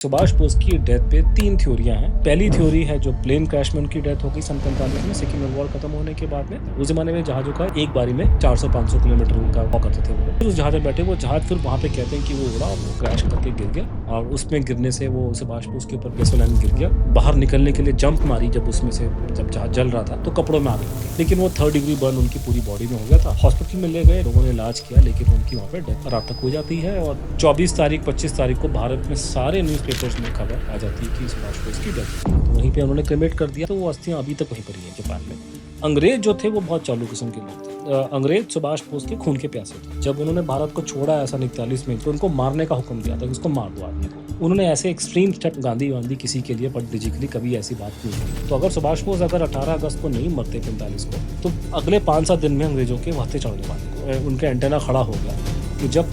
सुभाष बोस की डेथ पे 3 थ्योरियाँ हैं। पहली थ्योरी है जो प्लेन क्रैश में उनकी डेथ हो गई सन 45 में, सेकंड वर्ल्ड वॉर खत्म होने के बाद में। उस ज़माने में जहाज़ों का एक बारी में 400-500 किलोमीटर का हुआ करते थे वो। फिर उस जहाज़ में बैठे वो जहाज़ फिर वहाँ पे कहते हैं कि वो उड़ा, वो क्रैश करके गिर गया और उसमें गिरने से वो सुभाष बोस के ऊपर गैसोलीन गिर गया। बाहर निकलने के लिए जंप मारी जब उसमें से जब जहाज़ जल रहा था तो कपड़ों में आग लग गई। लेकिन वो 3rd डिग्री बर्न उनकी पूरी बॉडी में हो गया था। हॉस्पिटल में ले गए, लोगों ने इलाज किया लेकिन उनकी वहाँ पे डेथ रात तक हो जाती है और 24 तारीख 25 तारीख को भारत में सारे न्यूज़पेपर्स में खबर आ जाती है कि सुभाष बोस की डेथ हो गई। तो वहीं पे उन्होंने क्रेमेट कर दिया, तो वो अस्थियाँ अभी तक वहीं पर ही हैं जापान में। अंग्रेज जो थे वो बहुत चालू किस्म के लोग थे। अंग्रेज सुभाष बोस के खून के प्यासे थे। जब उन्होंने भारत को छोड़ा ऐसा 41 में तो उनको मारने का हुक्म दिया था कि इसको मार दो आदमी को। उन्होंने ऐसे एक्सट्रीम स्टेप गांधी किसी के लिए पॉलिटिकली कभी ऐसी बात नहीं की। तो अगर सुभाष बोस अगर 18 अगस्त को नहीं मरते 45 को, तो अगले 5-7 दिन में अंग्रेजों के हत्थे चढ़ने वाले थे। उनका एंटेना खड़ा हो गया कि जब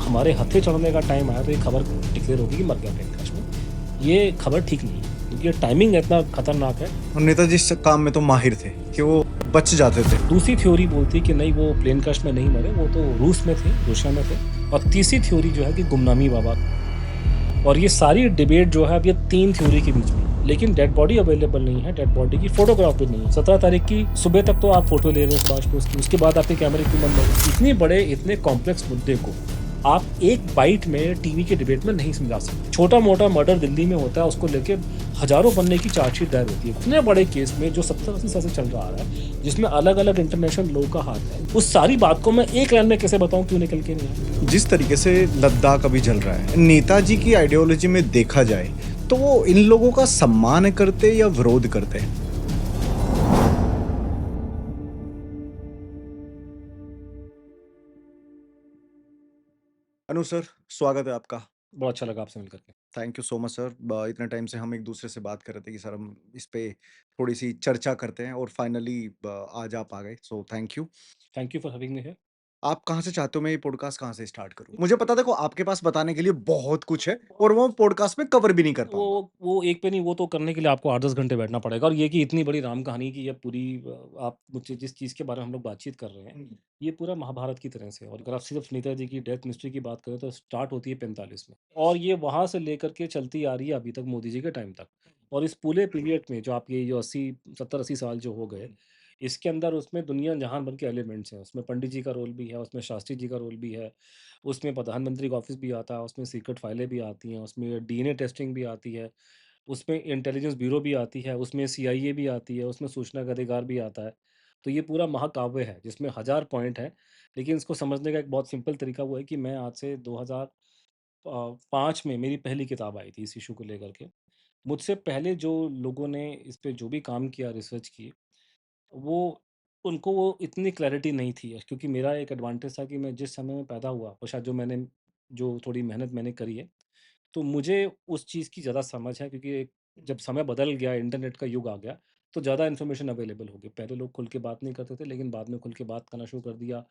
हमारे हत्थे चढ़ने का टाइम आया तो ये खबर डिक्लेयर होगी कि मर गया प्लेन क्रैश में। ये खबर ठीक नहीं है क्योंकि ये टाइमिंग इतना खतरनाक है। और नेताजी इस काम में तो माहिर थे कि वो बच जाते थे। दूसरी थ्योरी बोलती है कि नहीं, वो प्लेन क्रैश में नहीं मरे, वो तो रूस में थे, रूसिया में थे। और तीसरी थ्योरी जो है कि गुमनामी बाबा। और ये सारी डिबेट जो है अब ये 3 थ्योरी के बीच में है। लेकिन डेड बॉडी अवेलेबल नहीं है, डेड बॉडी की फोटोग्राफ भी नहीं है। 17 तारीख की सुबह तक तो आप फोटो ले रहे हैं सुभाष बोस की, उसके बाद आपके कैमरे क्यों बंद हो गए? इतने बड़े इतने कॉम्प्लेक्स मुद्दे को आप एक बाइट में टीवी के डिबेट में नहीं समझा सकते। छोटा मोटा मर्डर दिल्ली में होता है, उसको लेके हजारों पन्ने की चार्जशीट दायर होती है। इतने बड़े केस में जो 70-80 साल से चल रहा है, जिसमें अलग अलग इंटरनेशनल लोगों का हाथ है, उस सारी बात को मैं एक लाइन में कैसे बताऊं क्यों निकल के नहीं आया? जिस तरीके से लद्दाख अभी जल रहा है, नेताजी की आइडियोलॉजी में देखा जाए तो वो इन लोगों का सम्मान करते या विरोध करते? अनु सर, स्वागत है आपका। बड़ा अच्छा लगा आपसे मिलकर के। Thank you so much sir. इतने टाइम से हम एक दूसरे से बात कर रहे थे कि सर हम इस पे थोड़ी सी चर्चा करते हैं और फाइनली आज आप आ गए, so thank you. Thank you for having me here. आप कहाँ से चाहते हो मैं ये पॉडकास्ट कहाँ से स्टार्ट करूँ? मुझे पता देखो आपके पास बताने के लिए बहुत कुछ है और वो पॉडकास्ट में कवर भी नहीं कर वो पाऊँगा। वो एक पे नहीं, वो तो करने के लिए आपको 8-10 घंटे बैठना पड़ेगा और ये कि इतनी बड़ी राम कहानी की ये पूरी आप मुझसे जिस चीज़ के बारे में हम लोग बातचीत कर रहे हैं, ये पूरा महाभारत की तरह से है। और अगर आप सिर्फ नेताजी की डेथ मिस्ट्री की बात करें तो स्टार्ट होती है 45 में और ये वहाँ से लेकर के चलती आ रही है अभी तक मोदी जी के टाइम तक। और इस पूरे पीरियड में जो आप ये जो 80 70-80 साल जो हो गए, इसके अंदर उसमें दुनिया जहान भर के एलिमेंट्स हैं। उसमें पंडित जी का रोल भी है, उसमें शास्त्री जी का रोल भी है, उसमें प्रधानमंत्री का ऑफ़िस भी आता है, उसमें सीक्रेट फाइलें भी आती हैं, उसमें डीएनए टेस्टिंग भी आती है, उसमें इंटेलिजेंस ब्यूरो भी आती है, उसमें सीआईए भी आती है, उसमें सूचना का अधिकार भी आता है। तो ये पूरा महाकाव्य है जिसमें हज़ार पॉइंट हैं, लेकिन इसको समझने का एक बहुत सिंपल तरीका वो है कि मैं आज से 5 में मेरी पहली किताब आई थी इस इश्यू को लेकर के। मुझसे पहले जो लोगों ने इस पे जो भी काम किया, रिसर्च की, वो उनको वो इतनी क्लैरिटी नहीं थी क्योंकि मेरा एक एडवांटेज था कि मैं जिस समय में पैदा हुआ और शायद जो थोड़ी मेहनत मैंने करी है, तो मुझे उस चीज़ की ज़्यादा समझ है क्योंकि जब समय बदल गया, इंटरनेट का युग आ गया, तो ज़्यादा इन्फॉर्मेशन अवेलेबल हो गई। पहले लोग खुल के बात नहीं करते थे, लेकिन बाद में खुल के बात करना शुरू कर दिया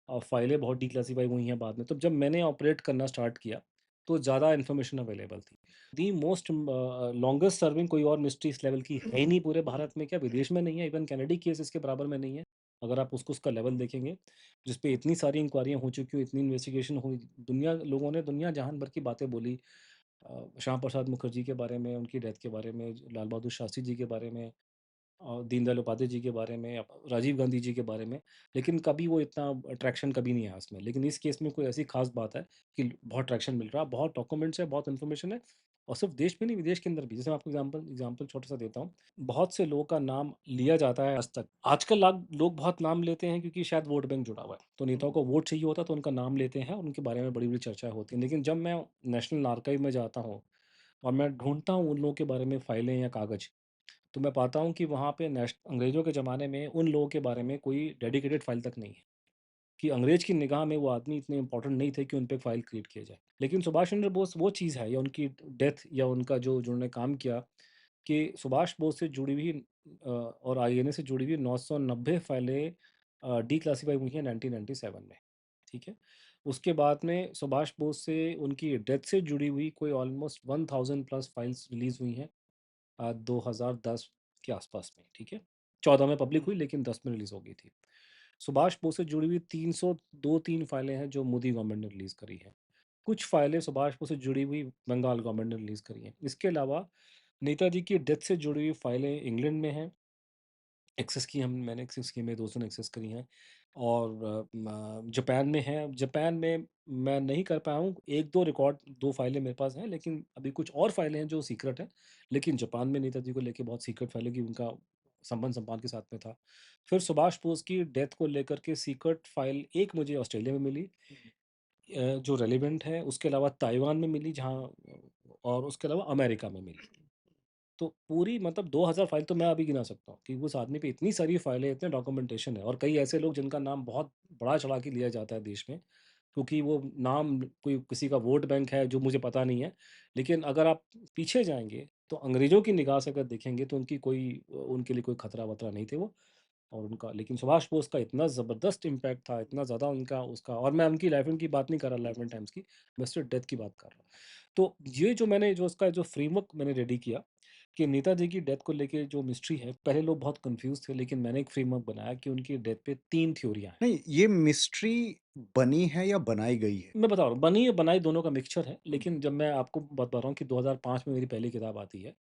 और फाइलें बहुत डिक्लासिफाई हुई हैं बाद में। तो जब मैंने ऑपरेट करना स्टार्ट किया, तो ज़्यादा इन्फॉर्मेशन अवेलेबल थी। दी मोस्ट लॉन्गेस्ट सर्विंग कोई और मिस्ट्री इस लेवल की है ही नहीं पूरे भारत में, क्या विदेश में नहीं है, इवन कैनेडी केस इसके बराबर में नहीं है। अगर आप उसको उसका लेवल देखेंगे, जिस पे इतनी सारी इंक्वायरियाँ हो चुकी हैं, इतनी इन्वेस्टिगेशन हुई, लोगों ने दुनिया जहान भर की बातें बोली। श्यामा प्रसाद मुखर्जी के बारे में, उनकी डेथ के बारे में, लाल बहादुर शास्त्री जी के बारे में, दीनदयाल उपाध्याय जी के बारे में, राजीव गांधी जी के बारे में, लेकिन कभी वो इतना अट्रैक्शन कभी नहीं आया उसमें। लेकिन इस केस में कोई ऐसी खास बात है कि बहुत ट्रैक्शन मिल रहा है, बहुत डॉक्यूमेंट्स है, बहुत इन्फॉर्मेशन है और सिर्फ देश में नहीं, विदेश के अंदर भी। जैसे मैं आपको एग्जाम्पल छोटा सा देता हूँ, बहुत से लोगों का नाम लिया जाता है आज तक। आजकल लोग बहुत नाम लेते हैं क्योंकि शायद वोट बैंक जुड़ा हुआ है, तो नेताओं को वोट चाहिए होता है तो उनका नाम लेते हैं, उनके बारे में बड़ी बड़ी चर्चा होती है। लेकिन जब मैं नेशनल आर्काइव में जाता हूँ और मैं ढूंढता हूँ उन लोगों के बारे में फाइलें या कागज, तो मैं पाता हूँ कि वहाँ पे अंग्रेज़ों के ज़माने में उन लोगों के बारे में कोई डेडिकेटेड फ़ाइल तक नहीं है, कि अंग्रेज़ की निगाह में वो आदमी इतने इम्पोर्टेंट नहीं थे कि उन पे फ़ाइल क्रिएट किया जाए। लेकिन सुभाष चंद्र बोस वो चीज़ है, या उनकी डेथ या उनका जो जो उन्होंने काम किया, कि सुभाष बोस से जुड़ी हुई और आईएनए से जुड़ी हुई 990 फ़ाइलें डिक्लासिफ़ाई हुई हैं 1997 में, ठीक है? उसके बाद में सुभाष बोस से उनकी डेथ से जुड़ी हुई कोई ऑलमोस्ट 1000 प्लस फ़ाइल्स रिलीज़ हुई हैं 2010 के आसपास में, ठीक है? 14 में पब्लिक हुई लेकिन 10 में रिलीज़ हो गई थी। सुभाष बोस से जुड़ी हुई 302-3 फाइलें हैं जो मोदी गवर्नमेंट ने रिलीज़ करी हैं। कुछ फाइलें सुभाष बोस से जुड़ी हुई बंगाल गवर्नमेंट ने रिलीज़ करी हैं। इसके अलावा नेताजी की डेथ से जुड़ी हुई फाइलें इंग्लैंड में हैं, एक्सेस की हम मैंने एक्सेस की, मेरे दोस्तों ने एक्सेस करी हैं और जापान में है। जापान में मैं नहीं कर पाया हूँ, 1-2 रिकॉर्ड 2 फाइलें मेरे पास हैं, लेकिन अभी कुछ और फाइलें हैं जो सीक्रेट हैं। लेकिन जापान में नेताजी को लेके बहुत सीक्रेट फाइलें कि उनका संबंध जापान के साथ में था। फिर सुभाष बोस की डेथ को लेकर के सीक्रेट फाइल एक मुझे ऑस्ट्रेलिया में मिली, जो रेलेवेंट है, उसके अलावा ताइवान में मिली जहाँ और उसके अलावा अमेरिका में मिली। तो पूरी मतलब 2000 फाइल तो मैं अभी गिना सकता हूँ कि उस आदमी पे इतनी सारी फाइलें, इतने डॉक्यूमेंटेशन है और कई ऐसे लोग जिनका नाम बहुत बढ़ा-चढ़ा के लिया जाता है देश में, क्योंकि वो नाम कोई किसी का वोट बैंक है जो मुझे पता नहीं है। लेकिन अगर आप पीछे जाएँगे, तो अंग्रेज़ों की निगाह से अगर देखेंगे तो उनके लिए कोई खतरा-वतरा नहीं थे वो। और उनका लेकिन सुभाष बोस का इतना ज़बरदस्त इम्पैक्ट था, इतना ज़्यादा उनका उसका और मैं उनकी लाइफ़ की बात नहीं कर रहा लाइफ़ एंड टाइम्स की, मैं सिर्फ़ डेथ की बात कर रहा हूँ। तो ये जो मैंने जो उसका जो फ्रेमवर्क मैंने रेडी किया, कि नेताजी की डेथ को लेके जो मिस्ट्री है, पहले लोग बहुत कन्फ्यूज़ थे लेकिन मैंने एक फ्रेमवर्क बनाया कि उनकी डेथ पे 3 थ्योरियाँ हैं। नहीं, ये मिस्ट्री बनी है या बनाई गई है? मैं बता रहा हूँ, बनी या बनाई दोनों का मिक्सचर है, लेकिन जब मैं आपको बता रहा हूँ कि 2005 में मेरी पहली किताब आती है,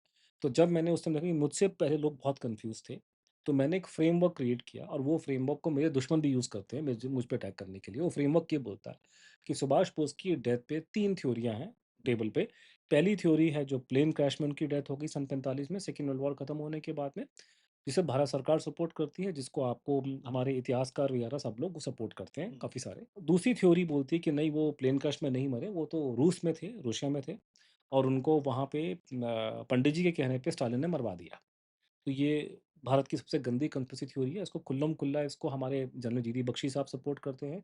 तो जब मैंने उस टाइम देखा कि मुझसे पहले लोग बहुत कन्फ्यूज़ थे, तो मैंने एक फ्रेमवर्क क्रिएट किया और वो फ्रेमवर्क को मेरे दुश्मन भी यूज़ करते हैं मुझ पे अटैक करने के लिए। वो फ्रेमवर्क ये बोलता है कि सुभाष बोस की डेथ पे 3 थ्योरियाँ हैं टेबल पे। पहली थ्योरी है जो प्लेन क्रैश में उनकी डेथ हो गई सन 45 में, सेकंड वर्ल्ड वॉर खत्म होने के बाद में, जिसे भारत सरकार सपोर्ट करती है, जिसको आपको हमारे इतिहासकार वगैरह सब लोग सपोर्ट करते हैं, काफ़ी सारे। दूसरी थ्योरी बोलती है कि नहीं वो प्लेन क्रैश में नहीं मरे, वो तो रूस में थे, रूसिया में थे और उनको वहाँ पे पंडित जी के कहने पे स्टालिन ने मरवा दिया। तो ये भारत की सबसे गंदी कंस्पिरेसी थ्योरी है, इसको खुल्लम-खुल्ला इसको हमारे जनरल जीडी बख्शी साहब सपोर्ट करते हैं।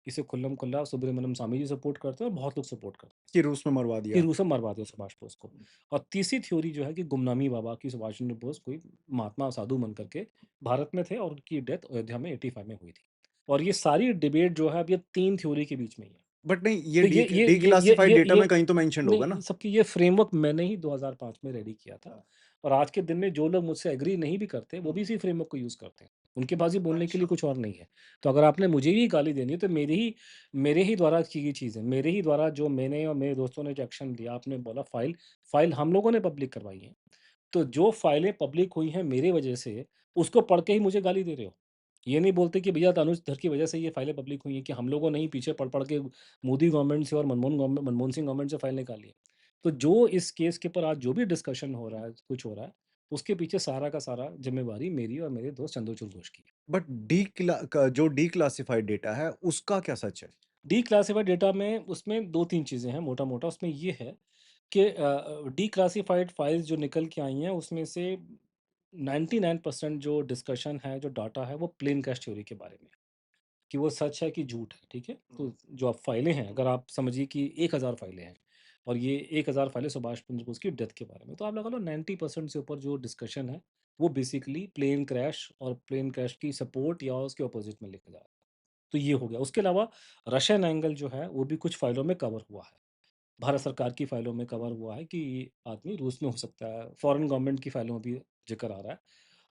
इसे खुल्लम-खुल्ला सुब्रमण्यम स्वामी जी सपोर्ट करते हैं और बहुत लोग सपोर्ट करते हैं। कि रूस में मरवा कि दिया? रूस में मरवा दिया सुभाष बोस को। और तीसरी थ्योरी जो है कि गुमनामी बाबा की सुभाष चंद्र बोस कोई महात्मा साधु बन करके भारत में थे और उनकी डेथ अयोध्या में 85 में हुई थी। और ये सारी डिबेट जो है अब ये 3 थ्योरी के बीच में ही है। बट नहीं, ये तो डिक्लासिफाइड डेटा में कहीं तो मेंशन्ड होगा नहीं, ना? सबकी ये फ्रेमवर्क मैंने ही 2005 में रेडी किया था और आज के दिन में जो लोग मुझसे एग्री नहीं भी करते, वो भी इसी फ्रेमवर्क को यूज़ करते हैं। उनके पास ये बोलने के लिए कुछ और नहीं है। तो अगर आपने मुझे ही गाली देनी है तो मेरे ही द्वारा की गई चीज़ है। मेरे ही द्वारा जो मैंने और मेरे दोस्तों ने जो एक्शन लिया, आपने बोला फाइल हम लोगों ने पब्लिक करवाई है। तो जो फाइलें पब्लिक हुई हैं मेरे वजह से, उसको पढ़ के ही मुझे गाली दे रहे हो। ये नहीं बोलते कि भैया तनुज धर की वजह से ये फाइलें पब्लिक हुई हैं कि हम लोगों ने ही पीछे पढ़-पढ़ के मोदी गवर्नमेंट से और मनमोहन सिंह गवर्नमेंट से फाइल निकाली है। तो जो इस केस के ऊपर आज जो भी डिस्कशन हो रहा है, कुछ हो रहा है, उसके पीछे सारा का सारा ज़िम्मेवारी मेरी और मेरे दोस्त चंद्रचूड़ घोष की है। बट जो डिक्लासिफाइड डेटा है, उसका क्या सच है? डीक्लासिफाइड डेटा में उसमें 2-3 चीज़ें हैं मोटा-मोटा उसमें ये है कि डीक्लासिफाइड फाइल्स जो निकल के आई हैं उसमें से 99% जो डिस्कशन है, जो डाटा है वो प्लेन टेक्स्ट थ्योरी के बारे में है, कि वो सच है कि झूठ है, ठीक है? तो जो आप फाइलें हैं, अगर आप समझिए कि 1000 फाइलें हैं और ये 1000 फाइलें सुभाष चंद्र बोस की डेथ के बारे में, तो आप लगा लो 90% से ऊपर जो डिस्कशन है, वो बेसिकली प्लेन क्रैश और प्लेन क्रैश की सपोर्ट या उसके अपोज़िट में लिखा जा रहा है। तो ये हो गया। उसके अलावा रशियन एंगल जो है, वो भी कुछ फाइलों में कवर हुआ है। भारत सरकार की फाइलों में कवर हुआ है कि ये आदमी रूस में हो सकता है, फॉरेन गवर्नमेंट की फाइलों में भी ज़िक्र आ रहा है।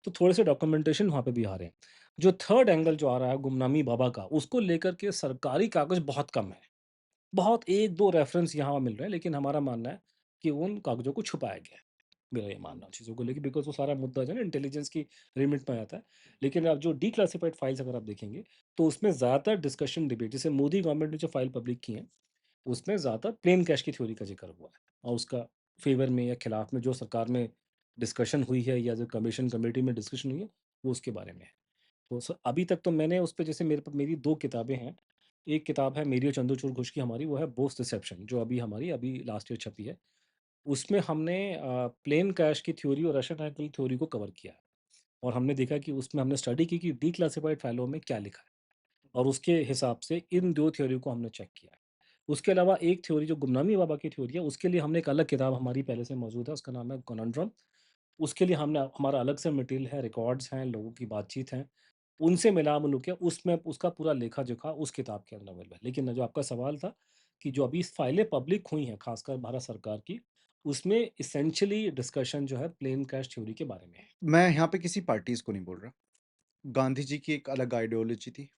तो थोड़े से डॉक्यूमेंटेशन वहाँ पे भी आ रहे हैं। जो थर्ड एंगल जो आ रहा है गुमनामी बाबा का, उसको लेकर के सरकारी कागज़ बहुत कम है। बहुत 1-2 रेफ़रेंस यहाँ मिल रहे हैं, लेकिन हमारा मानना है कि उन कागज़ों को छुपाया गया है। मेरा ये मानना है चीज़ों को लेके बिकॉज़ वो सारा मुद्दा जो है ना इंटेलिजेंस की रिमिट में आता है। लेकिन आप जो डिक्लासिफाइड फाइल्स अगर आप देखेंगे, तो उसमें ज़्यादातर डिस्कशन डिबेट जैसे मोदी गवर्नमेंट ने जो फाइल पब्लिक की हैं, उसमें ज़्यादातर प्लेन कैश की थ्योरी का ज़िक्र हुआ है और उसका फ़ेवर में या खिलाफ में जो सरकार में डिस्कशन हुई है या जो कमीशन कमेटी में डिस्कशन हुई है, वो उसके बारे में है। तो अभी तक तो मैंने उस पे जैसे मेरी 2 किताबें हैं। एक किताब है मेरी और चंद्रचूड़ घोष की हमारी, वो है बोस रिसेप्शन जो अभी लास्ट ईयर छपी है। उसमें हमने प्लेन क्रैश की थ्योरी और रशियन एंगल थ्योरी को कवर किया है और हमने देखा कि उसमें हमने स्टडी की कि डिक्लासिफाइड फाइलों में क्या लिखा है और उसके हिसाब से इन 2 थ्योरी को हमने चेक किया है। उसके अलावा एक थ्योरी जो गुमनामी बाबा की थ्योरी है, उसके लिए हमने एक अलग किताब हमारी पहले से मौजूद है, उसका नाम है कॉनन्ड्रम। उसके लिए हमने हमारा अलग से मटेरियल है, रिकॉर्ड्स हैं, लोगों की बातचीत है। उनसे मिला-मिलू के उसमें उसका पूरा लेखा-जोखा उस किताब के अंदर अवेलेबल है। लेकिन जो आपका सवाल था कि जो अभी फाइलें पब्लिक हुई हैं, खासकर भारत सरकार की, उसमें एसेंशियली डिस्कशन जो है प्लेन क्रैश थ्योरी के बारे में है। मैं यहाँ पे किसी पार्टीज़ को नहीं बोल रहा। गांधी जी की एक अलग आइडियोलॉजी थी,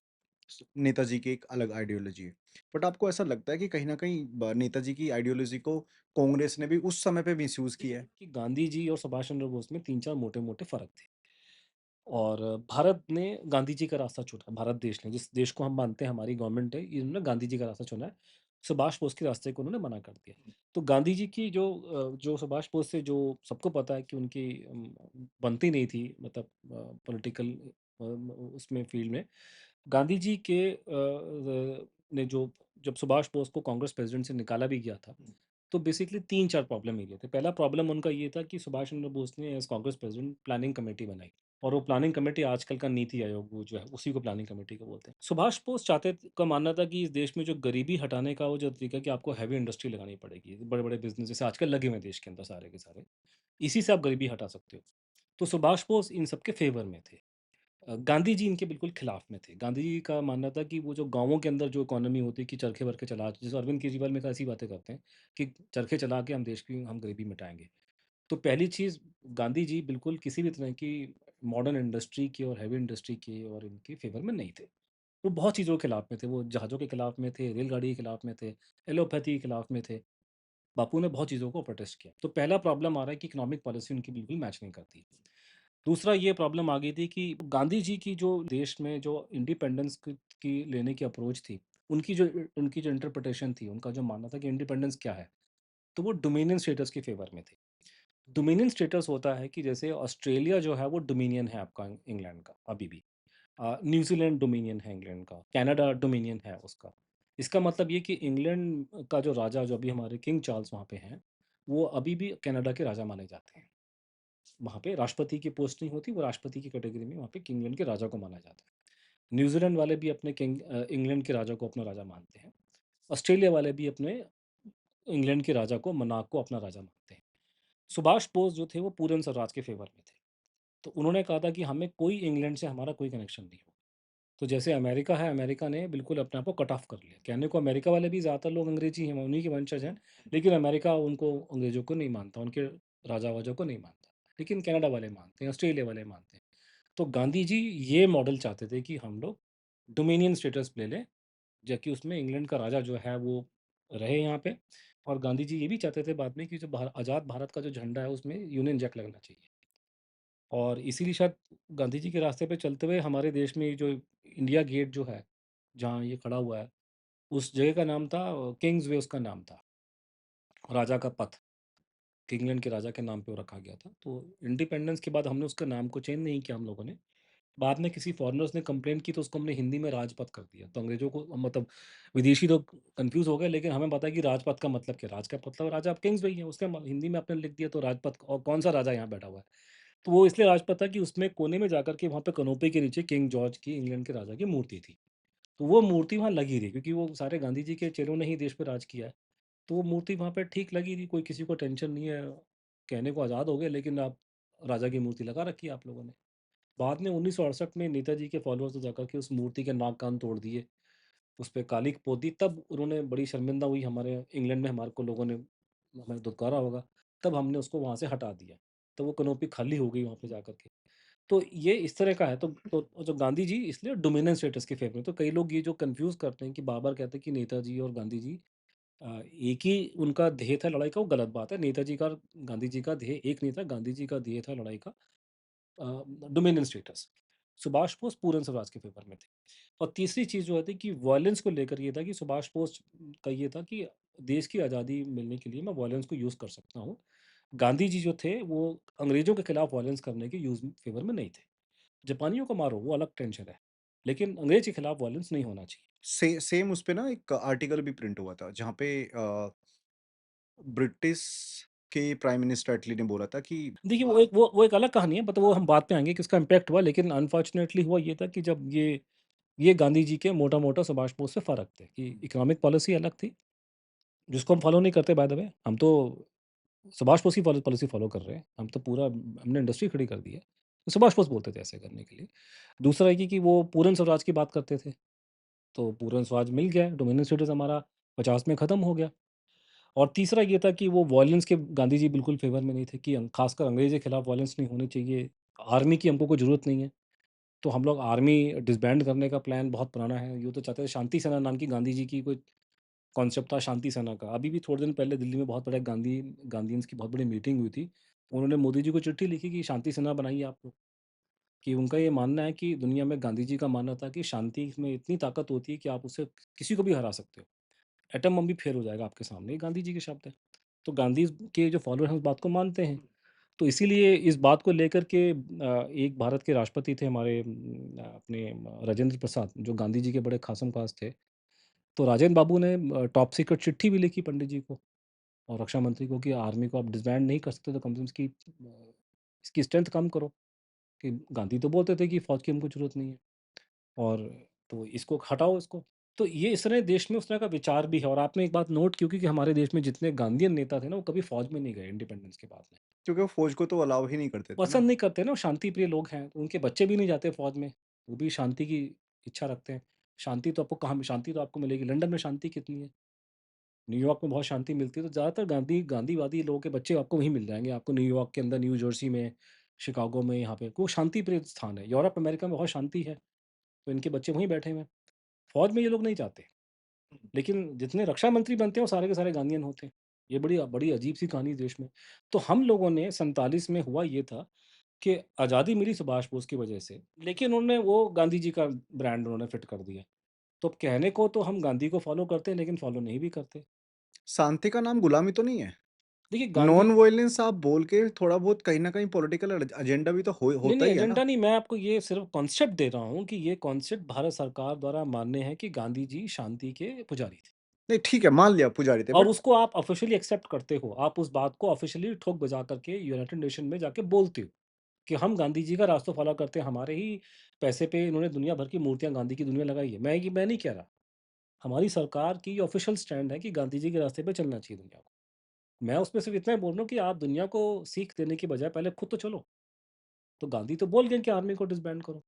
नेताजी की एक अलग आइडियोलॉजी है। बट आपको ऐसा लगता है कि कहीं न कहीं नेताजी की आइडियोलॉजी को कांग्रेस ने भी उस समय पे मिसयूज़ किया देखिए है? कि गांधी जी और सुभाष चंद्र बोस में 3-4 मोटे-मोटे फ़र्क थे और भारत ने गांधी जी का रास्ता चुना, भारत देश ने, जिस देश को हम मानते हैं हमारी गवर्नमेंट है, इन्होंने गांधी जी का रास्ता चुना है। सुभाष बोस के रास्ते को उन्होंने मना कर दिया। तो गांधी जी की जो सुभाष बोस से जो सबको पता है कि उनकी बनती नहीं थी मतलब पॉलिटिकल उसमें फील्ड में। गांधी जी के ने जो जब सुभाष बोस को कांग्रेस प्रेसिडेंट से निकाला भी गया था, तो बेसिकली 3-4 प्रॉब्लम एरिया थे। पहला प्रॉब्लम उनका ये था कि सुभाष चंद्र बोस ने as Congress president planning committee बनाई और वो प्लानिंग कमेटी आजकल का नीति आयोग वो जो है, उसी को प्लानिंग कमेटी को बोलते हैं। सुभाष बोस का मानना था कि इस देश में जो गरीबी हटाने का वो जो तरीका है कि आपको हेवी इंडस्ट्री लगानी पड़ेगी। बड़े-बड़े बिज़नेस जैसे आजकल लगे हुए हैं देश के अंदर सारे के सारे। इसी से आप गरीबी हटा सकते हो। तो सुभाष बोस इन सब के फ़ेवर में थे। गांधी जी इनके बिल्कुल खिलाफ में थे। गांधी जी का मानना था कि वो जो गाँवों के अंदर जो इकोनॉमी होती है कि चरखे-वर्खे चला जैसे अरविंद केजरीवाल में ऐसी बातें करते हैं कि चरखे चला के हम देश की हम गरीबी मिटाएँगे। तो पहली चीज़ गांधी जी बिल्कुल किसी भी तरह की मॉडर्न इंडस्ट्री की और हेवी इंडस्ट्री की और इनके फ़ेवर में नहीं थे। वो बहुत चीज़ों के खिलाफ में थे। वो जहाज़ों के खिलाफ में थे, रेलगाड़ी के खिलाफ में थे, एलोपैथी के खिलाफ में थे। बापू ने बहुत चीज़ों को प्रोटेस्ट किया। तो पहला प्रॉब्लम आ रहा है कि इकोनॉमिक पॉलिसी उनकी बिल्कुल मैच नहीं करती। दूसरा ये प्रॉब्लम आ गई थी कि गांधी जी की जो देश में जो इंडिपेंडेंस की लेने की अप्रोच थी, उनकी जो इंटरप्रिटेशन थी, उनका जो मानना था कि इंडिपेंडेंस क्या है, तो वो डोमिनियन स्टेटस के फेवर में थे। डोमिनियन स्टेटस होता है कि जैसे ऑस्ट्रेलिया जो है वो डोमिनियन है आपका इंग्लैंड का अभी भी। न्यूज़ीलैंड डोमिनियन है इंग्लैंड का, कनाडा डोमिनियन है उसका। इसका मतलब ये कि इंग्लैंड का जो राजा जो अभी हमारे किंग चार्ल्स वहाँ पे हैं, वो अभी भी कनाडा के राजा माने जाते हैं। वहाँ पे राष्ट्रपति की पोस्ट नहीं होती, वो राष्ट्रपति की कैटेगरी में वहाँ पे इंग्लैंड के राजा को माना जाता है। न्यूज़ीलैंड वाले भी अपने इंग्लैंड के राजा को अपना राजा मानते हैं। ऑस्ट्रेलिया वाले भी अपने इंग्लैंड के राजा को मोनार्क को अपना राजा मानते हैं। सुभाष बोस जो थे वो पूर्ण स्वराज के फेवर में थे। तो उन्होंने कहा था कि हमें कोई इंग्लैंड से हमारा कोई कनेक्शन नहीं हो। तो जैसे अमेरिका है, अमेरिका ने बिल्कुल अपने आप को कट ऑफ कर लिया। कहने को अमेरिका वाले भी ज़्यादातर लोग अंग्रेज़ी हैं, उन्हीं के वंशज हैं, लेकिन अमेरिका उनको अंग्रेज़ों को नहीं मानता, उनके राजा-वाजा को नहीं मानता। लेकिन कनाडा वाले मानते हैं, ऑस्ट्रेलिया वाले मानते हैं। तो गांधी जी ये मॉडल चाहते थे कि हम लोग डोमिनियन स्टेटस ले लें, जबकि उसमें इंग्लैंड का राजा जो है वो रहे यहाँ पे और गांधी जी ये भी चाहते थे बाद में कि जो आज़ाद भारत का जो झंडा है उसमें यूनियन जैक लगना चाहिए। और इसीलिए शायद गांधी जी के रास्ते पे चलते हुए हमारे देश में ये जो इंडिया गेट जो है, जहाँ ये खड़ा हुआ है, उस जगह का नाम था किंग्स वे उसका नाम था, राजा का पथ। इंग्लैंड के राजा के नाम पे वो रखा गया था। तो इंडिपेंडेंस के बाद हमने उसका नाम को चेंज नहीं किया हम लोगों ने। बाद में किसी फॉरेनर्स ने कंप्लेंट की तो उसको हमने हिंदी में राजपथ कर दिया। तो अंग्रेज़ों को मतलब विदेशी लोग कन्फ्यूज़ हो गए लेकिन हमें पता है कि राजपथ का मतलब क्या है? राज का मतलब राजा अब किंग्सवै है। उसके म हिंदी में आपने लिख दिया तो राजपथ और कौन-सा राजा यहाँ बैठा हुआ है? तो वो इसलिए राजपथ था कि उसमें कोने में जाकर के वहाँ पे कनोपी के नीचे किंग जॉर्ज की इंग्लैंड के राजा की मूर्ति थी। तो वो मूर्ति वहाँ लगी रही क्योंकि वो सारे गांधी जी के चेलों ने ही देश पे राज किया है। तो वो मूर्ति वहाँ पे ठीक लगी रही, कोई किसी को टेंशन नहीं है। कहने को आज़ाद हो गए लेकिन आप राजा की मूर्ति लगा रखी है आप लोगों ने। बाद में 1968 में नेताजी के फॉलोअर्स ने जाकर के उस मूर्ति के नाक कान तोड़ दिए, उस पे कालिख पोत दी, तब उन्होंने बड़ी शर्मिंदा हुई हमारे इंग्लैंड में हमारे को लोगों ने हमें दुत्कारा होगा, तब हमने उसको वहाँ से हटा दिया। तो वो कनोपी खाली हो गई वहाँ पे जाकर के। तो ये इस तरह का है तो जो गांधी जी इसलिए डोमिनेंट स्टेटस के फेवर में तो कई लोग ये जो कन्फ्यूज़ करते हैं कि बार-बार कहते हैं कि नेताजी और गांधी जी एक ही उनका ध्येय था लड़ाई का, वो गलत बात है। नेताजी का और गांधी जी का ध्येय एक नहीं था, गांधी जी का ध्येय था लड़ाई का डोमिनियन स्टेटस। सुभाष बोस पूर्ण स्वराज के फेवर में थे। और तीसरी चीज़ जो है थी कि वॉयलेंस को लेकर ये था कि सुभाष बोस का ये था कि देश की आज़ादी मिलने के लिए मैं वॉयलेंस को यूज़ कर सकता हूँ। गांधी जी जो थे वो अंग्रेज़ों के खिलाफ वॉयलेंस करने के फेवर में नहीं थे। जापानियों को मारो वो अलग टेंशन है, लेकिन अंग्रेज़ के खिलाफ वॉयलेंस नहीं होना चाहिए। सेम उस पे ना एक आर्टिकल भी प्रिंट हुआ था जहाँ पे ब्रिटिश के प्राइम मिनिस्टर एटली ने बोला था कि देखिए वो एक अलग कहानी है, बट वो हम बाद में आएँगे कि उसका इम्पैक्ट हुआ, लेकिन अनफॉर्चुनेटली हुआ ये था कि जब ये गांधी जी के मोटा-मोटा सुभाष बोस से फ़र्क थे कि इकोनॉमिक पॉलिसी अलग थी, जिसको हम फ़ॉलो नहीं करते बाय द वे। हम तो सुभाष बोस की पॉलिसी फ़ॉलो कर रहे हैं। हम तो पूरा हमने इंडस्ट्री खड़ी कर दी है। तो सुभाष बोस बोलते थे ऐसे करने के लिए। दूसरा ये कि वो पूर्ण स्वराज की बात करते थे, तो पूर्ण स्वराज मिल गया, डोमिनियन स्टेटस हमारा 50 में ख़त्म हो गया। और तीसरा ये था कि वो वॉयलेंस के गांधी जी बिल्कुल फ़ेवर में नहीं थे कि ख़ासकर अंग्रेज़ के खिलाफ वॉयलेंस नहीं होनी चाहिए, आर्मी की हमको कोई ज़रूरत नहीं है। तो हम लोग आर्मी डिसबैंड करने का प्लान बहुत पुराना है। यूँ तो चाहते थे शांति सेना नाम की गांधी जी की कोई कॉन्सेप्ट था शांति सेना का। अभी भी थोड़े दिन पहले दिल्ली में बहुत बड़ा गांधीयंस की बहुत बड़ी मीटिंग हुई थी। उन्होंने मोदी जी को चिट्ठी लिखी कि शांति सेना बनाइए आप लोग। कि उनका ये मानना है कि दुनिया में गांधी जी का मानना था कि शांति में इतनी ताकत होती है कि आप उससे किसी को भी हरा सकते हो। एटम बम भी फेल हो जाएगा आपके सामने, ये गांधी जी के शब्द हैं। तो गांधी के जो फॉलोअर हैं उस बात को मानते हैं। तो इसीलिए इस बात को लेकर के एक भारत के राष्ट्रपति थे हमारे अपने राजेंद्र प्रसाद जो गांधी जी के बड़े खासम-खास थे। तो राजेंद्र बाबू ने टॉप सीक्रेट चिट्ठी भी लिखी पंडित जी को और रक्षा मंत्री को कि आर्मी को आप डिसबैंड नहीं कर सकते तो कम से कम इसकी स्ट्रेंथ कम करो। कि गांधी तो बोलते थे कि फ़ौज की हमको ज़रूरत नहीं है और तो इसको हटाओ इसको। तो ये इस तरह देश में उस तरह का विचार भी है और आपने एक बात नोट की होगी कि हमारे देश में जितने गांधीयन नेता थे ना, वो कभी फ़ौज में नहीं गए इंडिपेंडेंस के बाद में। क्योंकि वो फ़ौज को तो अलाउ ही नहीं करते थे ना। पसंद नहीं करते ना, वो शांति प्रिय लोग हैं, तो उनके बच्चे भी नहीं जाते फ़ौज में, वो भी शांति की इच्छा रखते हैं। शांति तो आपको कहाँ शांति तो आपको मिलेगी, लंदन में शांति कितनी है, न्यूयॉर्क में बहुत शांति मिलती है, तो ज़्यादातर गांधीवादी लोगों के बच्चे आपको वहीं मिल जाएँगे, आपको न्यूयॉर्क के अंदर, न्यू जर्सी में, शिकागो में, यहाँ पे, वो शांति प्रिय स्थान है। यूरोप, अमेरिका में बहुत शांति है, तो इनके बच्चे वहीं बैठे हुए हैं। फ़ौज में ये लोग नहीं जाते, लेकिन जितने रक्षा मंत्री बनते हैं, वो सारे के सारे गांधीयन होते हैं। ये बड़ी बड़ी अजीब-सी कहानी है देश में। तो हम लोगों ने 47 में हुआ ये था कि आज़ादी मिली सुभाष बोस की वजह से, लेकिन उन्होंने वो गांधी जी का ब्रांड उन्होंने फिट कर दिया। तो अब कहने को तो हम गांधी को फ़ॉलो करते हैं, लेकिन फ़ॉलो नहीं भी करते। शांति का नाम गुलामी तो नहीं है? देखिए गांधी नॉन वायलेंस आप बोल के थोड़ा बहुत कहीं न कहीं पॉलिटिकल एजेंडा भी तो नहीं, होता नहीं ही है ना? एजेंडा नहीं, मैं आपको ये सिर्फ़ कॉन्सेप्ट दे रहा हूँ कि ये कॉन्सेप्ट भारत सरकार द्वारा मान्य है कि गांधी जी शांति के पुजारी थे। नहीं ठीक है, मान लिया पुजारी थे और बट उसको आप ऑफ़िशियली एक्सेप्ट करते हो। आप उस बात को ऑफ़िशियली ठोक बजा करके यूनाइटेड नेशन में जाके बोलते हो, कि हम गांधी जी का रास्ता फ़ॉलो करते हैं, हमारे ही पैसे पे इन्होंने दुनिया भर की मूर्तियाँ गांधी की दुनिया लगाई है। मैं नहीं कह रहा। हमारी सरकार की ऑफ़िशियल स्टैंड है कि गांधी जी के रास्ते पे चलना चाहिए दुनिया को। मैं उसमें सिर्फ़ इतना ही बोल रहा हूँ कि आप दुनिया को सीख देने की बजाय पहले खुद तो चलो। तो गांधी तो बोल गए कि आर्मी को डिसबैंड करो।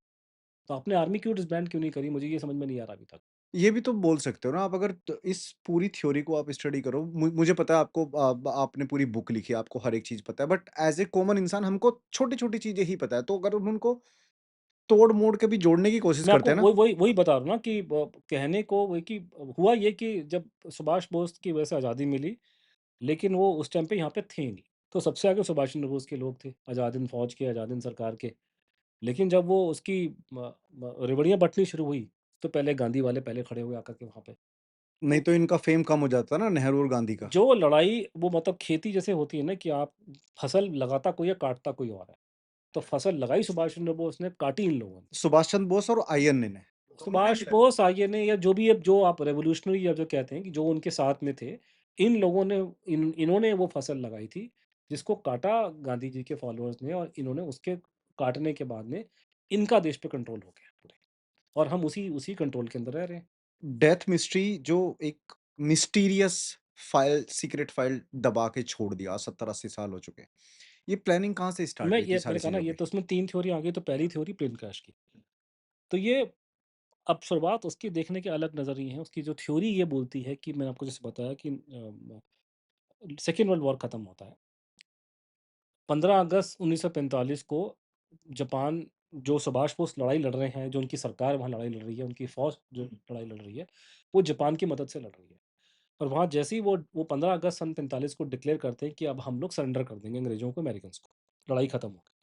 तो आपने आर्मी क्यों डिसबैंड क्यों नहीं करी? मुझे ये समझ में नहीं आ रहा अभी तक। ये भी तो बोल सकते हो ना आप अगर इस पूरी थ्योरी को आप स्टडी करो मुझे पता है आपको आपने पूरी बुक लिखी है आपको हर एक चीज पता है बट एज ए कॉमन इंसान हमको छोटी छोटी चीजें ही पता है तो अगर हम उनको तोड़ मोड़ के भी जोड़ने की कोशिश मैं करते आपको हैं ना वही बता रहा हूँ ना कि कहने को वही कि हुआ ये कि जब सुभाष बोस की वजह से आज़ादी मिली, लेकिन वो उस टाइम पे यहाँ पे थे नहीं। तो सबसे आगे सुभाष चंद्र बोस के लोग थे, आज़ाद हिंद फ़ौज के, आज़ाद हिंद सरकार के। लेकिन जब वो उसकी रेवड़ियाँ बँटनी शुरू हुई, तो पहले गांधी वाले पहले खड़े हुए आकर के वहाँ पे। नहीं तो तो इनका फेम कम हो जाता ना नेहरू और गांधी का जो लड़ाई वो मतलब खेती जैसे होती है ना कि आप फसल लगाता कोई है, काटता कोई और है। तो फसल लगाई सुभाष चंद्र बोस ने, काटी इन लोगों ने। सुभाष चंद्र बोस और आईएनए ने सुभाष बोस, आईएनए या जो भी अब जो आप रेवोल्यूशनरी या जो कहते हैं कि जो उनके साथ में थे, इन लोगों ने इन्होंने वो फसल लगाई थी, जिसको काटा गांधी जी के फॉलोअर्स ने और इन्होंने उसके काटने के बाद में इनका देश पे कंट्रोल हो गया पूरे और हम उसी उसी कंट्रोल के अंदर रह रहे हैं। डेथ मिस्ट्री जो एक मिस्टीरियस फाइल सीक्रेट फाइल दबा के छोड़ दिया 70-80 साल हो चुके हैं ये प्लानिंग कहाँ से स्टार्ट मैं हुई थी ये मैंने सारी कहा ना चीजों ये की तो उसमें 3 थ्योरी आ गई, तो पहली थ्योरी प्लेन क्रैश की। तो ये अब शुरुआत उसकी देखने के अलग नज़रिए हैं। उसकी जो थ्योरी ये बोलती है कि मैंने आपको जैसे बताया कि सेकंड वर्ल्ड वॉर खत्म होता है। 15 अगस्त 1945 को जापान जो सुभाष बोस लड़ाई लड़ रहे हैं, जो उनकी सरकार वहाँ लड़ाई लड़ रही है, उनकी फ़ौज जो लड़ाई लड़ रही है, वो जापान की मदद से लड़ रही है। और वहाँ जैसे ही वो 15 अगस्त सन 45 को डिक्लेयर करते हैं कि अब हम लोग सरेंडर कर देंगे अंग्रेज़ों को, अमेरिकन्स को, लड़ाई खत्म हो गई।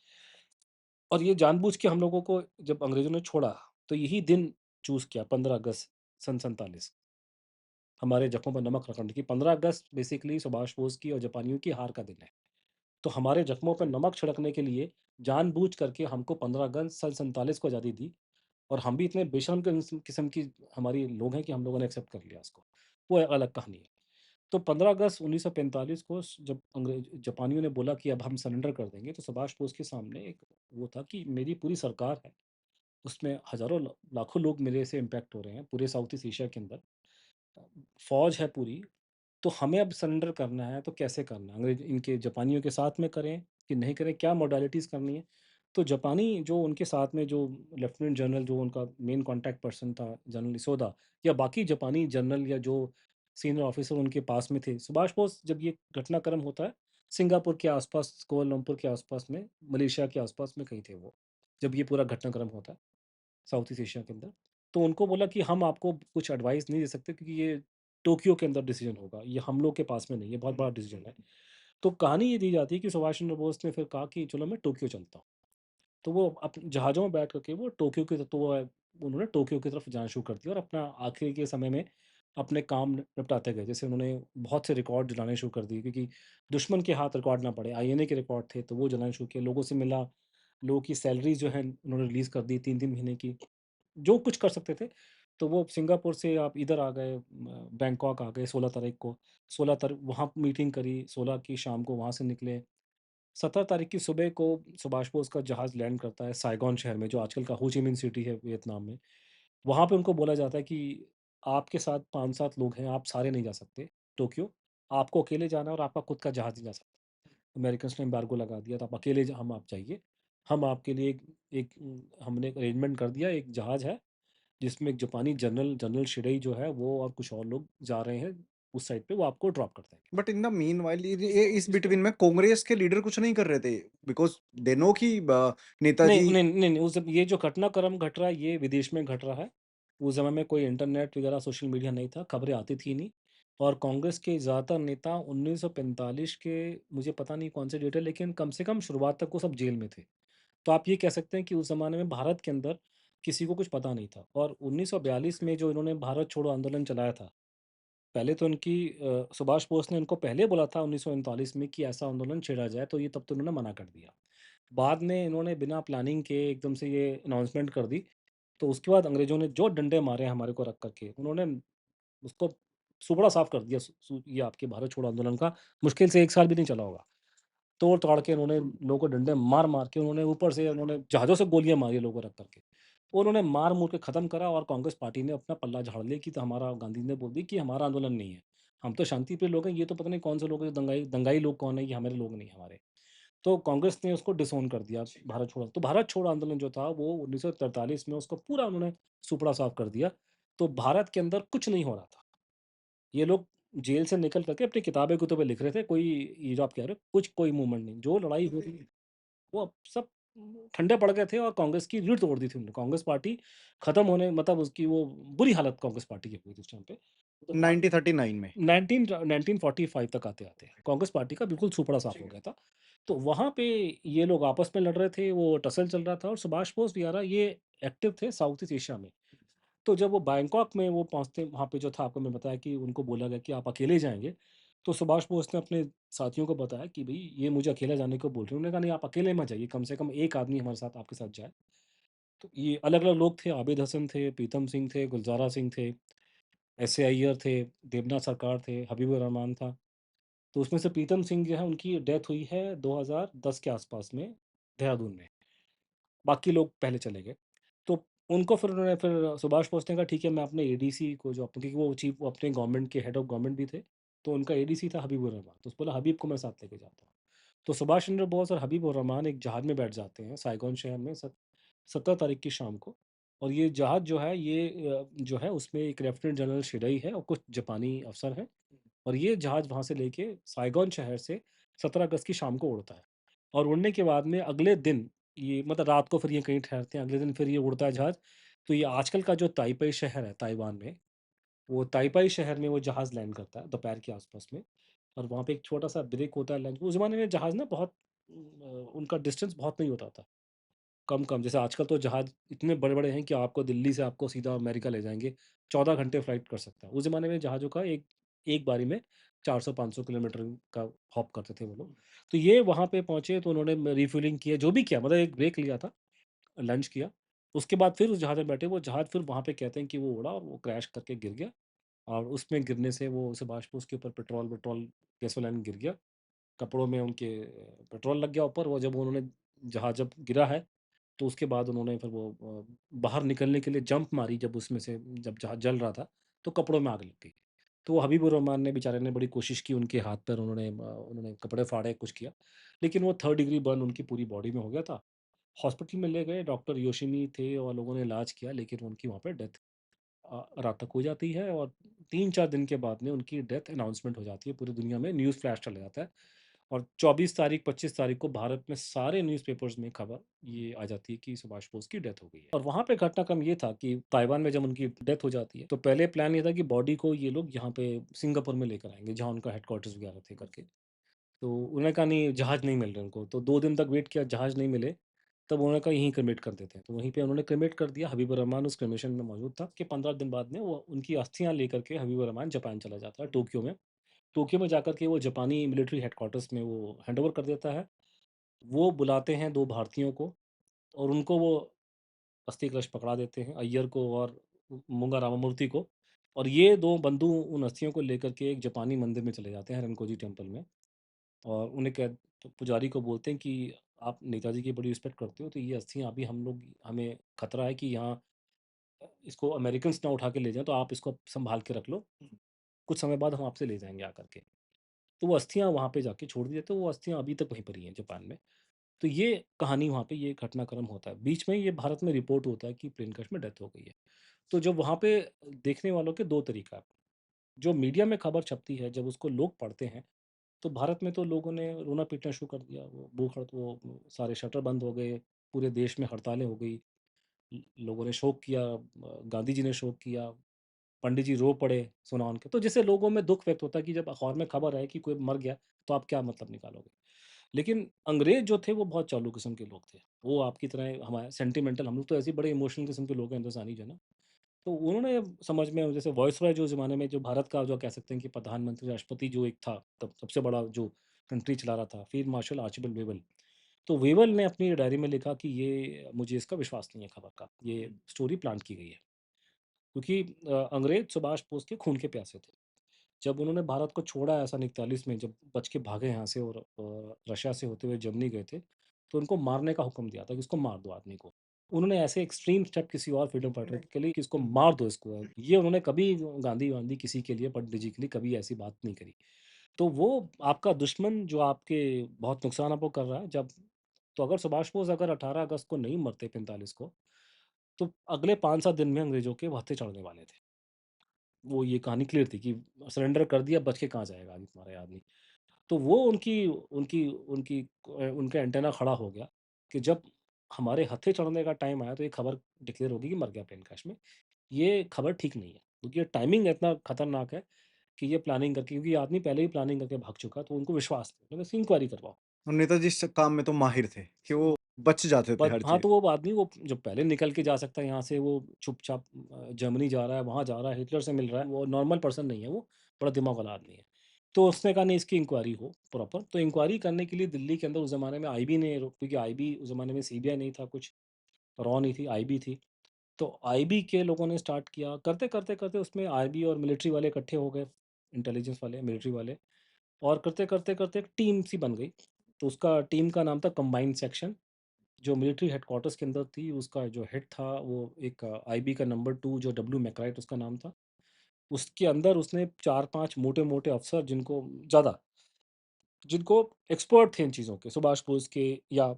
और ये जानबूझ के हम लोगों को जब अंग्रेज़ों ने छोड़ा, तो यही दिन चूज़ किया 15 अगस्त सन 47 हमारे ज़ख्मों पर नमक रगड़ने की। 15 अगस्त बेसिकली सुभाष बोस की और जापानियों की हार का दिन है। तो हमारे ज़ख्मों पे नमक छिड़कने के लिए जानबूझ करके हमको 15 अगस्त सन 47 को आज़ादी दी और हम भी इतने बेशर्म किस्म की हमारी लोग हैं कि हम लोगों ने एक्सेप्ट कर लिया उसको। वो एक अलग कहानी है। तो 15 अगस्त 1945 को जब अंग्रेज जापानियों ने बोला कि अब हम सरेंडर कर देंगे, तो सुभाष बोस के सामने एक वो था कि मेरी पूरी सरकार है, उसमें हज़ारों लाखों लोग मेरे से इम्पैक्ट हो रहे हैं, पूरे साउथ ईस्ट एशिया के अंदर। फ़ौज है पूरी, तो हमें अब सरेंडर करना है तो कैसे करना है? अंग्रेज इनके जापानियों के साथ में करें कि नहीं करें? क्या मॉडलिटीज़ करनी है? तो जापानी जो उनके साथ में जो लेफ्टिनेंट जनरल जो उनका मेन कॉन्टैक्ट पर्सन था, जनरल इसोदा या बाकी जापानी जनरल या जो सीनियर ऑफिसर उनके पास में थे। सुभाष बोस जब ये घटनाक्रम होता है, सिंगापुर के आस-पास, कुआलालंपुर के आस-पास में, मलेशिया के आस-पास में कहीं थे वो, जब ये पूरा घटनाक्रम होता है। साउथ ईस्ट एशिया के अंदर। तो उनको बोला कि हम आपको कुछ एडवाइस नहीं दे सकते क्योंकि ये टोक्यो के अंदर डिसीज़न होगा, ये हम लोग के पास में नहीं है, बहुत बड़ा डिसीज़न है। तो कहानी ये दी जाती है कि सुभाष चंद्र बोस ने फिर कहा कि चलो मैं टोक्यो चलता हूँ। तो वो अप जहाज़ों में बैठ कर के वो टोक्यो की तो वो उन्होंने टोक्यो की तरफ जाना शुरू कर दिया और अपना आखिरी के समय में अपने काम निपटाते गए। जैसे उन्होंने बहुत से रिकॉर्ड जलाने शुरू कर दिए क्योंकि दुश्मन के हाथ रिकॉर्ड ना पड़े। आईएनए के रिकॉर्ड थे तो वो जलाने शुरू किए, लोगों से मिला, लोगों की सैलरीज़ जो है उन्होंने रिलीज़ कर दी 3-3 महीने की। जो कुछ कर सकते थे, तो वो सिंगापुर से आप इधर आ गए, बैंकॉक आ गए 16 तारीख को। 16 तारीख वहाँ मीटिंग करी, 16 की शाम को वहाँ से निकले। 17 तारीख की सुबह को सुभाष बोस का जहाज़ लैंड करता है साइगॉन शहर में, जो आजकल का हो ची मिन्ह सिटी है वियतनाम में। वहाँ पे उनको बोला जाता है कि आपके साथ 5-7 लोग हैं, आप सारे नहीं जा सकते टोक्यो। आपको अकेले जाना है और आपका खुद का जहाज़ नहीं जा सकता। अमेरिकन्स ने एम्बार्गो लगा दिया, तो आप अकेले हम आप जाइए। हम आपके लिए हमने एक अरेंजमेंट कर दिया, एक जहाज़ है जिसमें एक जापानी जनरल जनरल शिरेई जो है वो और कुछ और लोग जा रहे हैं उस साइड पे, वो आपको ड्रॉप कर देंगे। बट इन द मीनवाइल ये इस बिटवीन में कांग्रेस के लीडर कुछ नहीं कर रहे थे? बिकॉज़ दे नो कि नहीं, नेताजी नहीं, नहीं, नहीं, उस ये जो घटनाक्रम घट रहा है ये विदेश में घट रहा है। उस समय में कोई इंटरनेट वगैरह सोशल मीडिया नहीं था, खबरें आती थी नहीं और कांग्रेस के ज़्यादातर नेता 1945 के मुझे पता नहीं कौन से डेट है लेकिन कम से कम शुरुआत तक वो सब जेल में थे। तो आप ये कह सकते हैं कि उस ज़माने में भारत के अंदर किसी को कुछ पता नहीं था और 1942 में जो इन्होंने भारत छोड़ो आंदोलन चलाया था, पहले तो सुभाष बोस ने उनको पहले बोला था 1939 में कि ऐसा आंदोलन छेड़ा जाए, तो ये तब तो उन्होंने मना कर दिया। बाद में इन्होंने बिना प्लानिंग के एकदम से ये अनाउंसमेंट कर दी, तो उसके बाद अंग्रेज़ों ने जो डंडे मारे हमारे को रख कर के, उन्होंने उसको सुबड़ा साफ कर दिया सु सु ये आपके भारत छोड़ो आंदोलन का, मुश्किल से 1 साल भी नहीं चला होगा। तोड़-ताड़ के उन्होंने लोगों को डंडे मार-मार के उन्होंने ऊपर से उन्होंने जहाज़ों से गोलियाँ मारी लोगों को रख कर के। उन्होंने मार-मुर के ख़त्म करा और कांग्रेस पार्टी ने अपना पल्ला झाड़ लिया कि तो हमारा गांधी जी ने बोल दी कि हमारा आंदोलन नहीं है। हम तो शांतिप्रिय लोग हैं, ये तो पता नहीं कौन से लोग हैं, दंगाई दंगाई लोग कौन है, ये हमारे लोग नहीं हैं हमारे। तो कांग्रेस ने उसको डिसोन कर दिया भारत छोड़ो तो भारत छोड़ो आंदोलन जो था वो 1943 में उसको पूरा उन्होंने सुपड़ा साफ कर दिया। तो भारत के अंदर कुछ नहीं हो रहा था। ये लोग जेल से निकल कर के अपनी किताबें-कुतुबें लिख रहे थे, कोई ये जो आप कह रहे हो कुछ कोई मूवमेंट नहीं। जो लड़ाई हो रही है, वो अब सब ठंडे पड़ गए थे और कांग्रेस की रीढ़ तोड़ दी थी उन्होंने। कांग्रेस पार्टी खत्म होने मतलब उसकी वो बुरी हालत कांग्रेस पार्टी की हुई थी उस टाइम पे। तो भा 1939 में। 1945 तक आते-आते कांग्रेस पार्टी का बिल्कुल सूपड़ा साफ हो गया था। तो वहाँ पे ये लोग आपस में लड़ रहे थे, वो टसल चल रहा था और सुभाष बोस वगैरह ये एक्टिव थे साउथ ईस्ट एशिया में। तो जब वो बैंकॉक में वो पहुँचते वहाँ पे जो था आपको मैं बताया कि उनको बोला गया कि आप अकेले जाएँगे। तो सुभाष बोस ने अपने साथियों को बताया कि भई ये मुझे अकेला जाने को बोल रहे हैं। उन्होंने कहा नहीं आप अकेले मत जाइए, कम से कम एक आदमी हमारे साथ आपके साथ जाए। तो ये अलग-अलग लोग थे, आबिद हसन थे, प्रीतम सिंह थे, गुलज़ारा सिंह थे, एस ए अय्यर थे, देवनाथ सरकार थे, हबीबुर रहमान था। तो उसमें से प्रीतम सिंह जो है उनकी डेथ हुई है 2010 के आस-पास में, देहरादून में। बाकी लोग पहले चले गए। तो उनको फिर उन्होंने फिर सुभाष बोस ने कहा ठीक है मैं अपने एडीसी को जो क्योंकि वो अपने गवर्नमेंट के हेड ऑफ गवर्नमेंट भी थे, तो उनका एडीसी था हबीबुर रहमान, तो बोला हबीब को मैं साथ लेके जाता हूँ। तो सुभाष चंद्र बोस और हबीबुर रहमान एक जहाज़ में बैठ जाते हैं साइगोन शहर में 17 तारीख की शाम को और ये जहाज़ जो है जो है उसमें एक लेफ्टिनेंट जनरल शिरई है और कुछ जापानी अफ़सर हैं और ये जहाज़ वहाँ से लेके साइगोन शहर से 17 अगस्त की शाम को उड़ता है और उड़ने के बाद में अगले दिन ये मतलब रात को फिर ये कहीं ठहरते हैं, अगले दिन फिर ये उड़ता है जहाज़। तो ये आजकल का जो ताइपेई शहर है ताइवान में, वो ताइपाई शहर में वो जहाज़ लैंड करता है दोपहर के आस-पास में और वहाँ पे एक छोटा-सा ब्रेक होता है लंच उस ज़माने में जहाज़ ना बहुत उनका डिस्टेंस बहुत नहीं होता था। कम-कम जैसे आजकल तो जहाज़ इतने बड़े-बड़े हैं कि आपको दिल्ली से आपको सीधा अमेरिका ले जाएँगे, 14 घंटे फ्लाइट कर सकता है। उस ज़माने में जहाज़ों का एक एक बारी में 400-500 किलोमीटर का हॉप करते थे वो लोग। तो ये वहाँ पे पहुँचे तो उन्होंने रिफ्यूलिंग किया, जो भी किया मतलब एक ब्रेक लिया था, लंच किया। उसके बाद फिर उस जहाज़ में बैठे, वो जहाज़ फिर वहाँ पे कहते हैं कि वो उड़ा और वो क्रैश करके गिर गया और उसमें गिरने से वो सुभाष बोस के ऊपर पेट्रोल-वेट्रोल गैसोलीन गिर गया। कपड़ों में उनके पेट्रोल लग गया ऊपर, वो जब उन्होंने जहाज़ जब गिरा है तो उसके बाद उन्होंने फिर वो बाहर निकलने के लिए जंप मारी जब उसमें से जब जहाज़ जल रहा था, तो कपड़ों में आग लग गई। तो वो हबीबुर रहमान ने बेचारे ने बड़ी कोशिश की उनके हाथ-पैर उन्होंने कपड़े फाड़े, कुछ किया। लेकिन वो 3rd डिग्री बर्न उनकी पूरी बॉडी में हो गया था। हॉस्पिटल में ले गए, डॉक्टर योशिमी थे और लोगों ने इलाज किया लेकिन उनकी वहाँ पे डेथ रात तक हो जाती है और 3-4 दिन के बाद में उनकी डेथ अनाउंसमेंट हो जाती है, पूरी दुनिया में न्यूज़ फ्लैश चला जाता है। और 24 तारीख, 25 तारीख को भारत में सारे न्यूज़पेपर्स में खबर ये आ जाती है कि सुभाष बोस की डेथ हो गई है। और वहाँ पे घटनाक्रम ये था कि ताइवान में जब उनकी डेथ हो जाती है, तो पहले प्लान ये था कि बॉडी को ये लोग यहाँ पे सिंगापुर में लेकर आएँगे, जहाँ उनका हेडक्वार्टर्स वगैरह थे करके। तो उन्होंने कहा नहीं, जहाज़ नहीं मिल रहे उनको, तो 2 दिन तक वेट किया, जहाज़ नहीं मिले, तब उन्होंने कहा यहीं क्रेमेट कर देते हैं। तो वहीं पे उन्होंने क्रेमेट कर दिया, हबीबुर रहमान उस क्रेमेशन में मौजूद था कि 15 दिन बाद में वो उनकी अस्थियाँ लेकर के हबीबुर रहमान जापान चला जाता है, टोक्यो में। टोक्यो में जाकर के वो जापानी मिलिट्री हेडक्वार्टर्स में वो हैंडओवर कर देता है। वो बुलाते हैं 2 भारतीयों को और उनको वो अस्थि कलश पकड़ा देते हैं, अय्यर को और मूंगा रामामूर्ति को। और ये 2 बंधु उन अस्थियों को लेकर के एक जापानी मंदिर में चले जाते हैं, रेन्कोजी टेम्पल में। और उन्हें पुजारी को बोलते हैं कि आप नेताजी की बड़ी रिस्पेक्ट करते हो, तो ये अस्थियाँ अभी हमें खतरा है कि यहाँ इसको अमेरिकन्स ना उठा के ले जाएँ, तो आप इसको सँभाल के रख लो। कुछ समय बाद हम आपसे ले जाएँगे आकर के। तो वो अस्थियाँ वहाँ पे जाके छोड़ दी जाती हैं, तो वो अस्थियाँ अभी तक वहीं पड़ी हैं जापान में। तो ये कहानी वहाँ पे ये घटनाक्रम होता है। बीच में ये भारत में रिपोर्ट होता है कि प्लेन क्रैश में डेथ हो गई है। तो जब वहाँ पे देखने वालों के 2 तरीका है। जो मीडिया में खबर छपती है, जब उसको लोग पढ़ते हैं, तो भारत में तो लोगों ने रोना-पीटना शुरू कर दिया। वो भूख हड़ वो सारे शटर बंद हो गए, पूरे देश में हड़तालें हो गई। लोगों ने शोक किया, गांधी जी ने शोक किया, पंडित जी रो पड़े सुना के। तो जैसे लोगों में दुःख व्यक्त होता है कि जब अखबार में खबर है कि कोई मर गया, तो आप क्या मतलब निकालोगे? लेकिन अंग्रेज़ जो थे वो बहुत चालू किस्म के लोग थे। वो आपकी तरह हमारे सेंटिमेंटल, हम लोग तो ऐसे ही बड़े इमोशनल किस्म के लोग हैं हिंदुस्तानी जो है ना। तो उन्होंने समझ में, जैसे वायसरॉय जो ज़माने में जो भारत का जो कह सकते हैं कि प्रधानमंत्री राष्ट्रपति जो एक था, तब सबसे बड़ा जो कंट्री चला रहा था, फील्ड मार्शल आर्चिबल्ड वेवल। तो वेवल ने अपनी डायरी में लिखा कि ये मुझे इसका विश्वास नहीं है खबर का, ये स्टोरी प्लांट की गई है। क्योंकि अंग्रेज़ सुभाष बोस के खून के प्यासे थे। जब उन्होंने भारत को छोड़ा सन 41 में, जब बच के भागे यहाँ से और रशिया से होते हुए जर्मनी गए थे, तो उनको मारने का हुक्म दिया था कि इसको मार दो आदमी को। उन्होंने ऐसे एक्सट्रीम स्टेप किसी और फ्रीडम फाइटर के लिए कि इसको मार दो इसको, ये उन्होंने कभी गांधी-वांधी किसी के लिए, पंडित जी के लिए कभी ऐसी बात नहीं करी। तो वो आपका दुश्मन जो आपके बहुत नुकसान आपको कर रहा है, जब तो अगर सुभाष बोस अगर 18 अगस्त को नहीं मरते 45 को, तो अगले 5-7 दिन में अंग्रेज़ों के हत्थे चढ़ने वाले थे। वो ये कहानी क्लियर थी कि सरेंडर कर दिया, बच के कहाँ जाएगा आगे तुम्हारा ये आदमी। तो वो उनकी उनकी उनकी उनका एंटेना खड़ा हो गया कि जब हमारे हत्थे चढ़ने का टाइम आया, तो ये खबर डिक्लेयर होगी कि मर गया प्लेन क्रैश में। ये खबर ठीक नहीं है, क्योंकि ये टाइमिंग इतना खतरनाक है कि ये प्लानिंग करके, क्योंकि ये आदमी पहले ही प्लानिंग करके भाग चुका है, तो उनको विश्वास नहीं। मैंने इसकी इंक्वायरी करवाओ। और नेताजी इस काम में तो माहिर थे कि वो बच जाते थे बट हर हाँ, चीज़। तो वो आदमी वो जो पहले निकल के जा सकता है यहाँ से, वो चुपचाप जर्मनी जा रहा है, वहाँ जा रहा है, हिटलर से मिल रहा है, वो नॉर्मल पर्सन नहीं है वो, बड़ा दिमाग वाला आदमी है। तो उसने कहा नहीं, इसकी इंक्वायरी हो प्रॉपर। तो इंक्वायरी करने के लिए दिल्ली के अंदर उस ज़माने में आईबी ने, क्योंकि आईबी उस ज़माने में सीबीआई नहीं था कुछ, रॉ नहीं थी, आईबी थी। तो आईबी के लोगों ने स्टार्ट किया, करते-करते उसमें आईबी और मिलिट्री वाले इकट्ठे हो गए, इंटेलिजेंस वाले, मिलिट्री वाले। और करते-करते एक टीम सी बन गई। तो उसका टीम का नाम था कंबाइंड सेक्शन। जो मिलिट्री हेडक्वार्टर्स के अंदर थी, उसका जो हेड था वो एक आईबी का नंबर 2 जो डब्ल्यू मैकराइट उसका नाम था। उसके अंदर उसने 4-5 मोटे-मोटे अफ़सर, जिनको एक्सपर्ट थे इन चीज़ों के, सुभाष बोस के या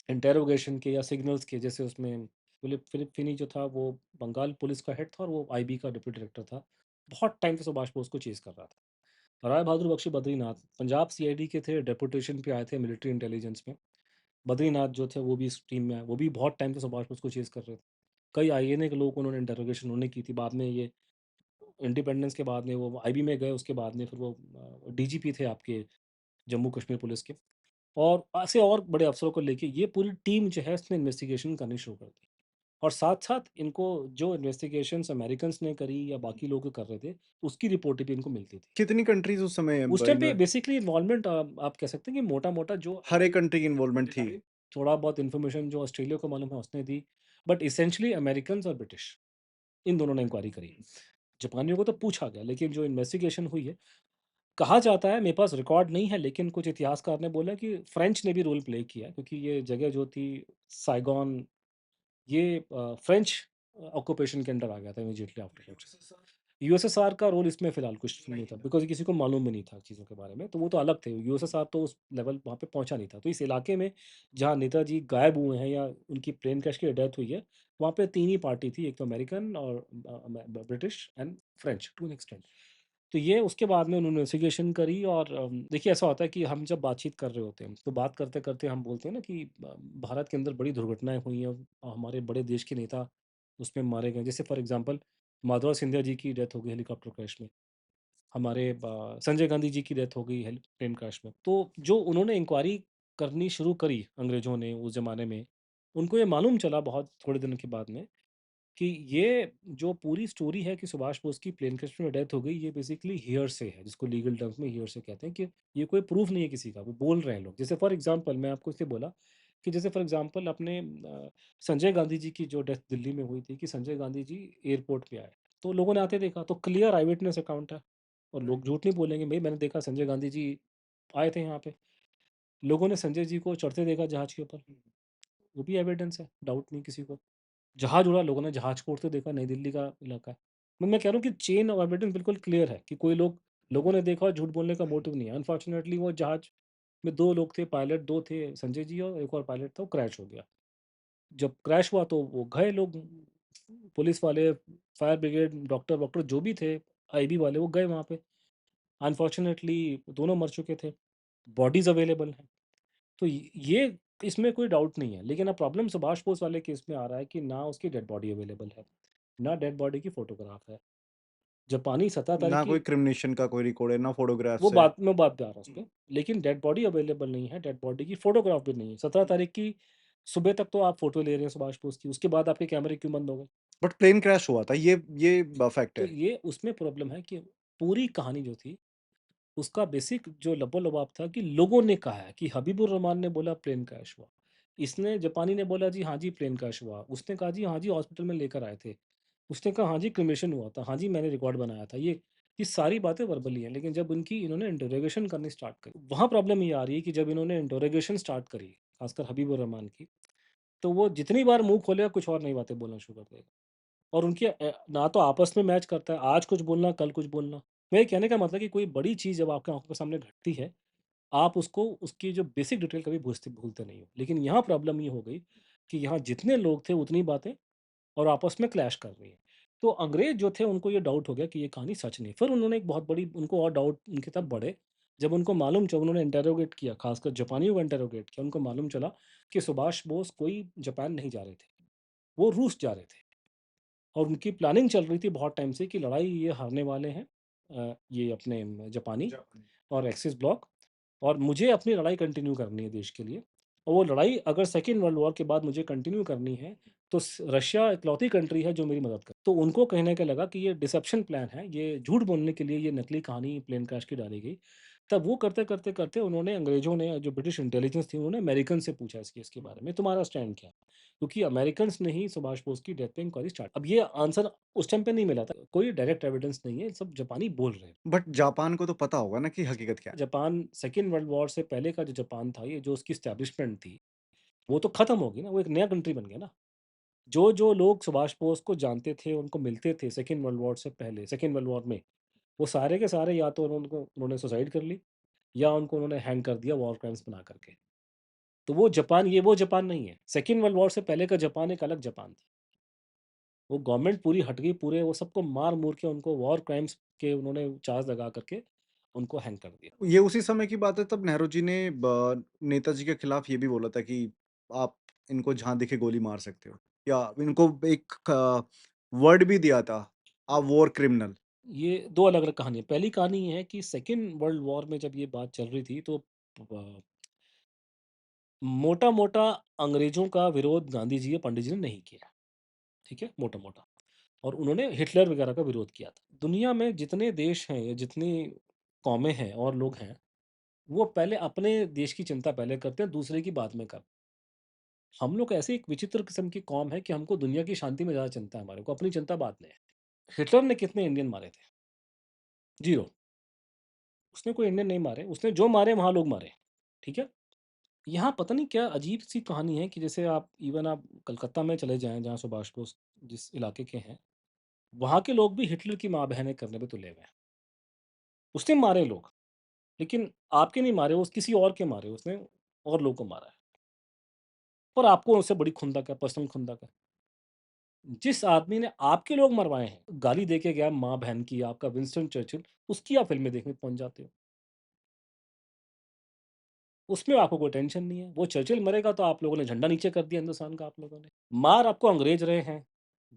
इंटेरोगेशन के या सिग्नल्स के, जैसे उसमें फ़िलिप फिनी जो था वो बंगाल पुलिस का हेड था और वो आईबी का डिप्टी डायरेक्टर था। बहुत टाइम से सुभाष बोस को चेज़ कर रहा था। राय बहादुर बख्शी बद्रीनाथ पंजाब सीआईडी के थे, डेपुटेशन पे आए थे मिलिट्री इंटेलिजेंस में। बद्रीनाथ जो थे वो भी इस टीम में आए, वो भी बहुत टाइम से सुभाष बोस को चेज़ कर रहे थे। कई आईएनए के लोगों को उन्होंने इंटरोगेशन उन्होंने की थी। बाद में ये इंडिपेंडेंस के बाद में वो आईबी में गए, उसके बाद में फिर वो डीजीपी थे आपके जम्मू कश्मीर पुलिस के। और ऐसे और बड़े अफ़सरों को लेके ये पूरी टीम जो है, इसने इन्वेस्टिगेशन करनी शुरू कर दी। और साथ-साथ इनको जो इन्वेस्टिगेशंस अमेरिकन्स ने करी या बाकी लोग कर रहे थे, उसकी रिपोर्टें भी इनको मिलती थी। कितनी कंट्रीज़ उस समय उस ब टाइम पे इन्व बेसिकली इन्वॉल्वमेंट, आप कह सकते हैं कि मोटा-मोटा जो हर एक कंट्री की इन्वॉल्वमेंट थी। थोड़ा बहुत इन्फॉर्मेशन जो ऑस्ट्रेलिया को मालूम है उसने दी, बट एसेंशियली अमेरिकन्स और ब्रिटिश, इन दोनों ने इंक्वायरी करी। जापानियों को तो पूछा गया, लेकिन जो इन्वेस्टिगेशन हुई है, कहा जाता है, मेरे पास रिकॉर्ड नहीं है, लेकिन कुछ इतिहासकार ने बोला कि फ्रेंच ने भी रोल प्ले किया, क्योंकि ये जगह जो थी साइगॉन, ये फ्रेंच ऑक्यूपेशन के अंडर आ गया था इमीडिएटली आफ्टरवर्ड्स। यूएसएसआर का रोल इसमें फ़िलहाल कुछ नहीं था, बिकॉज़ किसी को मालूम भी नहीं था चीज़ों के बारे में, तो वो तो अलग थे। यूएसएसआर तो उस लेवल वहाँ पे पहुँचा नहीं था। तो इस इलाके में जहाँ नेताजी गायब हुए हैं या उनकी प्लेन क्रैश की डेथ हुई है, वहाँ पे 3 ही पार्टी थी, एक तो अमेरिकन और ब ब British and French to an extent. तो ये उसके बाद में उन्होंने इन्वेस्टिगेशन करी और देखिए ऐसा होता है कि हम जब बातचीत कर रहे होते हैं, तो बात करते-करते हम बोलते हैं ना कि भारत के अंदर बड़ी दुर्घटनाएँ हुई हैं और हमारे बड़े देश के नेता उसमें मारे गए। जैसे फॉर एग्ज़ाम्पल माधव सिंधिया जी की डेथ हो गई हेलीकॉप्टर क्रैश में। हमारे संजय गांधी जी की डेथ हो गई प्लेन क्रैश में। तो जो उन्होंने इंक्वायरी करनी शुरू करी अंग्रेज़ों ने उस ज़माने में, उनको ये मालूम चला बहुत थोड़े दिनों के बाद में कि ये जो पूरी स्टोरी है कि सुभाष बोस की प्लेन क्रैश में डेथ हो गई, ये बेसिकली हियरसे है, जिसको लीगल टर्म्स में हियरसे कहते हैं कि ये कोई प्रूफ नहीं है किसी का, वो बोल रहे हैं लोग। जैसे फॉर एग्ज़ाम्पल मैं आपको इसलिए बोला कि जैसे फॉर एग्ज़ाम्पल अपने संजय गांधी जी की जो डेथ दिल्ली में हुई थी कि संजय गांधी जी एयरपोर्ट पे आए, तो लोगों ने आते देखा, तो क्लियर आई विटनेस अकाउंट है और लोग झूठ नहीं बोलेंगे, भई मैंने देखा संजय गांधी जी आए थे यहाँ पे। लोगों ने संजय जी को चढ़ते देखा जहाज के ऊपर, वो भी एविडेंस है, डाउट नहीं किसी को। जहाज उड़ा, लोगों ने जहाज को उड़ते देखा, नई दिल्ली का इलाका है। मैं कह रहा हूँ कि चेन ऑफ एविडेंस बिल्कुल क्लियर है कि कोई लोगों ने देखा और झूठ बोलने का मोटिव नहीं है। अनफॉर्चुनेटली वो जहाज में 2 लोग थे, पायलट 2 थे, संजय जी और एक और पायलट था, वो क्रैश हो गया। जब क्रैश हुआ तो वो गए लोग, पुलिस वाले, फायर ब्रिगेड, डॉक्टर-वॉक्टर जो भी थे, आईबी वाले वो गए वहाँ पे। अनफॉर्चुनेटली दोनों मर चुके थे, बॉडीज़ अवेलेबल हैं। तो ये इसमें कोई डाउट नहीं है, लेकिन अब प्रॉब्लम सुभाष बोस वाले केस में आ रहा है कि ना उसकी डेड बॉडी अवेलेबल है, ना डेड बॉडी की फ़ोटोग्राफ है। जापानी 17 तारीख ना की कोई क्रिमिनेशन का कोई रिकॉर्ड है, ना वो फ़ोटोग्राफ्स है। बात मैं बात पे आ रहा हूँ उसपे, लेकिन डेड बॉडी अवेलेबल नहीं है, डेड बॉडी की फ़ोटोग्राफ भी नहीं है। 17 तारीख की सुबह तक तो आप फ़ोटो ले रहे हैं सुभाष बोस की, उसके बाद आपके कैमरे क्यों बंद हो गए? बट प्लेन क्रैश हुआ था, ये फैक्ट तो है। ये उसमें प्रॉब्लम है कि पूरी कहानी जो थी, उसका बेसिक जो लबो-लबाब था कि लोगों ने कहा है कि हबीबुर रहमान ने बोला प्लेन क्रैश हुआ। इसने जापानी ने बोला जी हाँ जी, प्लेन क्रैश हुआ। उसने कहा जी हाँ जी, हॉस्पिटल में लेकर आए थे। उसने कहा हाँ जी, क्रेमेशन हुआ था। हाँ जी, मैंने रिकॉर्ड बनाया था। ये सारी बातें वर्बली हैं, लेकिन जब उनकी इन्होंने इंटरोगेशन करनी स्टार्ट करी, वहाँ प्रॉब्लम ये आ रही है कि जब इन्होंने इंटरोगेशन स्टार्ट करी, खासकर हबीबुर रहमान की, तो वो जितनी बार मुँह खोलेगा कुछ और नई बातें बोलना शुरू कर देगा। और उनकी ना तो आपस में मैच करता है, आज कुछ बोलना, कल कुछ बोलना। मेरे कहने का मतलब है कि कोई बड़ी चीज़ जब आपकी आँखों के सामने घटती है, आप उसको उसकी जो बेसिक डिटेल कभी भूलते नहीं हो। लेकिन यहाँ प्रॉब्लम ये हो गई कि यहाँ जितने लोग थे उतनी बातें और आपस में क्लैश कर रही हैं। तो अंग्रेज़ जो थे उनको ये डाउट हो गया कि ये कहानी सच नहीं। फिर उन्होंने एक बहुत बड़ी उनको और डाउट उनके तब बढ़े, जब उनको मालूम जब उन्होंने इंटेरोगेट किया, खासकर जापानियों को इंटेरोगेट किया, उनको मालूम चला कि सुभाष बोस कोई जापान नहीं जा रहे थे, वो रूस जा रहे थे। और उनकी प्लानिंग चल रही थी बहुत टाइम से कि लड़ाई ये हारने वाले हैं, ये अपने जापानी और एक्सिस ब्लॉक, और मुझे अपनी लड़ाई कंटिन्यू करनी है देश के लिए। और वो लड़ाई अगर सेकेंड वर्ल्ड वॉर के बाद मुझे कंटिन्यू करनी है, तो रशिया इकलौती कंट्री है जो मेरी मदद करे। तो उनको कहीं ना कहीं लगा कि ये डिसेप्शन प्लान है, ये झूठ बोलने के लिए ये नकली कहानी प्लेन क्रैश की डाली गई। तब वो करते करते करते उन्होंने, अंग्रेजों ने, जो ब्रिटिश इंटेलिजेंस थी, उन्होंने अमेरिकन से पूछा इस केस के बारे में, तुम्हारा स्टैंड क्या है? क्योंकि अमेरिकन्स ने ही सुभाष बोस की डेथ पे इंक्वायरी स्टार्ट। अब ये आंसर उस टाइम पे नहीं मिला था, कोई डायरेक्ट एविडेंस नहीं है, सब जापानी बोल रहे हैं। बट जापान को तो पता होगा ना कि हकीकत क्या है? जापान सेकेंड वर्ल्ड वॉर से पहले का जो जापान था, ये जो उसकी एस्टैब्लिशमेंट थी, वो तो खत्म हो गई ना, वो एक नया कंट्री बन गया ना। जो लोग सुभाष बोस को जानते थे, उनको मिलते थे सेकेंड वर्ल्ड वॉर से पहले, सेकेंड वर्ल्ड वॉर में, वो सारे के सारे या तो उन्होंने सुसाइड कर ली, या उनको उन्होंने हैंग कर दिया वॉर क्राइम्स बना करके। तो वो जापान, ये वो जापान नहीं है। सेकेंड वर्ल्ड वॉर से पहले का जापान एक अलग जापान था। वो गवर्नमेंट पूरी हट गई, पूरे वो सबको मार-मूर के उनको वॉर क्राइम्स के उन्होंने चार्ज लगा करके उनको हैंग कर दिया। ये उसी समय की बात है तब नेहरू जी ने नेताजी के खिलाफ ये भी बोला था कि आप इनको जहाँ दिखे गोली मार सकते हो, या इनको एक वर्ड भी दिया था, आप वॉर क्रिमिनल। ये 2 अलग-अलग कहानी है। पहली कहानी ये है कि सेकंड वर्ल्ड वॉर में जब ये बात चल रही थी, तो मोटा-मोटा अंग्रेज़ों का विरोध गांधी जी या पंडित जी ने नहीं किया, ठीक है? मोटा-मोटा। और उन्होंने हिटलर वगैरह का विरोध किया था। दुनिया में जितने देश हैं या जितनी कौमें हैं और लोग हैं, वो पहले अपने देश की चिंता पहले करते हैं, दूसरे की बाद में करते हैं। हम लोग ऐसी एक विचित्र किस्म की कौम है कि हमको दुनिया की शांति में ज़्यादा चिंता है हमारे को, अपनी चिंता बाद में है। हिटलर ने कितने इंडियन मारे थे? 0। उसने कोई इंडियन नहीं मारे, उसने जो मारे वहाँ लोग मारे, ठीक है? यहाँ पता नहीं क्या अजीब-सी कहानी है कि जैसे आप इवन आप कलकत्ता में चले जाएँ, जहाँ सुभाष बोस जिस इलाके के हैं, वहाँ के लोग भी हिटलर की माँ-बहनें करने पे तुले हुए हैं। उसने मारे लोग, लेकिन आपके नहीं मारे, उस किसी और के मारे उसने, और लोगों को मारा है। और आपको उससे बड़ी खुंदक है, पर्सनल खुंदक है। जिस आदमी ने आपके लोग मरवाए हैं, गाली दे के गया माँ-बहन की, आपका विंस्टन चर्चिल, उसकी आप फ़िल्में देखने पहुँच जाते हो। उसमें आपको कोई टेंशन नहीं है। वो चर्चिल मरेगा तो आप लोगों ने झंडा नीचे कर दिया हिंदुस्तान का आप लोगों ने। मार आपको अंग्रेज़ रहे हैं,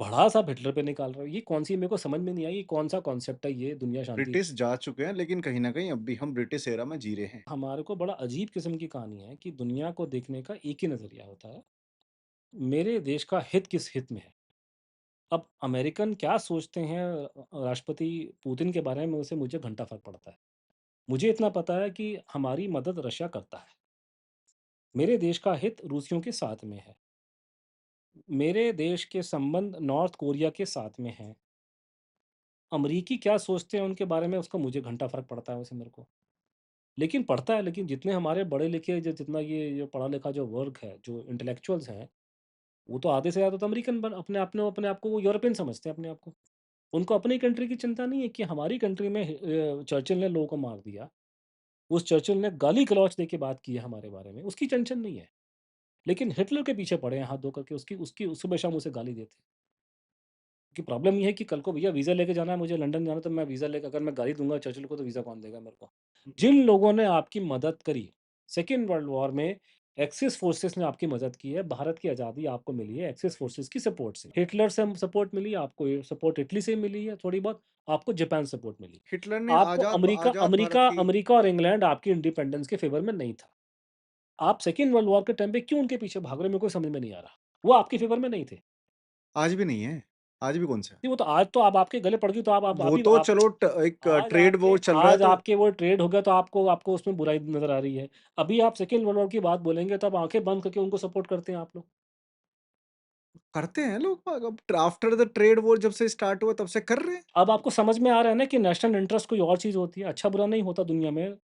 भड़ास आप हिटलर पे निकाल रहे हो। ये कौन-सी मेरे को समझ में नहीं आई, ये कौन-सा कॉन्सेप्ट है ये दुनिया शांति। ब्रिटिश जा चुके हैं, लेकिन कहीं न कहीं अब भी हम ब्रिटिश एरा में जी रहे हैं। हमारे को बड़ा अजीब किस्म की कहानी है कि दुनिया को देखने का एक ही नज़रिया होता है। मेरे देश का हित किस हित में है? अब अमेरिकन क्या सोचते हैं राष्ट्रपति पुतिन के बारे में, उसे मुझे घंटा फ़र्क पड़ता है। मुझे इतना पता है कि हमारी मदद रशिया करता है। मेरे देश का हित रूसियों के साथ में है। मेरे देश के संबंध नॉर्थ कोरिया के साथ में हैं। अमरीकी क्या सोचते हैं उनके बारे में, उसका मुझे घंटा फ़र्क पड़ता है वैसे मेरे को। लेकिन पड़ता है, लेकिन जितने हमारे पढ़े-लिखे जितना ये पढ़ा-लिखा जो वर्ग है, जो इंटेलेक्चुअल्स हैं, वो तो आधे से ज़्यादा तो अमेरिकन अपने आप को वो यूरोपियन समझते हैं अपने आप को। उनको अपनी कंट्री की चिंता नहीं है कि हमारी कंट्री में चर्चिल ने लोगों को मार दिया। उस चर्चिल ने गाली-गलौच देके बात की है हमारे बारे में, उसकी टेंशन नहीं है। लेकिन हिटलर के पीछे पड़े हैं हाथ धो करके, उसकी उसकी सुबह-शाम उसे गाली देते हैं। कि प्रॉब्लम ये है कि कल को भैया वीज़ा लेके जाना है, मुझे लंदन जाना है, तो मैं वीज़ा लेके अगर मैं गाली दूँगा चर्चिल को, तो वीज़ा कौन देगा मेरे को? जिन लोगों ने आपकी मदद करी, सेकंड वर्ल्ड वॉर में एक्सिस फोर्सेस ने आपकी मदद की है, भारत की आज़ादी आपको मिली है एक्सिस फोर्सेस की सपोर्ट से। हिटलर से सपोर्ट मिली, आपको ये सपोर्ट इटली से मिली है थोड़ी बहुत, आपको जापान से सपोर्ट मिली। हिटलर ने आपको अमेरिका आज़ाद भारत अमेरिका की अमेरिका और इंग्लैंड आपकी इंडिपेंडेंस के फ़ेवर में नहीं था। आप सेकंड वर्ल्ड वॉर के टाइम पे क्यों उनके पीछे भाग रहे हो, मेरे को समझ में नहीं आ रहा। वो आपके फ़ेवर में नहीं थे। आज भी नहीं है, आज भी कौन-सा है? नहीं, वो तो आज तो अब आपके गले पड़ गई, तो आप वो ही तो आप चलो एक आज ट्रेड आपके वॉर चल रहा है आज तो आपके वो ट्रेड हो गया, तो आपको आपको उसमें बुराई नज़र आ रही है। अभी आप सेकंड वर्ल्ड वॉर की बात बोलेंगे, तो आप आँखें बंद करके उनको सपोर्ट करते हैं आप लोग। करते हैं लोग अब आफ्टर द ट्रेड वॉर जब से स्टार्ट हुआ तब से कर रहे हैं। अब आपको समझ में आ रहा है ना कि नेशनल इंटरेस्ट कोई और चीज़ होती है, अच्छा-बुरा नहीं होता दुनिया में,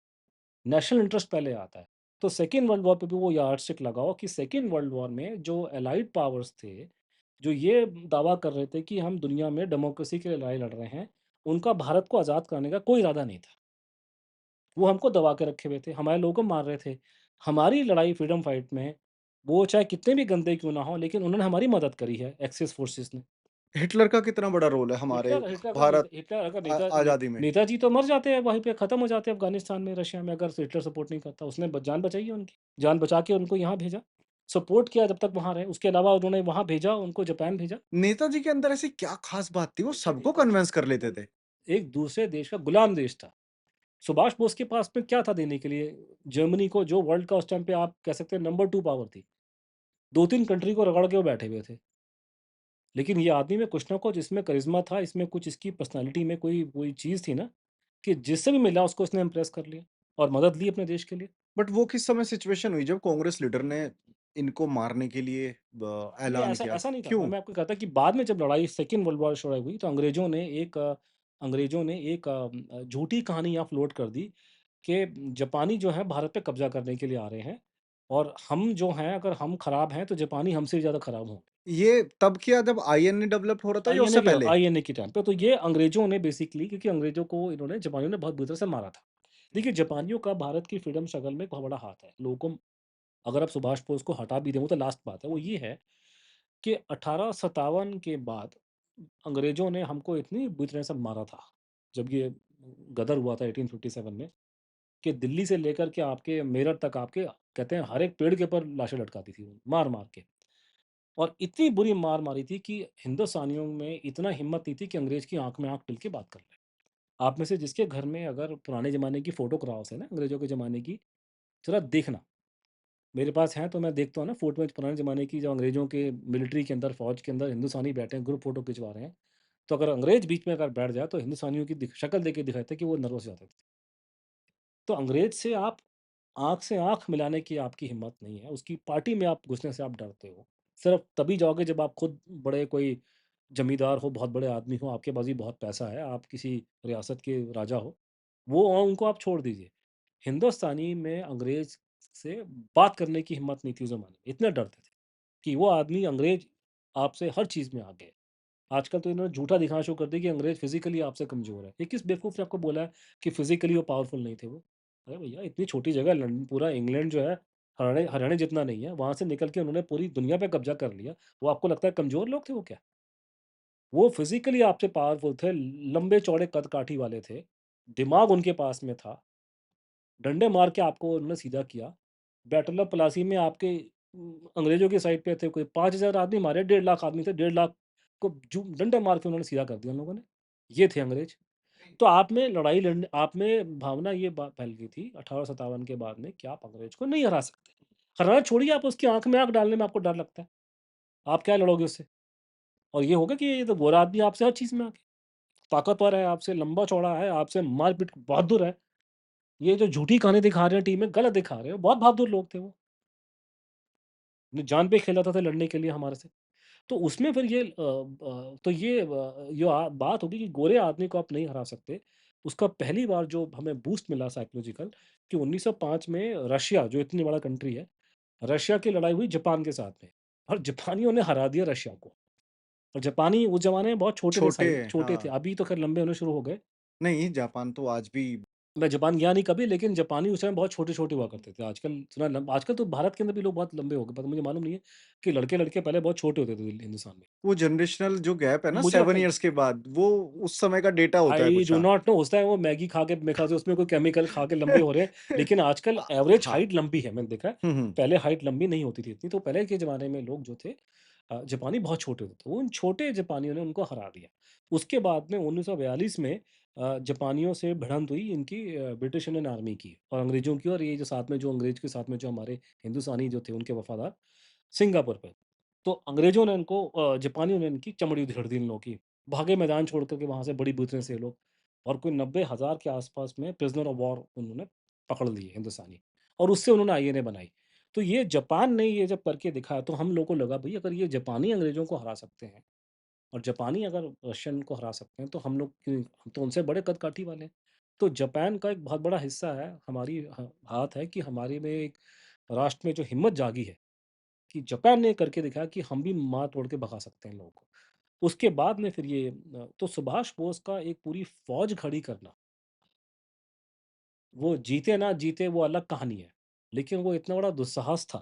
नेशनल इंटरेस्ट पहले आता है। तो सेकंड वर्ल्ड वॉर पे भी वो यार्डस्टिक लगाओ कि सेकंड वर्ल्ड वॉर में जो एलाइड पावर्स थे, जो ये दावा कर रहे थे कि हम दुनिया में डेमोक्रेसी के लिए लड़ाई लड़ रहे हैं, उनका भारत को आज़ाद कराने का कोई इरादा नहीं था। वो हमको दबा के रखे हुए थे, हमारे लोगों को मार रहे थे। हमारी लड़ाई फ्रीडम फाइट में, वो चाहे कितने भी गंदे क्यों ना हों, लेकिन उन्होंने हमारी मदद करी है, एक्सिस फोर्सेस ने। हिटलर का कितना बड़ा रोल है हमारे हिटलर हिटलर अगर भारत आज़ादी में? नेताजी तो मर जाते हैं वहीं पे, खत्म हो जाते हैं अफ़गानिस्तान में, रशिया में, अगर हिटलर सपोर्ट नहीं करता। उसने जान बचाई है उनकी, जान बचा के उनको यहाँ भेजा, सपोर्ट किया जब तक वहाँ रहे। उसके अलावा उन्होंने वहाँ भेजा, उनको जापान भेजा। नेताजी के अंदर ऐसी क्या ख़ास बात थी? वो देखिए, सबको नेताजी कन्विंस कर लेते थे। एक दूसरे देश का गुलाम देश था। सुभाष बोस के पास में क्या था देने के लिए? जर्मनी को, जो वर्ल्ड का उस टाइम पे आप कह सकते हैं नंबर 2 पावर थी। 2-3 कंट्री को रगड़ के वो बैठे हुए थे। लेकिन ये आदमी में कुछ ना कुछ इसमें करिश्मा था, इसमें कुछ इसकी पर्सनैलिटी में कोई कोई चीज़ थी ना, कि जिससे भी मिला उसको इसने इम्प्रेस कर लिया और मदद ली अपने देश के लिए। बट वो किस समय सिचुएशन हुई जब कांग्रेस लीडर ने इनको मारने के लिए ये ऐलान ऐसा किया? ऐसा नहीं था। क्यों? मैं आपको कहता कि बाद में जब लड़ाई सेकंड वर्ल्ड वॉर शुरू हुई, तो अंग्रेज़ों ने एक झूठी कहानी यहाँ फ्लोट कर दी कि जापानी जो हैं भारत पे कब्ज़ा करने के लिए आ रहे हैं और हम जो हैं, अगर हम खराब हैं, तो जापानी हमसे भी ज़्यादा खराब होंगे। ये तब किया जब आईएनए डेवलप हो रहा था या उससे पहले? आईएनए के टाइम पे, तो ये अंग्रेज़ों ने बेसिकली, क्योंकि अंग्रेज़ों को इन्होंने जापानियों ने बहुत बुरी तरह से मारा था। देखिए, जापानियों का भारत की फ्रीडम स्ट्रगल में बहुत बड़ा हाथ है। लोगों को, अगर आप सुभाष बोस को हटा भी दें, वो तो लास्ट बात है, वो ये है कि 1857 के बाद अंग्रेज़ों ने हमको इतनी बुरी तरह से मारा था, जब ये गदर हुआ था 1857 में, कि दिल्ली से लेकर के आपके मेरठ तक, आपके कहते हैं हर एक पेड़ के ऊपर लाशें लटकाती थी वो, मार-मार के। और इतनी बुरी मार मारी थी कि हिंदुस्तानियों में इतना हिम्मत नहीं थी कि अंग्रेज़ की आँख में आँख डाल के बात कर लें। आप में से जिसके घर में अगर पुराने ज़माने की फ़ोटोग्राफ्स हैं ना, अंग्रेज़ों के ज़माने की, ज़रा देखना। मेरे पास हैं, तो मैं देखता हूँ ना फ़ोटो में, पुराने ज़माने की, जो अंग्रेज़ों के मिलिट्री के अंदर, फ़ौज के अंदर हिंदुस्तानी बैठे हैं, ग्रुप फ़ोटो खिंचवा रहे हैं। तो अगर अंग्रेज़ बीच में अगर बैठ जाए, तो हिंदुस्तानियों की शक्ल देख के दिखाते कि वो नर्वस हो जाते थे। तो अंग्रेज़ से आप आँख से आँख मिलाने की आपकी हिम्मत नहीं है, उसकी पार्टी में आप घुसने से आप डरते हो। सिर्फ़ तभी जाओगे जब आप खुद बड़े कोई ज़मींदार हो, बहुत बड़े आदमी हो, आपके पास भी बहुत पैसा है, आप किसी रियासत के राजा हो, वो उनको आप छोड़ दीजिए। हिंदुस्तानी में अंग्रेज़ से बात करने की हिम्मत नहीं थी उस ज़माने में, इतने डरते थे कि वो आदमी अंग्रेज़ आपसे हर चीज़ में आगे है। आजकल तो इन्होंने झूठा दिखाना शुरू कर दिया कि अंग्रेज़ फिज़िकली आपसे कमज़ोर है। ये किस बेवकूफ़ ने आपको बोला है कि फिज़िकली वो पावरफुल नहीं थे वो? अरे भैया, इतनी छोटी जगह लंदन, पूरा इंग्लैंड जो है, हरियाणा हरियाणा जितना नहीं है, वहाँ से निकल के उन्होंने पूरी दुनिया पे कब्ज़ा कर लिया। वो आपको लगता है कमज़ोर लोग थे वो क्या? वो फिज़िकली आपसे पावरफुल थे, लंबे-चौड़े कद-काठी वाले थे, दिमाग उनके पास में था, डंडे मार के आपको उन्होंने सीधा किया। बैटल ऑफ प्लासी में आपके अंग्रेज़ों की साइड पे थे कोई 5,000 आदमी मारे, 1,50,000 आदमी थे, 1,50,000 को जू डंडे मार के उन्होंने सीधा कर दिया उन लोगों ने। ये थे अंग्रेज़। तो आप में लड़ाई लड़ने आप में भावना ये फैल गई थी 1857 के बाद में कि आप अंग्रेज को नहीं हरा सकते। हराना छोड़िए, आप उसकी आँख में आँख डालने में आपको डर लगता है। आप क्या लड़ोगे उससे? और ये होगा कि ये तो गोरा आदमी आपसे हर चीज़ में आगे ताकतवर है, आपसे लंबा-चौड़ा है, आपसे मार-पीट बहादुर है। ये जो झूठी कहानी दिखा रहे हैं टीम में, गलत दिखा रहे हो। बहुत बहादुर लोग थे वो। अपनी जान पे खेल रहे थे लड़ने के लिए हमारे से। तो उसमें फिर ये तो ये जो बात होगी कि गोरे आदमी को आप नहीं हरा सकते। उसका पहली बार जो हमें बूस्ट मिला साइकोलॉजिकल कि 1905 में रशिया जो इतनी बड़ा कंट्री है, रशिया की लड़ाई हुई जापान के साथ में और जापानियों ने हरा दिया रशिया को। और जापानी उस ज़माने में बहुत छोटे थे छोटे साइज़ छोटे थे, हाँ, अभी तो खैर लंबे होने शुरू हो गए। नहीं जापान तो आज भी मैं जापान गया नहीं कभी, लेकिन जापानी उस समय बहुत छोटे-छोटे हुआ करते थे। आजकल आजकल तो भारत के अंदर भी लोग बहुत लंबे हो गए, पर मुझे मालूम नहीं है कि लड़के-लड़के पहले बहुत छोटे होते थे हिंदुस्तान में। वो जनरेशनल जो गैप है ना मुझे 7 लगता है इयर्स के बाद, वो उस समय का डेटा होता है आई कुछ डू सा। नॉट नो, हो सकता है वो मैगी खा के मेरे ख्याल से उसमें कोई केमिकल खा के लंबे हो रहे हैं, लेकिन आजकल एवरेज हाँ। हाइट लंबी है, मैंने देखा है। हुँ, हुँ। पहले हाइट लंबी नहीं होती थी इतनी, तो पहले के ज़माने में लोग जो थे जापानी बहुत छोटे होते थे। उन छोटे जापानियों ने उनको हरा दिया। उसके बाद में 1942 में जापानियों से भिड़ंत हुई इनकी ब्रिटिश इंडियन आर्मी की और अंग्रेज़ों की, और ये जो साथ में जो अंग्रेज़ के साथ में जो हमारे हिंदुस्तानी जो थे उनके वफ़ादार, सिंगापुर पे। तो अंग्रेज़ों ने इनको जापानियों ने इनकी चमड़ी उधेड़ दी इन लोगों की। भागे मैदान छोड़ कर के वहाँ से बड़ी बुरी से ये लोग, और कोई 90,000 के आस-पास में प्रिज़नर ऑफ वॉर उन्होंने पकड़ लिए हिंदुस्तानी, और उससे उन्होंने आईएनए बनाई। तो ये जापान ने ये जब करके दिखाया तो हम लोगों को लगा भई अगर ये जापानी अंग्रेज़ों को हरा सकते हैं और जापानी अगर रशियन को हरा सकते हैं तो हम लोग क्यों, हम तो उनसे बड़े कद-काठी वाले हैं। तो जापान का एक बहुत बड़ा हिस्सा है हमारी हाथ है कि हमारे में एक राष्ट्र में जो हिम्मत जागी है कि जापान ने करके दिखाया कि हम भी मार तोड़ के भगा सकते हैं लोगों को। उसके बाद में फिर ये तो सुभाष बोस का एक पूरी फ़ौज खड़ी करना, वो जीते ना जीते वो अलग कहानी है। लेकिन वो इतना बड़ा दुस्साहस था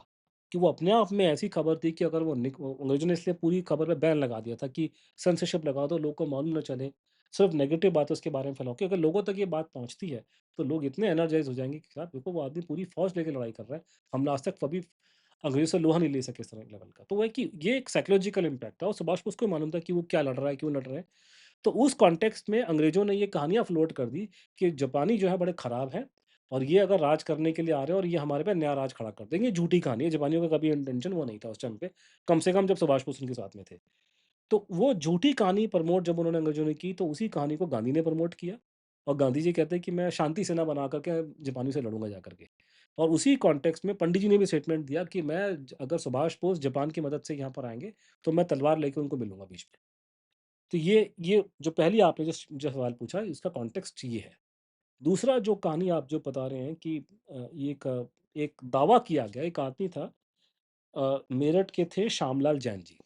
कि वो अपने आप में ऐसी खबर थी कि अगर वो अंग्रेज़ों ने इसलिए पूरी खबर पे बैन लगा दिया था कि सेंसरशिप लगा दो, लोग को मालूम ना चले, सिर्फ़ नेगेटिव बातें उसके बारे में फैलाओ, कि अगर लोगों तक ये बात पहुँचती है, तो लोग इतने एनर्जाइज़ हो जाएँगे कि यार देखो वो आदमी पूरी फ़ौज लेके लड़ाई कर रहा है। हमने आज तक कभी अंग्रेज़ों से लोहा नहीं ले सके इस तरह लेवल का। तो वो है कि ये एक साइकोलॉजिकल इम्पैक्ट था और सुभाष बोस को मालूम था कि वो क्या लड़ रहा है, क्यों लड़ रहा है। तो उस कॉन्टेक्स्ट में अंग्रेज़ों ने ये कहानियाँ फ्लोट कर दी कि जापानी जो है बड़े खराब हैं और ये अगर राज करने के लिए आ रहे हैं और ये हमारे पे नया राज खड़ा कर देंगे। झूठी कहानी है, जापानियों का कभी इंटेंशन वो नहीं था उस टाइम पे, कम से कम जब सुभाष बोस उनके साथ में थे। तो वो झूठी कहानी प्रमोट जब उन्होंने अंग्रेज़ों ने की, तो उसी कहानी को गांधी ने प्रमोट किया और गांधी जी कहते हैं कि मैं शांति सेना बना कर के जापानियों से लड़ूँगा जाकर के। और उसी कॉन्टेक्स्ट में पंडित जी ने भी स्टेटमेंट दिया कि मैं अगर सुभाष बोस जापान की मदद से यहाँ पर आएँगे, तो मैं तलवार लेके उनको मिलूँगा बीच में। तो ये जो पहली आपने जो सवाल पूछा इसका कॉन्टेक्स्ट ये है। दूसरा जो कहानी आप जो बता रहे हैं कि ये एक दावा किया गया, एक आदमी था मेरठ के थे श्यामलाल जैन जी।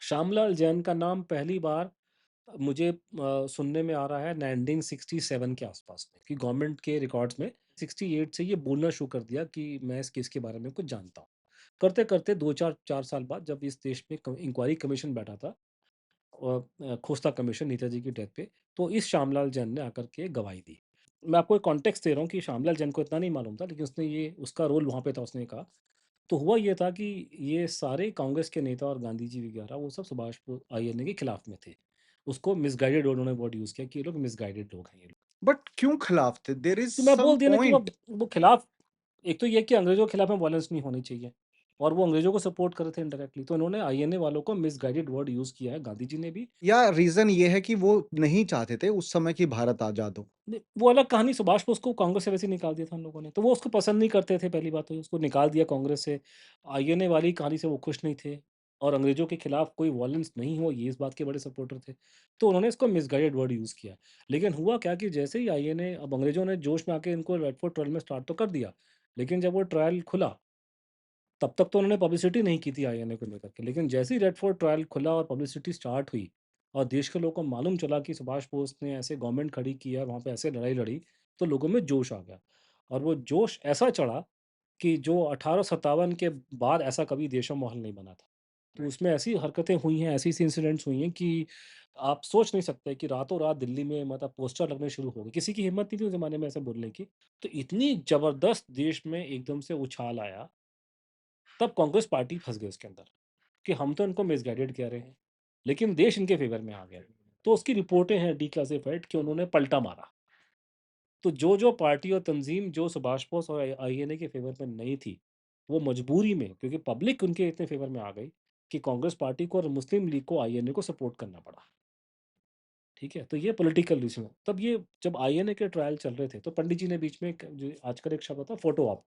श्यामलाल जैन का नाम पहली बार मुझे सुनने में आ रहा है 1967 के आसपास में कि गवर्नमेंट के रिकॉर्ड्स में 68 से ये बोलना शुरू कर दिया कि मैं इस केस के बारे में कुछ जानता हूँ। करते-करते 2-4 साल बाद जब इस देश में क इंक्वायरी कमीशन बैठा था खोस्ता कमीशन नेताजी की डेथ पे, तो इस श्यामलाल जैन ने आकर के गवाही दी। मैं आपको एक कॉन्टेक्स्ट दे रहा हूँ कि श्यामलाल जैन को इतना नहीं मालूम था, लेकिन उसने ये उसका रोल वहाँ पे था, उसने कहा। तो हुआ ये था कि ये सारे कांग्रेस के नेता और गांधी जी वगैरह वो सब सुभाष आईएनए के खिलाफ में थे। उसको मिसगाइडेड उन्होंने वर्ड यूज़ किया कि ये लोग मिसगाइडेड लोग हैं ये लोग। बट क्यों खिलाफ थे? देयर इज़ तो मैं सम बोल दिया ना कि पॉइंट। वो खिलाफ, एक तो ये कि अंग्रेज़ों के खिलाफ में वायलेंस नहीं होनी चाहिए और वो अंग्रेज़ों को सपोर्ट कर रहे थे इनडायरेक्टली। तो इन्होंने आईएनए वालों को मिसगाइडेड वर्ड यूज़ किया है, गांधी जी ने भी। या रीज़न ये है कि वो नहीं चाहते थे उस समय कि भारत आज़ाद हो? नहीं, वो अलग कहानी। सुभाष बोस को कांग्रेस से वैसे ही निकाल दिया था उन लोगों ने, तो वो उसको पसंद नहीं करते थे, पहली बात तो ये, उसको निकाल दिया कांग्रेस से। आईएनए वाली कहानी से वो खुश नहीं थे और अंग्रेज़ों के खिलाफ कोई वॉयलेंस नहीं हो, ये इस बात के बड़े सपोर्टर थे। तो उन्होंने इसको मिसगाइडेड वर्ड यूज़ किया। लेकिन हुआ क्या कि जैसे ही आईएनए, अब अंग्रेज़ों ने जोश में आके इनको रेड फोर्ट ट्रायल में स्टार्ट तो कर दिया, लेकिन जब वो ट्रायल खुला, तब तक तो उन्होंने पब्लिसिटी नहीं की थी आईएनए को लेकर के। लेकिन जैसे ही रेड फोर्ट ट्रायल खुला और पब्लिसिटी स्टार्ट हुई और देश के लोगों को मालूम चला कि सुभाष बोस ने ऐसे गवर्नमेंट खड़ी की है, वहाँ पे ऐसे लड़ाई लड़ी, तो लोगों में जोश आ गया। और वो जोश ऐसा चढ़ा कि जो 1857 के बाद ऐसा कभी देशों में माहौल नहीं बना था। तो उसमें ऐसी हरकतें हुई हैं, ऐसी-ऐसी इंसिडेंट्स हुई हैं कि आप सोच नहीं सकते कि रातों-रात दिल्ली में मतलब पोस्टर लगने शुरू हो गए। किसी की हिम्मत नहीं थी उस ज़माने में ऐसा बोलने की। तो इतनी ज़बरदस्त देश में एकदम से उछाल आया, तब कांग्रेस पार्टी फँस गई उसके अंदर कि हम तो इनको मिसगाइडेड कह रहे हैं, लेकिन देश इनके फ़ेवर में आ गया। तो उसकी रिपोर्टें हैं डिक्लासिफाइड कि उन्होंने पलटा मारा। तो जो-जो पार्टी और तंज़ीम जो सुभाष बोस और आईएनए के फ़ेवर में नहीं थी, वो मजबूरी में क्योंकि पब्लिक उनके इतने फ़ेवर में आ गई कि कांग्रेस पार्टी को और मुस्लिम लीग को आईएनए को सपोर्ट करना पड़ा। ठीक है? तो ये पॉलिटिकल रीज़न है। तब ये जब आईएनए के ट्रायल चल रहे थे, तो पंडित जी ने बीच में एक जो आजकल एक शब्द होता है फोटो ऑप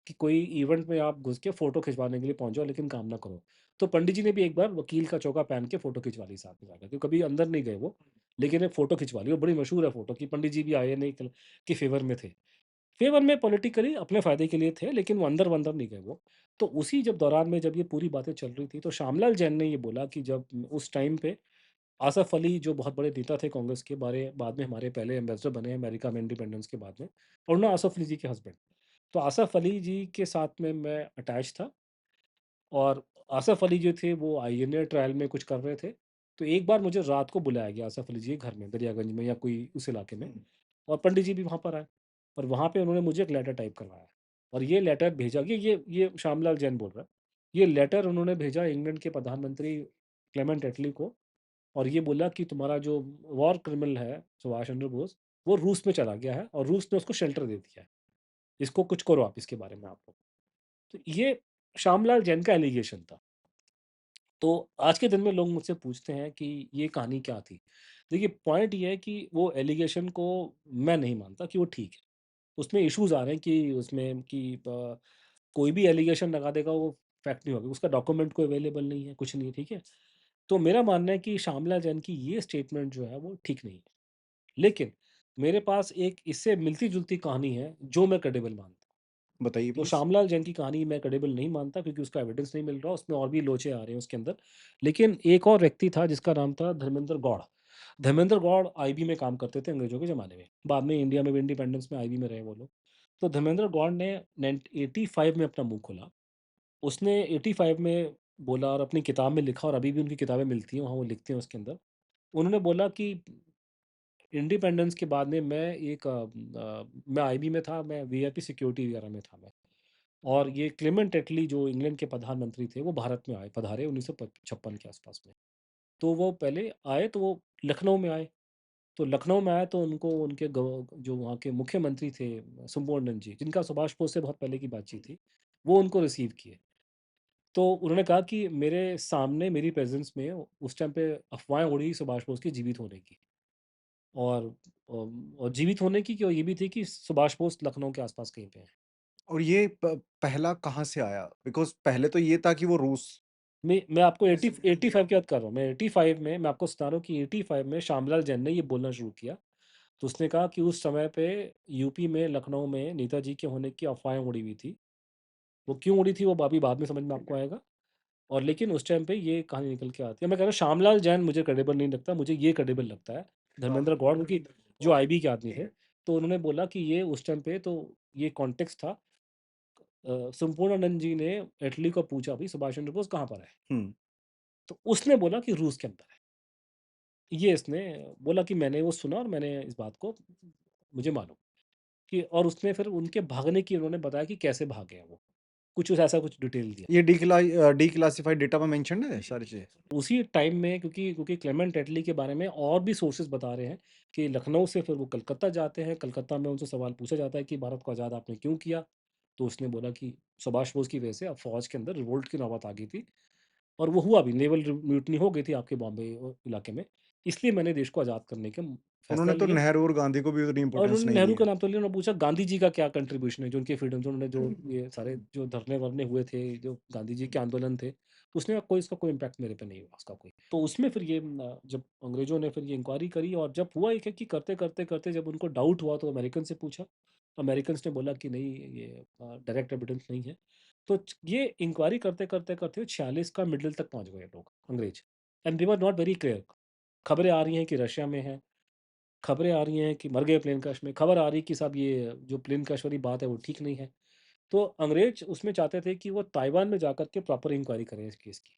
कि कोई इवेंट में आप घुस के फ़ोटो खिंचवाने के लिए पहुँच जाओ लेकिन काम ना करो। तो पंडित जी ने भी एक बार वकील का चोगा पहन के फ़ोटो खिंचवा ली साथ में जाकर, क्योंकि कभी अंदर नहीं गए वो, लेकिन एक फ़ोटो खिंचवा ली और बड़ी मशहूर है फ़ोटो कि पंडित जी भी आईएनए के फ़ेवर में थे। फ़ेवर में पॉलिटिकली अपने फ़ायदे के लिए थे, लेकिन वो अंदर-वंदर नहीं गए वो। तो उसी जब दौरान में जब ये पूरी बातें चल रही थी, तो श्यामलाल जैन ने ये बोला कि जब उस टाइम पे आसफ़ अली जो बहुत बड़े नेता थे कांग्रेस के बारे बाद में हमारे पहले एम्बेसडर बने अमेरिका में इंडिपेंडेंस के बाद में और ना आसफ़ अली जी के हस्बैंड। तो आसफ़ अली जी के साथ में मैं अटैच था और आसफ़ अली जो थे वो आईएनए ट्रायल में कुछ कर रहे थे। तो एक बार मुझे रात को बुलाया गया आसफ़ अली जी के घर में दरियागंज में या कोई उस इलाके में और पंडित जी भी वहाँ पर आए और वहाँ पे उन्होंने मुझे एक लेटर टाइप करवाया और ये लेटर भेजा ये श्यामलाल जैन बोल रहा है। ये लेटर उन्होंने भेजा इंग्लैंड के प्रधानमंत्री क्लेमेंट एटली को और ये बोला कि तुम्हारा जो वॉर क्रिमिनल है सुभाष चंद्र बोस, वो रूस में चला गया है और रूस ने उसको शेल्टर दे दिया है। इसको कुछ करो आप इसके बारे में आप लोग। तो ये श्यामलाल जैन का एलिगेशन था। तो आज के दिन में लोग मुझसे पूछते हैं कि ये कहानी क्या थी? देखिए पॉइंट ये है कि वो एलिगेशन को मैं नहीं मानता कि वो ठीक है। उसमें इश्यूज़ आ रहे हैं कि उसमें कि कोई भी एलिगेशन लगा देगा वो फैक्ट नहीं होगा। उसका डॉक्यूमेंट कोई अवेलेबल नहीं है, कुछ नहीं है, ठीक है? तो मेरा मानना है कि श्यामला जैन की ये स्टेटमेंट जो है वो ठीक नहीं है। लेकिन मेरे पास एक इससे मिलती-जुलती कहानी है जो मैं क्रेडिबल मानता हूँ। बताइए तो प्लीज़? श्यामलाल जैन की कहानी मैं क्रेडिबल नहीं मानता क्योंकि उसका एविडेंस नहीं मिल रहा, उसमें और भी लोचे आ रहे हैं उसके अंदर। लेकिन एक और व्यक्ति था जिसका नाम था धर्मेंद्र गौड़। धर्मेंद्र गौड़ आईबी में काम करते थे अंग्रेज़ों के ज़माने में। बाद में इंडिया में भी इंडिपेंडेंस में आईबी में रहे वो लोग। तो धर्मेंद्र गौड़ ने 85 में अपना मुँह खोला। उसने 85 में बोला और अपनी किताब में लिखा और अभी भी उनकी किताबें मिलती हैं, वहाँ वो लिखते हैं उसके अंदर। उन्होंने बोला कि इंडिपेंडेंस के बाद में मैं आईबी में था, मैं वीआईपी सिक्योरिटी वगैरह में था मैं। और ये क्लेमेंट एटली जो इंग्लैंड के प्रधानमंत्री थे, वो भारत में पधारे 1956 के आसपास में। तो वो पहले आए तो वो लखनऊ में आए। तो लखनऊ में आए तो उनको उनके जो वहाँ के मुख्यमंत्री थे संपूर्णन जी, जिनका सुभाष बोस से बहुत पहले की बातचीत थी, वो उनको रिसीव किए। तो उन्होंने कहा कि मेरे सामने मेरी प्रेज़ेंस में उस टाइम पे अफ़वाहें उड़ी सुभाष बोस के जीवित होने की और और जीवित होने की और ये भी थी कि सुभाष बोस लखनऊ के आस-पास कहीं पे हैं। और ये पहला कहाँ से आया? बिकॉज़ पहले तो ये था कि वो रूस मैं आपको कैसे 85 की बात कर रहा हूँ। मैं 85 में मैं आपको बता रहा हूँ कि 85 में श्यामलाल जैन ने ये बोलना शुरू किया। तो उसने कहा कि उस समय पे यूपी में, लखनऊ में नेताजी के होने की अफ़वाहें उड़ी हुई थी। वो क्यों उड़ी थी वो अभी बाद में समझ में आपको आएगा। और लेकिन उस टाइम पे ये कहानी निकल के आती है। मैं कह रहा हूँ श्यामलाल जैन मुझे क्रेडिबल नहीं लगता, मुझे ये क्रेडिबल लगता है। धर्मेंद्र गौड़ क्योंकि जो आईबी के आदमी थे, तो उन्होंने बोला कि ये उस टाइम पे तो ये कॉन्टेक्स्ट था। संपूर्णानंद जी ने इटली को पूछा, "भई सुभाष चंद्र बोस कहाँ पर है?" हुँ। तो उसने बोला कि रूस के अंदर है। ये इसने बोला कि मैंने वो सुना और मैंने इस बात को मुझे मालूम कि और उसने फिर उनके भागने की उन्होंने बताया कि कैसे भागे हैं वो। कुछ ऐसा कुछ डिटेल दिया। ये डिक्लासिफाइड डेटा में मेंशन्ड है सारी चीज़ें? उसी टाइम में क्योंकि क्लेमेंट एटली के बारे में और भी सोर्सेज़ बता रहे हैं कि लखनऊ से फिर वो कलकत्ता जाते हैं, कलकत्ता में उनसे सवाल पूछा जाता है कि भारत को आज़ाद आपने क्यों किया? तो उसने बोला कि सुभाष बोस की वजह से अब फ़ौज के अंदर रिवोल्ट की नौबत आ गई थी और वो हुआ भी, नेवल म्यूटनी हो गई थी आपके बॉम्बे इलाके में। इसलिए मैंने देश को आज़ाद करने का फैसला उन्होंने तो लिया। नेहरू और गांधी को भी उतनी और इम्पोर्टेंस उन्होंने नहीं दी नेहरू का है। नाम तो लिया, उन्होंने पूछा गांधी जी का क्या कंट्रीब्यूशन है, जो उनके फ्रीडम जो उन्होंने जो ये सारे जो धरने-वरने हुए थे, जो गांधी जी के आंदोलन थे, उसने कहा कोई इसका कोई इम्पैक्ट मेरे पे नहीं हुआ उसका कोई। तो उसमें फिर ये जब अंग्रेज़ों ने फिर ये इंक्वायरी करी और जब हुआ ये कि करते-करते जब उनको डाउट हुआ तो अमेरिकन से पूछा। अमेरिकन्स ने बोला कि नहीं ये डायरेक्ट एविडेंस नहीं है। तो ये इंक्वायरी करते 46 का मिडल तक पहुँच गए लोग, अंग्रेज़ and they were not very clear. खबरें आ रही हैं कि रशिया में है, खबरें आ रही हैं कि मर गए प्लेन क्रैश में, खबर आ रही है कि साहब ये जो प्लेन क्रैश वाली बात है वो ठीक नहीं है। तो अंग्रेज़ उसमें चाहते थे कि वो ताइवान में जाकर के प्रॉपर इंक्वायरी करें इस केस की।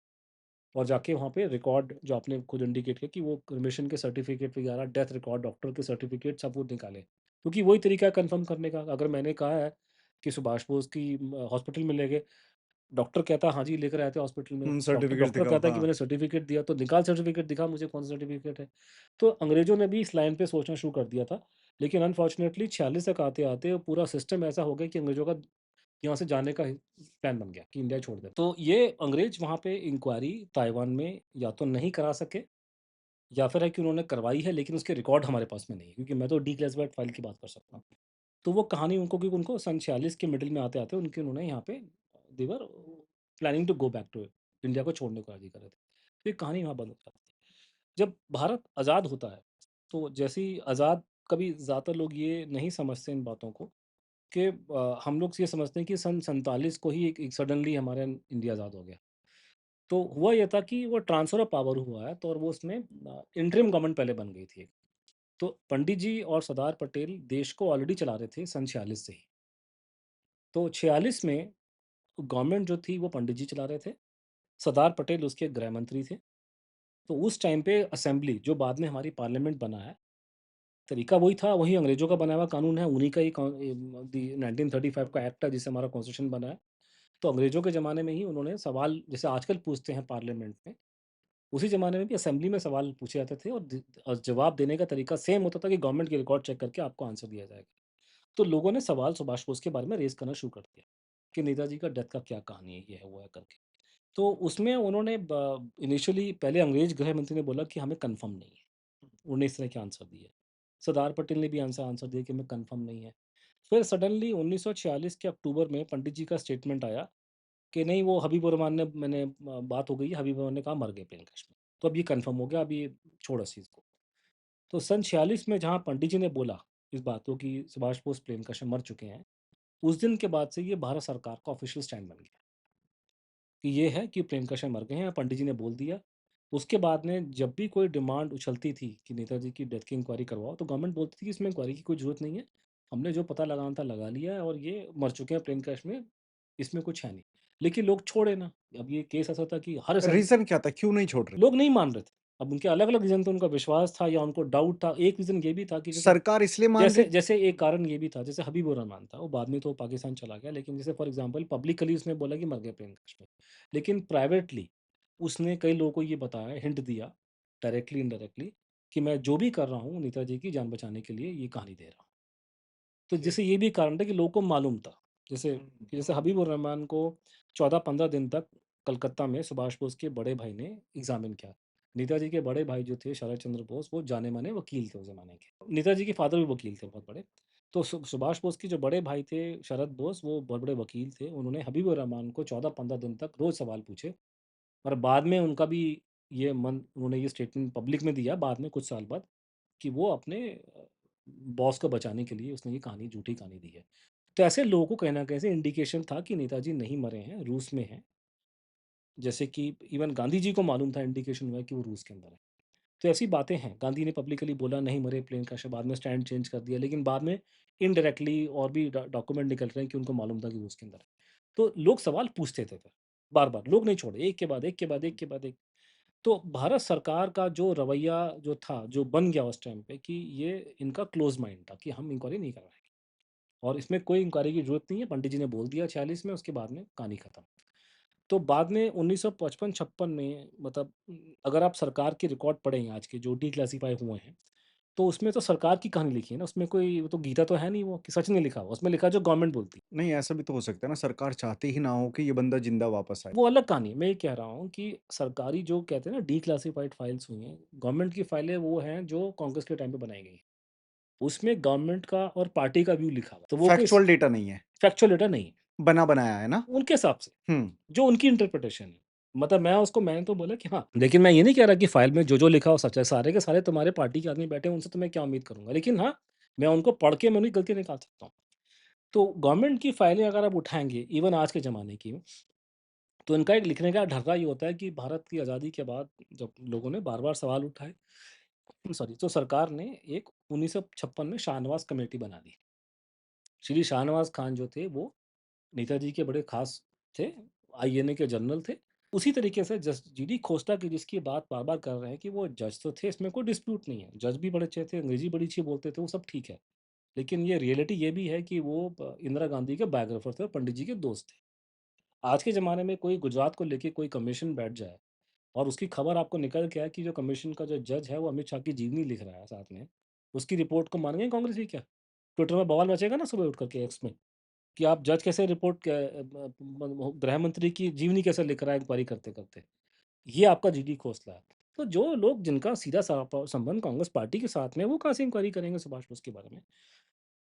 और जाके वहाँ पे रिकॉर्ड जो आपने खुद इंडिकेट किया कि वो क्रिमेशन के सर्टिफ़िकेट वगैरह, डेथ रिकॉर्ड, डॉक्टर के सर्टिफ़िकेट सब वो निकाले। क्योंकि वही तरीका है कन्फर्म करने का। अगर मैंने कहा है कि सुभाष बोस की हॉस्पिटल में ले गए, डॉक्टर कहता है, "हाँ जी, लेकर आए थे हॉस्पिटल में।" डॉक्टर सर्टिफ़िकेट्स डॉक्टर दिखाओ, कहता है कि हाँ। मैंने सर्टिफ़िकेट दिया, तो निकाल सर्टिफ़िकेट, दिखा मुझे कौन-सा सर्टिफ़िकेट है। तो अंग्रेज़ों ने भी इस लाइन पे सोचना शुरू कर दिया था। लेकिन अनफॉर्चुनेटली 46 तक आते-आते पूरा सिस्टम ऐसा हो गया कि अंग्रेज़ों का यहाँ से जाने का प्लान बन गया कि इंडिया छोड़ दें। तो ये अंग्रेज़ वहाँ पे इंक्वायरी ताइवान में या तो नहीं करा सके, या फिर है कि उन्होंने करवाई है लेकिन उसके रिकॉर्ड हमारे पास में नहीं है, क्योंकि मैं तो डीक्लासिफाइड फाइल की बात कर सकता हूँ। तो वो कहानी उनको, क्योंकि उनको सन 46 के मिडल में आते-आते उन्होंने यहाँ पे they were planning to go back to India को छोड़ने को राज़ी कर रहे थे। तो ये कहानी वहाँ बंद हो जाती है। जब भारत आज़ाद होता है, तो जैसे ही आज़ाद, कभी ज़्यादातर लोग ये नहीं समझते इन बातों को कि हम लोग ये समझते हैं कि सन 47 को ही एक एक सडनली हमारा इंडिया आज़ाद हो गया। तो हुआ ये था कि वो ट्रांसफ़र ऑफ पावर हुआ है, तो और वो उसमें इंटरिम गवर्नमेंट पहले बन गई थी। तो पंडित जी और सरदार पटेल देश को ऑलरेडी चला रहे थे सन 46 से ही। तो 46 में गवर्नमेंट जो थी वो पंडित जी चला रहे थे, सरदार पटेल उसके गृह मंत्री थे। तो उस टाइम पे असेंबली जो बाद में हमारी पार्लियामेंट बना है, तरीका वही था, वही अंग्रेज़ों का बनाया हुआ कानून है, उन्हीं का ही 1935 का एक्ट है जिससे हमारा कॉन्स्टिट्यूशन बना है। तो अंग्रेज़ों के ज़माने में ही उन्होंने सवाल जैसे आजकल पूछते हैं पार्लियामेंट में, उसी ज़माने में भी असेंबली में सवाल पूछे जाते थे, और जवाब देने का तरीका सेम होता था कि गवर्नमेंट की रिकॉर्ड चेक करके आपको आंसर दिया जाएगा। तो लोगों ने सवाल सुभाष बोस के बारे में रेज़ करना शुरू कर दिया कि नेताजी का डेथ का क्या कहानी है, ये है, वो है करके। तो उसमें उन्होंने ब इनिशियली पहले अंग्रेज़ गृह मंत्री ने बोला कि हमें कन्फर्म नहीं है। उन्होंने इस तरह के आंसर दिए। सरदार पटेल ने भी आंसर आंसर दिया कि हमें कन्फर्म नहीं है। फिर सडनली 1946 के अक्टूबर में पंडित जी का स्टेटमेंट आया कि नहीं, वो हबीबुर रहमान ने बात हो गई है, हबीबुर रहमान ने कहा मर गए प्लेन क्रैश में। तो अब ये कन्फर्म हो गया, अब ये छोड़ो इस चीज़ को। तो सन 46 में जहाँ पंडित जी ने बोला इस बात को कि सुभाष बोस प्लेन क्रैश में मर चुके हैं, उस दिन के बाद से ये भारत सरकार का ऑफ़िशियल स्टैंड बन गया कि ये है कि प्रेम प्रकाश मर गए हैं, पंडित जी ने बोल दिया। उसके बाद में जब भी कोई डिमांड उछलती थी कि नेताजी की डेथ की इंक्वायरी करवाओ, तो गवर्नमेंट बोलती थी कि इसमें इंक्वायरी की कोई ज़रूरत नहीं है। हमने जो पता लगाना था लगा लिया है और ये मर चुके हैं प्लेन क्रैश में, इसमें कुछ है नहीं। लेकिन लोग छोड़े ना। अब ये केस ऐसा था कि हर रीज़न क्या था? क्यों नहीं छोड़ रहे? लोग नहीं मान रहे थे। अब उनके अलग-अलग रीज़न थे, उनका विश्वास था या उनको डाउट था। एक रीज़न ये भी था कि जैसे सरकार इसलिए मान जैसे रही जैसे एक कारण ये भी था, जैसे हबीबुर रहमान था, वो बाद में तो पाकिस्तान चला गया, लेकिन जैसे फॉर एग्ज़ाम्पल पब्लिकली उसने बोला कि मर गए प्लेन क्रैश में। लेकिन प्राइवेटली उसने कई लोगों को ये बताया, हिंट दिया, डायरेक्टली इनडायरेक्टली, कि मैं जो भी कर रहा हूँ नेताजी की जान बचाने के लिए ये कहानी दे रहा हूँ। तो जी। जैसे ये भी कारण था कि लोगों को मालूम था। जैसे हुँ। कि जैसे हबीबुर रहमान को 14-15 दिन तक कलकत्ता में सुभाष बोस के बड़े भाई ने एग्ज़ामिन किया। नेताजी के बड़े भाई जो थे शरद चंद्र बोस, वो जाने-माने वकील थे उस ज़माने के। नेताजी के फ़ादर भी वकील थे बहुत बड़े। तो सुभाष बोस के जो बड़े भाई थे शरद बोस, वो बहुत बड़े वकील थे। उन्होंने हबीबुर रहमान को 14-15 दिन तक रोज़ सवाल पूछे, और बाद में उनका भी ये मन उन्होंने ये स्टेटमेंट पब्लिक में दिया बाद में कुछ साल बाद, कि वो अपने बॉस को बचाने के लिए उसने ये कहानी, झूठी कहानी दी है। तो ऐसे लोगों को कहीं न कहीं से इंडिकेशन था कि नेताजी नहीं मरे हैं, रूस में हैं। जैसे कि इवन गांधी जी को मालूम था, इंडिकेशन हुआ है कि वो रूस के अंदर हैं। तो ऐसी बातें हैं, गांधी ने पब्लिकली बोला नहीं मरे प्लेन क्रैश है, बाद में स्टैंड चेंज कर दिया, लेकिन बाद में इनडायरेक्टली और भी डॉक्यूमेंट निकल रहे हैं कि उनको मालूम था कि रूस के अंदर है। तो लोग सवाल पूछते थे फिर, बार-बार, लोग नहीं छोड़े, एक के बाद एक के बाद एक के बाद एक। तो भारत सरकार का जो रवैया जो था, जो बन गया उस टाइम पे कि ये इनका क्लोज़ माइंड था कि हम इंक्वायरी नहीं करवाएँगे और इसमें कोई इंक्वायरी की ज़रूरत नहीं है, पंडित जी ने बोल दिया 46 में, उसके बाद में कहानी खत्म। तो बाद में 1955-56 में मतलब अगर आप सरकार के रिकॉर्ड पढ़ें आज के जो डिक्लासिफ़ाई हुए हैं, तो उसमें तो सरकार की कहानी लिखी है ना, उसमें कोई वो तो गीता तो है नहीं वो कि सच नहीं लिखा हुआ, उसमें लिखा है जो गवर्नमेंट बोलती है। नहीं, ऐसा भी तो हो सकता है ना, सरकार चाहते ही ना हो कि ये बंदा ज़िंदा वापस आए। वो अलग कहानी है। मैं ये कह रहा हूँ कि सरकारी जो कहते हैं ना डिक्लासिफ़ाइड फाइल्स हुई हैं, गवर्नमेंट की फाइलें वो हैं जो कांग्रेस के टाइम पे बनाई गई हैं। उसमें गवर्नमेंट का और पार्टी का व्यू लिखा हुआ है। तो वो कोई फैक्चुअल डेटा नहीं है, फैक्चुअल डेटा नहीं है, बना-बनाया है ना? उनके हिसाब से, हुँ। जो उनकी इंटरप्रिटेशन है। मतलब मैंने तो बोला कि हाँ, लेकिन मैं ये नहीं कह रहा कि फाइल में जो-जो लिखा हो सच है। सारे के सारे तुम्हारे पार्टी के आदमी बैठे हैं, उनसे तो मैं क्या उम्मीद करूँगा। लेकिन हाँ, मैं उनको पढ़ के मैं उनकी गलतियाँ निकाल सकता हूँ। तो गवर्नमेंट की फाइलें अगर आप उठाएँगे, इवन आज के ज़माने की, तो इनका एक लिखने का ढर्रा ये होता है कि भारत की आज़ादी के बाद जब लोगों ने बार-बार सवाल उठाए, सॉरी, तो सरकार ने एक 1956 में शाहनवाज़ कमेटी बना दी। श्री शाहनवाज़ खान जो थे वो नेताजी के बड़े ख़ास थे, आईएनए के जनरल थे। उसी तरीके से जस जीडी खोसला की जिसकी बात बार-बार कर रहे हैं कि वो जज तो थे, इसमें कोई डिस्प्यूट नहीं है। जज भी बड़े अच्छे थे, अंग्रेज़ी बड़ी अच्छी बोलते थे, वो सब ठीक है। लेकिन ये रियलिटी ये भी है कि वो इंदिरा गांधी के बायोग्राफर थे और पंडित जी के दोस्त थे। आज के ज़माने में कोई गुजरात को लेके कोई कमीशन बैठ जाए और उसकी खबर आपको निकल के आए कि जो कमीशन का जो जज है वो अमित शाह की जीवनी लिख रहा है साथ में, उसकी रिपोर्ट को मानेंगे कांग्रेसी क्या? ट्विटर में बवाल मचेगा ना सुबह उठ कर के एक्स में कि आप जज कैसे रिपोर्ट गृह मंत्री की जीवनी कैसे लिख रहा है इंक्वायरी करते-करते। ये आपका जीडी खोसला है। तो जो लोग जिनका सीधा संबंध कांग्रेस पार्टी के साथ में, वो कहाँ से इंक्वायरी करेंगे सुभाष बोस के बारे में?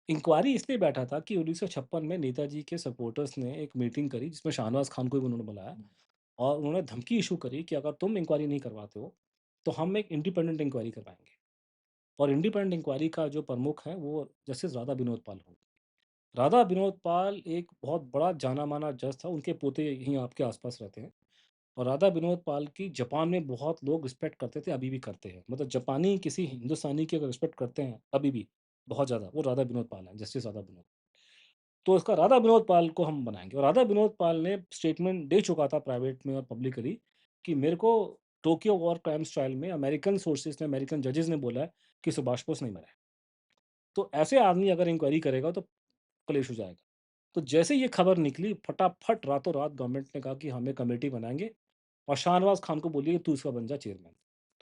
इंक्वायरी इसलिए बैठा था कि 1956 में नेताजी के सपोर्टर्स ने एक मीटिंग करी जिसमें शाहनवाज़ खान को भी उन्होंने बुलाया और उन्होंने धमकी इश्यू करी कि अगर तुम इंक्वायरी नहीं करवाते हो, तो हम एक इंडिपेंडेंट इंक्वायरी करवाएँगे। और इंडिपेंडेंट इंक्वायरी का जो प्रमुख है वो जस्टिस राधा विनोद पाल होंगे। राधा विनोद पाल एक बहुत बड़ा जाना-माना जज था, उनके पोते यहीं आपके आस-पास रहते हैं। और राधा विनोद पाल की जापान में बहुत लोग रिस्पेक्ट करते थे, अभी भी करते हैं। मतलब जापानी किसी हिंदुस्तानी की अगर रिस्पेक्ट करते हैं, अभी भी, बहुत ज़्यादा, वो राधा विनोद पाल हैं, जस्टिस राधा विनोद। तो उसका राधा विनोद पाल को हम बनाएँगे और राधा विनोद पाल ने स्टेटमेंट दे चुका था प्राइवेट में और पब्लिकली कि मेरे को टोक्यो वॉर क्राइम्स ट्रायल में अमेरिकन सोर्सेज़ ने, अमेरिकन जजेस ने बोला है कि सुभाष बोस नहीं मरा है। तो ऐसे आदमी अगर इंक्वायरी करेगा तो कलेश हो जाएगा। तो जैसे ये खबर निकली, फटाफट रातों-रात गवर्नमेंट ने कहा कि हम एक कमेटी बनाएँगे और शाहनवाज़ खान को बोलिए तू इसका बन जा चेयरमैन।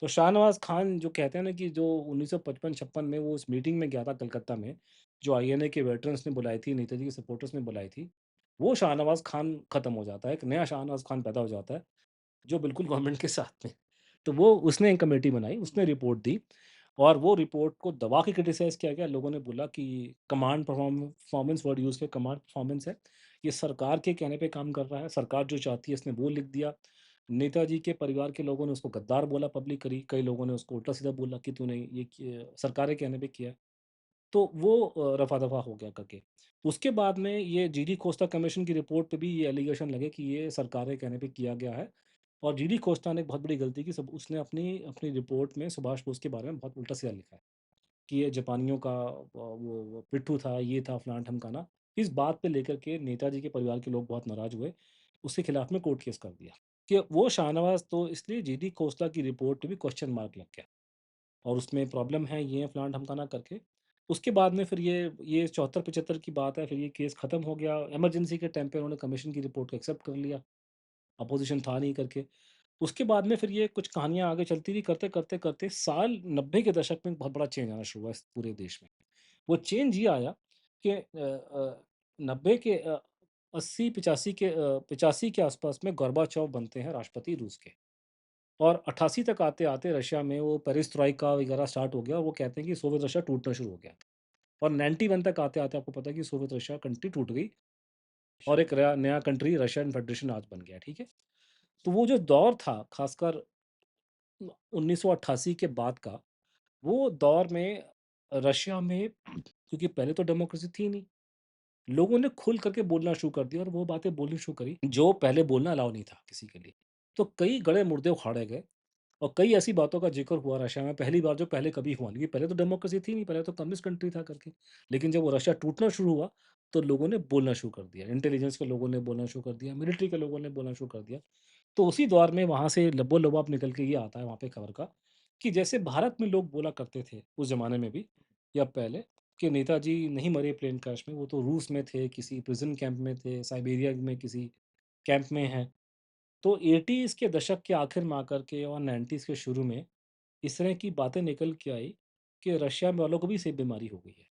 तो शाहनवाज़ खान जो कहते हैं ना कि जो 1955-56 में वो उस मीटिंग में गया था कलकत्ता में, जो आईएनए के वेटरन्स ने बुलाई थी, नेताजी के सपोर्टर्स ने बुलाई थी, वो शाहनवाज़ खान खत्म हो जाता है, एक नया शाहनवाज़ खान पैदा हो जाता है, जो बिल्कुल गवर्नमेंट के साथ में। तो वो उसने एक कमेटी बनाई, उसने रिपोर्ट दी और वो रिपोर्ट को दबा के क्रिटिसाइज़ किया गया। लोगों ने बोला कि परफॉर्मेंस वर्ड यूज़ किया, कमांड परफॉर्मेंस है। ये सरकार के कहने पे काम कर रहा है, सरकार जो चाहती है इसने वो लिख दिया। नेताजी के परिवार के लोगों ने उसको गद्दार बोला पब्लिकली, कई लोगों ने उसको उल्टा-सीधा बोला कि तूने ये सरकार के कहने पे किया है। तो वो रफ़ा-दफ़ा हो गया करके। उसके बाद में ये जीडी खोसला कमीशन की रिपोर्ट पे भी ये एलिगेशन लगे कि ये सरकार के कहने पे किया गया है और जीडी खोसला ने एक बहुत बड़ी गलती की, सब उसने अपनी अपनी रिपोर्ट में सुभाष बोस के बारे में बहुत उल्टा-सीधा लिखा है कि ये जापानियों का वो पिट्ठू था, ये था फलाना-ढिमकाना। इस बात पे लेकर के नेताजी के परिवार के लोग बहुत नाराज़ हुए, उसके खिलाफ में कोर्ट केस कर दिया कि वो शाहनवाज़ तो इसलिए जीडी खोसला की रिपोर्ट पे भी क्वेश्चन मार्क लग गया। और उसमें प्रॉब्लम है, ये है, फलाना-ढमकाना करके। उसके बाद में फिर ये 74-75 की बात है, फिर ये केस खत्म हो गया। इमरजेंसी के टाइम पे उन्होंने कमीशन की रिपोर्ट को एक्सेप्ट कर लिया, अपोज़िशन था नहीं करके। उसके बाद में फिर ये कुछ कहानियाँ आगे चलती रही, करते साल 90 के दशक में बहुत बड़ा चेंज आना शुरू हुआ इस पूरे देश में। वो चेंज ये आया कि 90 के 80-85 के 85 के आसपास में गोर्बाचोव बनते हैं राष्ट्रपति रूस के। और 88 तक आते-आते रशिया में वो पेरेस्ट्रोइका वगैरह स्टार्ट हो गया और वो कहते हैं कि सोवियत रशिया टूटना शुरू हो गया। और 91 तक आते-आते आपको पता है कि सोवियत रशिया कंट्री टूट गई और एक रया नया कंट्री रशियन फेडरेशन आज बन गया, ठीक है? तो वो जो दौर था खासकर 1988 के बाद का, वो दौर में रशिया में क्योंकि पहले तो डेमोक्रेसी थी नहीं, लोगों ने खुल करके बोलना शुरू कर दिया और वो बातें बोलनी शुरू करी, जो पहले बोलना अलाउ नहीं था किसी के लिए। तो कई गड़े मुर्दे उखाड़े गए और कई ऐसी बातों का ज़िक्र हुआ रशिया में पहली बार जो पहले कभी हुआ नहीं, क्योंकि पहले तो डेमोक्रेसी थी नहीं, पहले तो कम्युनिस्ट कंट्री था करके। लेकिन जब वो रशिया टूटना शुरू हुआ, तो लोगों ने बोलना शुरू कर दिया। इंटेलिजेंस के लोगों ने बोलना शुरू कर दिया, मिलिट्री के लोगों ने बोलना शुरू कर दिया। तो उसी दौर में वहाँ से लबो-लबाब निकल के ये आता है वहाँ पे खबर का, कि जैसे भारत में लोग बोला करते थे उस ज़माने में भी या पहले, कि नेताजी नहीं मरे प्लेन क्रैश में, वो तो रूस में थे, किसी प्रिज़न कैंप में थे, साइबेरिया में किसी कैंप में हैं। तो 80s के दशक के आखिर में आकर के और 90s के शुरू में इस तरह की बातें निकल के आई कि रशिया में वालों को भी सेम बीमारी हो गई है।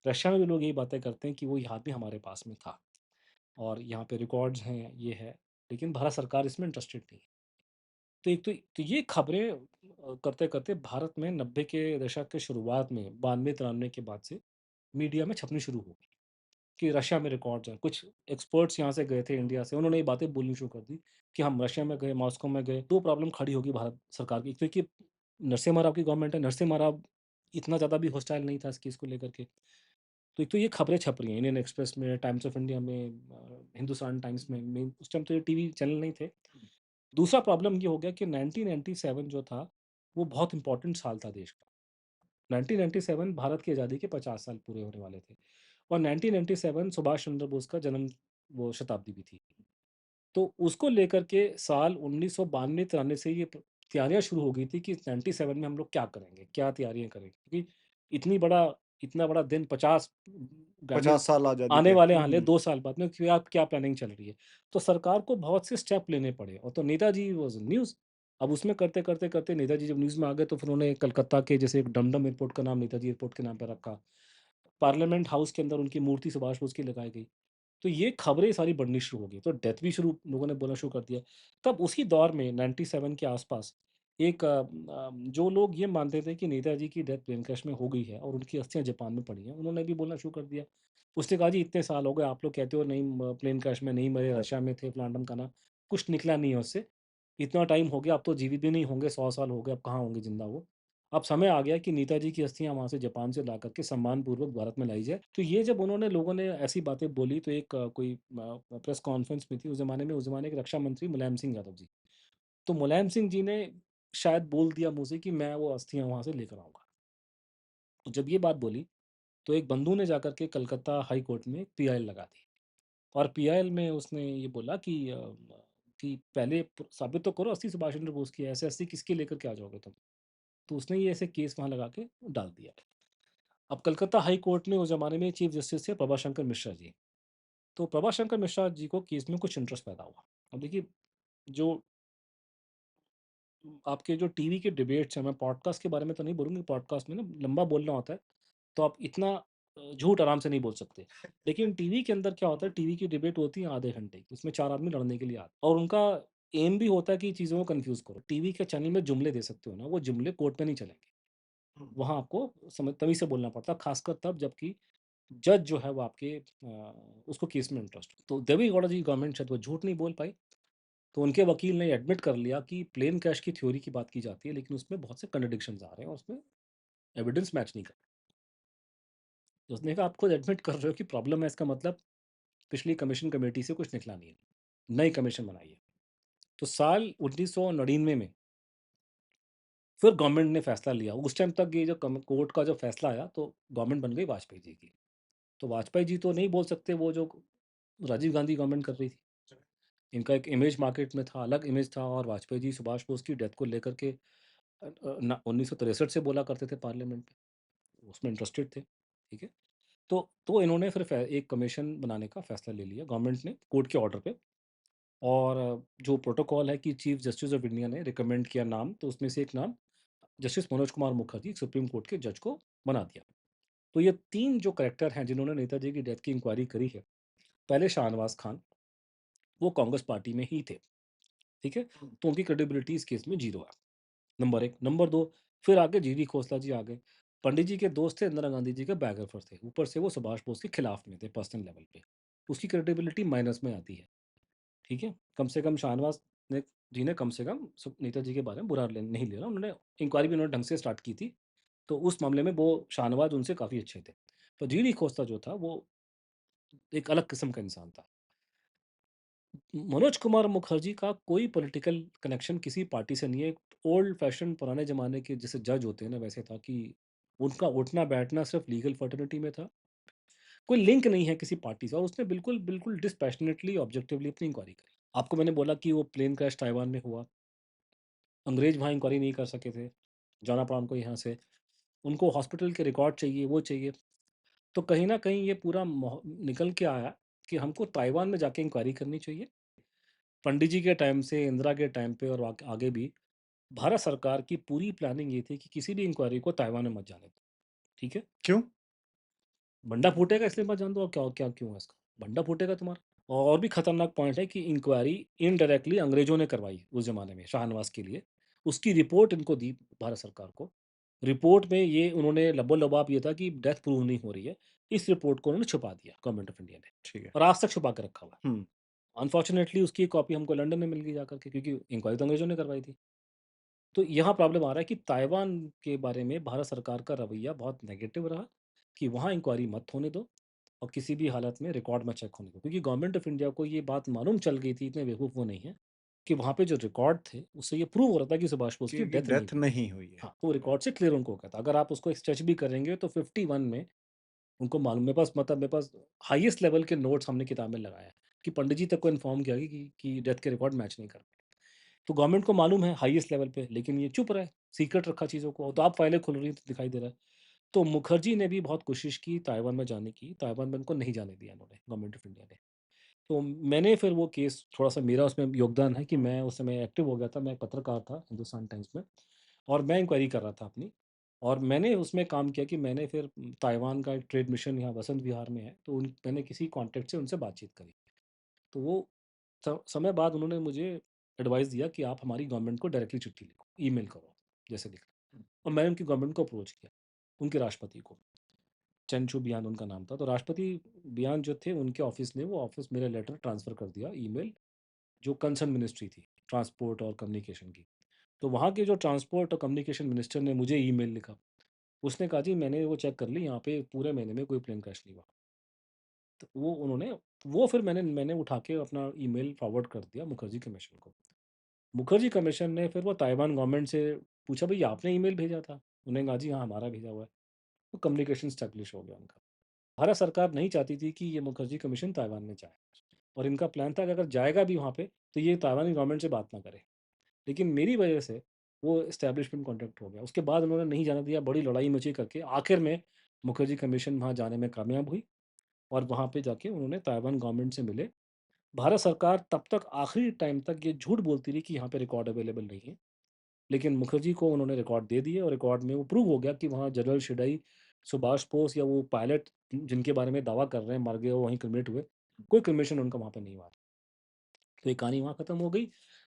रशिया में भी लोग यही बातें करते हैं कि वो ये आदमी हमारे पास में था और यहाँ पे रिकॉर्ड्स हैं, ये है, लेकिन भारत सरकार इसमें इंटरेस्टेड नहीं है। तो एक तो ये खबरें करते-करते भारत में 90 के दशक के शुरुआत में 92-93 के बाद से मीडिया में छपनी शुरू हो गई कि रशिया में रिकॉर्ड्स हैं। कुछ एक्सपर्ट्स यहाँ से गए थे इंडिया से, उन्होंने ये बातें बोलनी शुरू कर दी कि हम रशिया में गए, मॉस्को में गए। 2 प्रॉब्लम खड़ी होगी भारत सरकार की। एक तो कि नरसिम्हा राव की गवर्नमेंट है, नरसिम्हा राव इतना ज़्यादा भी हॉस्टाइल नहीं था इस केस को लेकर के। तो एक तो ये खबरें छप रही हैं इंडियन एक्सप्रेस में, टाइम्स ऑफ इंडिया में, हिंदुस्तान टाइम्स में उस टाइम तो ये टीवी चैनल नहीं थे। दूसरा प्रॉब्लम ये हो गया कि 1997 जो था, वो बहुत इम्पोर्टेंट साल था देश का। 1997 भारत की आज़ादी के 50 साल पूरे होने वाले थे और 1997 सुभाष चंद्र बोस का जन्म वो शताब्दी भी थी। तो उसको लेकर के साल 1992-93 से ये तैयारियां शुरू हो गई थी कि 97 में हम लोग क्या करेंगे, क्या तैयारियां करेंगे, क्योंकि इतनी बड़ा इतना बड़ा दिन 50 आई मीन 50 साल आज़ादी आने के। वाले हाले 2 साल बाद में कि आप क्या प्लानिंग चल रही है। तो सरकार को बहुत से स्टेप लेने पड़े और तो नेताजी वाज न्यूज़। अब उसमें करते करते करते नेताजी जब न्यूज़ में आ गए तो फिर उन्होंने कलकत्ता के जैसे एक डमडम एयरपोर्ट का नाम नेताजी एयरपोर्ट के नाम पे रखा। पार्लियामेंट हाउस के अंदर उनकी मूर्ति सुभाष बोस की लगाई गई। तो ये खबरें सारी बढ़नी शुरू हो गई, तो डेथ भी शुरू लोगों ने बोलना शुरू कर दिया। तब उसी दौर में 97 के आसपास एक जो लोग ये मानते थे कि नेताजी की डेथ प्लेन क्रैश में हो गई है और उनकी अस्थियाँ जापान में पड़ी हैं, उन्होंने भी बोलना शुरू कर दिया। उसने कहा जी इतने साल हो गए, आप लोग कहते हो नहीं प्लेन क्रैश में नहीं मरे, रशिया में थे, फलाना-ढिमकाना, कुछ निकला नहीं है उससे। इतना टाइम हो गया, अब तो जीवित भी नहीं होंगे, 100 साल हो गए, अब कहाँ होंगे ज़िंदा वो। अब समय आ गया कि नेताजी की अस्थियाँ वहाँ से जापान से ला करके सम्मानपूर्वक भारत में लाई जाए। तो ये जब उन्होंने लोगों ने ऐसी बातें बोली तो एक कोई प्रेस कॉन्फ्रेंस में थी उस ज़माने के रक्षा मंत्री मुलायम सिंह यादव जी। तो मुलायम सिंह जी ने शायद बोल दिया मुँह से कि मैं वो अस्थियाँ वहाँ से लेकर आऊँगा। तो जब ये बात बोली, तो एक बंधु ने जाकर के कलकत्ता हाई कोर्ट में पीआईएल लगा दी और पीआईएल में उसने ये बोला कि पहले साबित तो करो अस्सी सुभाष चंद्र बोस की है, ऐसे अस्सी किसके लेकर के आ जाओगे तुम? तो उसने ये ऐसे केस वहाँ लगा के डाल दिया। अब कलकत्ता हाई कोर्ट में उस ज़माने में चीफ जस्टिस थे प्रभाशंकर मिश्रा जी। तो प्रभाशंकर मिश्रा जी को केस में कुछ इंटरेस्ट पैदा हुआ। अब देखिए, जो आपके जो टीवी के डिबेट्स हैं, मैं पॉडकास्ट के बारे में तो नहीं बोलूँगी, पॉडकास्ट में ना लंबा बोलना होता है, तो आप इतना झूठ आराम से नहीं बोल सकते। लेकिन टीवी के अंदर क्या होता है, टीवी की डिबेट होती है आधे घंटे की, उसमें 4 आदमी लड़ने के लिए आते हैं और उनका एम भी होता है कि चीज़ों को कन्फ्यूज़ करो। टीवी के चैनल में जुमले दे सकते हो ना, वो जुमले कोर्ट में नहीं चलेंगे। वहाँ आपको समझ तमीज़ से बोलना पड़ता है, खासकर तब जबकि जज जो है वो आपके उसको केस में इंटरेस्ट हो। तो देवी गौड़ा जी गवर्नमेंट शायद वो झूठ नहीं बोल पाई, तो उनके वकील ने एडमिट कर लिया कि प्लेन क्रैश की थ्योरी की बात की जाती है, लेकिन उसमें बहुत से कॉन्ट्रडिक्शंस आ रहे हैं और उसमें एविडेंस मैच नहीं कर रहा। तो उसने कहा आप खुद एडमिट कर रहे हो कि प्रॉब्लम है, इसका मतलब पिछली कमीशन कमेटी से कुछ निकला नहीं है, नई कमीशन बनाई है। तो साल 1999 में फिर गवर्नमेंट ने फैसला लिया। उस टाइम तक ये जो कोर्ट का जो फैसला आया तो गवर्नमेंट बन गई वाजपेयी जी की। तो वाजपेयी जी तो नहीं बोल सकते, वो जो राजीव गांधी गवर्नमेंट कर रही थी। इनका एक इमेज मार्केट में था, अलग इमेज था और वाजपेयी जी सुभाष बोस की डेथ को लेकर के 1963 से बोला करते थे पार्लियामेंट में, उसमें इंटरेस्टेड थे, ठीक है। तो इन्होंने फिर एक कमीशन बनाने का फैसला ले लिया गवर्नमेंट ने कोर्ट के ऑर्डर पे। और जो प्रोटोकॉल है कि चीफ जस्टिस ऑफ इंडिया ने रिकमेंड किया नाम, तो उसमें से एक नाम justice Manoj Kumar Mukherjee supreme court के जज को बना दिया। तो ये 3 जो कैरेक्टर हैं जिन्होंने नेताजी की डेथ की इंक्वायरी करी है। पहले शाहनवाज़ खान, वो कांग्रेस पार्टी में ही थे, ठीक है? तो उनकी क्रेडिबिलिटी इस केस में 0 है, नंबर 1। नंबर 2, फिर आगे जीडी खोसला जी आ गए। पंडित जी के दोस्त थे, इंदिरा गांधी जी के बायोग्राफर थे। ऊपर से वो सुभाष बोस के खिलाफ में थे पर्सनल लेवल पे। उसकी क्रेडिबिलिटी माइनस में आती है, ठीक है? कम से कम शाहनवाज़ ने जी ने कम से कम नेताजी के बारे में बुरा नहीं ले रहा। उन्होंने इंक्वायरी भी उन्होंने ढंग से स्टार्ट की थी। तो उस मामले में वो शाहनवाज़ उनसे काफ़ी अच्छे थे। तो जीडी खोसला जो था वो एक अलग किस्म का इंसान था। मनोज कुमार मुखर्जी का कोई पॉलिटिकल कनेक्शन किसी पार्टी से नहीं है। ओल्ड फैशन पुराने ज़माने के जैसे जज होते हैं ना, वैसे था कि उनका उठना-बैठना सिर्फ़ लीगल फ्रेटर्निटी में था। कोई लिंक नहीं है किसी पार्टी से और उसने बिल्कुल, बिल्कुल डिस्पैशनेटली, ऑब्जेक्टिवली अपनी इंक्वायरी करी। आपको मैंने बोला कि वो प्लेन क्रैश ताइवान में हुआ। अंग्रेज़ वहाँ इंक्वायरी नहीं कर सके थे। जाना पड़ा उनको यहाँ से। उनको हॉस्पिटल के रिकॉर्ड चाहिए, वो चाहिए। तो कहीं न कहीं ये पूरा निकल के आया कि हमको ताइवान में जाके इंक्वायरी करनी चाहिए। पंडित जी के टाइम से, इंदिरा के टाइम पे और आगे भी भारत सरकार की पूरी प्लानिंग ये थी कि किसी भी इंक्वायरी को ताइवान में मत जाने दो, ठीक है? क्यों? बंडा फूटेगा इसलिए मत जाने दो, और क्या क्या क्यों है इसका? बंडा फूटेगा तुम्हारा। और भी खतरनाक पॉइंट है कि इंक्वायरी इनडायरेक्टली अंग्रेज़ों ने करवाई उस ज़माने में शाहनवाज़ के लिए। उसकी रिपोर्ट इनको दी भारत सरकार को। रिपोर्ट में ये उन्होंने लबो-लबाब ये था कि डेथ प्रूव नहीं हो रही है। इस रिपोर्ट को उन्होंने छुपा दिया गवर्नमेंट ऑफ इंडिया ने ठीक है। और आज तक छुपा के रखा हुआ है। हुँ। अनफॉर्चुनेटली उसकी एक कॉपी हमको लंदन में मिल गई जाकर के, क्योंकि इंक्वायरी तो अंग्रेज़ों ने करवाई थी। तो यहाँ प्रॉब्लम आ रहा है कि ताइवान के बारे में भारत सरकार का रवैया बहुत नेगेटिव रहा कि वहाँ इंक्वायरी मत होने दो और किसी भी हालत में रिकॉर्ड मत चेक होने दो, क्योंकि गवर्नमेंट ऑफ इंडिया को ये बात मालूम चल गई थी, इतने बेवकूफ़ वो नहीं है कि वहाँ पे जो रिकॉर्ड थे उससे ये प्रूव हो रहा था कि सुभाष बोस कि की इनकी डेथ नहीं डेथ हुई। नहीं हुई है। हाँ, तो रिकॉर्ड से क्लियर उनको हो गया था। अगर आप उसको स्ट्रेच भी करेंगे तो 51 में उनको मालूम, मेरे पास हाईएस्ट लेवल के नोट्स हमने किताब में लगाए हैं कि पंडित जी तक को इन्फॉर्म किया कि डेथ के रिकॉर्ड मैच नहीं कर रहे। तो गवर्नमेंट को मालूम है हाईएस्ट लेवल पे, लेकिन ये चुप रहे, सीक्रेट रखा चीज़ों को। तो आप फाइलें खुल रही हैं तो दिखाई दे रहा है। तो मुखर्जी ने भी बहुत कोशिश की ताइवान में जाने की, ताइवान में उनको नहीं जाने दिया इन्होंने, गवर्नमेंट ऑफ इंडिया ने। तो मैंने फिर वो केस थोड़ा-सा, मेरा उसमें योगदान है कि मैं उस समय एक्टिव हो गया था, मैं एक पत्रकार था हिंदुस्तान टाइम्स में, और मैं इंक्वायरी कर रहा था अपनी। और मैंने उसमें काम किया कि मैंने फिर ताइवान का एक ट्रेड मिशन यहाँ वसंत विहार में है, तो मैंने किसी कॉन्टैक्ट से उनसे बातचीत करी। तो वो समय बाद उन्होंने मुझे एडवाइस दिया कि आप हमारी गवर्नमेंट को डायरेक्टली चिट्ठी लिखो, ईमेल करो, जैसे लिखना। और मैंने उनकी गवर्नमेंट को अप्रोच किया, उनके राष्ट्रपति को। चेन चू बियान उनका नाम था। तो राष्ट्रपति बियान जो थे, उनके ऑफ़िस ने वो ऑफ़िस मेरा लेटर ट्रांसफ़र कर दिया, ईमेल, जो कंसर्न मिनिस्ट्री थी, ट्रांसपोर्ट और कम्युनिकेशन की। तो वहाँ के जो ट्रांसपोर्ट और कम्युनिकेशन मिनिस्टर ने मुझे ईमेल लिखा। उसने कहा, जी मैंने वो चेक कर ली, यहाँ पे पूरे महीने में कोई प्लेन क्रैश नहीं हुआ। तो वो फिर मैंने मैंने उठा के अपना ईमेल फॉरवर्ड कर दिया मुखर्जी कमीशन को। मुखर्जी कमीशन ने फिर वो ताइवान गवर्नमेंट से पूछा, भई आपने ईमेल भेजा था? उन्होंने कहा, जी हाँ, हमारा भेजा हुआ है। तो कम्युनिकेशन एस्टेब्लिश हो गया उनका। भारत सरकार नहीं चाहती थी कि ये मुखर्जी कमीशन ताइवान में जाए, और इनका प्लान था कि अगर जाएगा भी वहाँ पे, तो ये ताइवानी गवर्नमेंट से बात ना करे। लेकिन मेरी वजह से वो एस्टेब्लिशमेंट कॉन्टैक्ट हो गया। उसके बाद उन्होंने नहीं जाने दिया, बड़ी लड़ाई मची करके आखिर में मुखर्जी कमीशन वहाँ जाने में कामयाब हुई, और वहाँ पे जाके उन्होंने ताइवान गवर्नमेंट से मिले। भारत सरकार तब तक आखिरी टाइम तक ये झूठ बोलती रही कि यहाँ पे रिकॉर्ड अवेलेबल नहीं है। लेकिन मुखर्जी को उन्होंने रिकॉर्ड दे दिए, और रिकॉर्ड में वो प्रूव हो गया कि वहाँ जनरल शिडाई, सुभाष बोस या वो पायलट जिनके बारे में दावा कर रहे हैं मर गए और वहीं क्रिमिनेट हुए, कोई क्रिमिनेशन उनका वहाँ पे नहीं हुआ। तो ये कहानी वहाँ खत्म हो गई।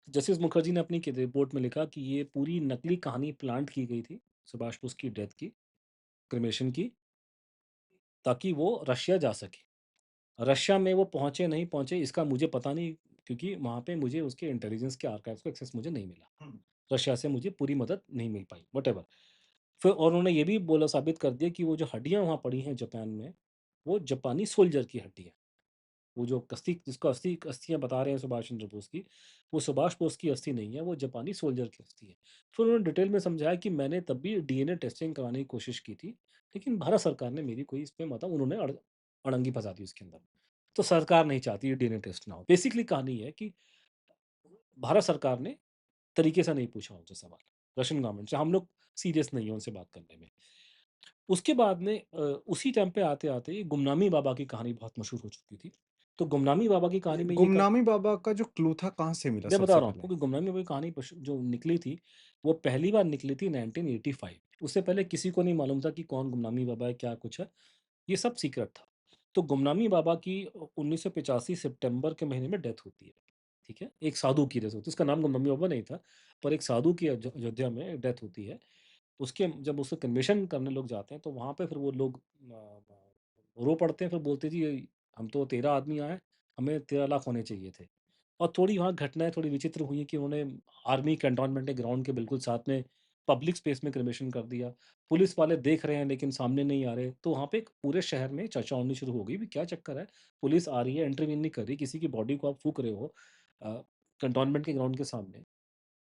जस्टिस मुखर्जी ने अपनी रिपोर्ट में लिखा कि ये पूरी नकली कहानी प्लांट की गई थी, सुभाष बोस की डेथ की, क्रिमेशन की, ताकि वो रशिया जा सके। रशिया में वो पहुँचे, नहीं पहुँचे, इसका मुझे पता नहीं, क्योंकि वहाँ पे मुझे उसके इंटेलिजेंस के आर्काइव्स को एक्सेस मुझे नहीं मिला। रशिया से मुझे पूरी मदद नहीं मिल पाई, व्हाटएवर। फिर और उन्होंने ये भी बोला, साबित कर दिया कि वो जो हड्डियाँ वहाँ पड़ी हैं जापान में, वो जापानी सोल्जर की हड्डी है। वो जो जिसको अस्थियाँ बता रहे हैं सुभाष चंद्र बोस की, वो सुभाष बोस की अस्थि नहीं है, वो जापानी सोल्जर की अस्थि है। फिर उन्होंने डिटेल में समझाया कि मैंने तब भी डीएनए टेस्टिंग कराने की कोशिश की थी, लेकिन भारत सरकार ने मेरी कोई इसमें मतलब उन्होंने अड़ंगी फँसा दी उसके अंदर। तो सरकार नहीं चाहती है डीएनए टेस्ट ना हो। बेसिकली कहानी ये है कि भारत सरकार ने तरीके से नहीं पूछा उनसे सवाल, रशियन गवर्नमेंट से। हम लोग सीरियस नहीं है उनसे बात करने में। उसके बाद में उसी टाइम पे आते-आते गुमनामी बाबा की कहानी बहुत मशहूर हो चुकी थी। तो गुमनामी बाबा की कहानी में ये क गुमनामी बाबा का जो क्लू था कहाँ से मिला मैं बता सबसे रहा हूँ पहले? आपको कि गुमनामी बाबा की कहानी जो निकली थी, वो पहली बार निकली थी 1985। उससे पहले किसी को नहीं मालूम था कि कौन गुमनामी बाबा है, क्या कुछ है। ये सब सीक्रेट था। तो गुमनामी बाबा की 1985 सितंबर के महीने में डेथ होती है, ठीक है? एक साधु की डेथ होती है, उसका नाम गुमनामी बाबा नहीं था, पर एक साधु की अयोध्या में डेथ होती है। उसके जब उसका कन्वेंशन करने लोग जाते हैं, तो वहाँ पे फिर वो लोग रो पड़ते हैं, फिर बोलते हैं, जी हम तो 13 आदमी आए, हमें 13 लाख होने चाहिए थे। और थोड़ी वहाँ घटनाएँ थोड़ी विचित्र हुई कि उन्होंने आर्मी कैंटोनमेंट के ग्राउंड के बिल्कुल साथ में पब्लिक स्पेस में क्रिमेशन कर दिया। पुलिस वाले देख रहे हैं लेकिन सामने नहीं आ रहे। तो वहाँ पे एक पूरे शहर में चर्चा होनी शुरू हो गई, भी क्या चक्कर है? पुलिस आ रही है, इंटरवीन नहीं कर रही, किसी की बॉडी को आप फूँक रहे हो कैंटोनमेंट के ग्राउंड के सामने।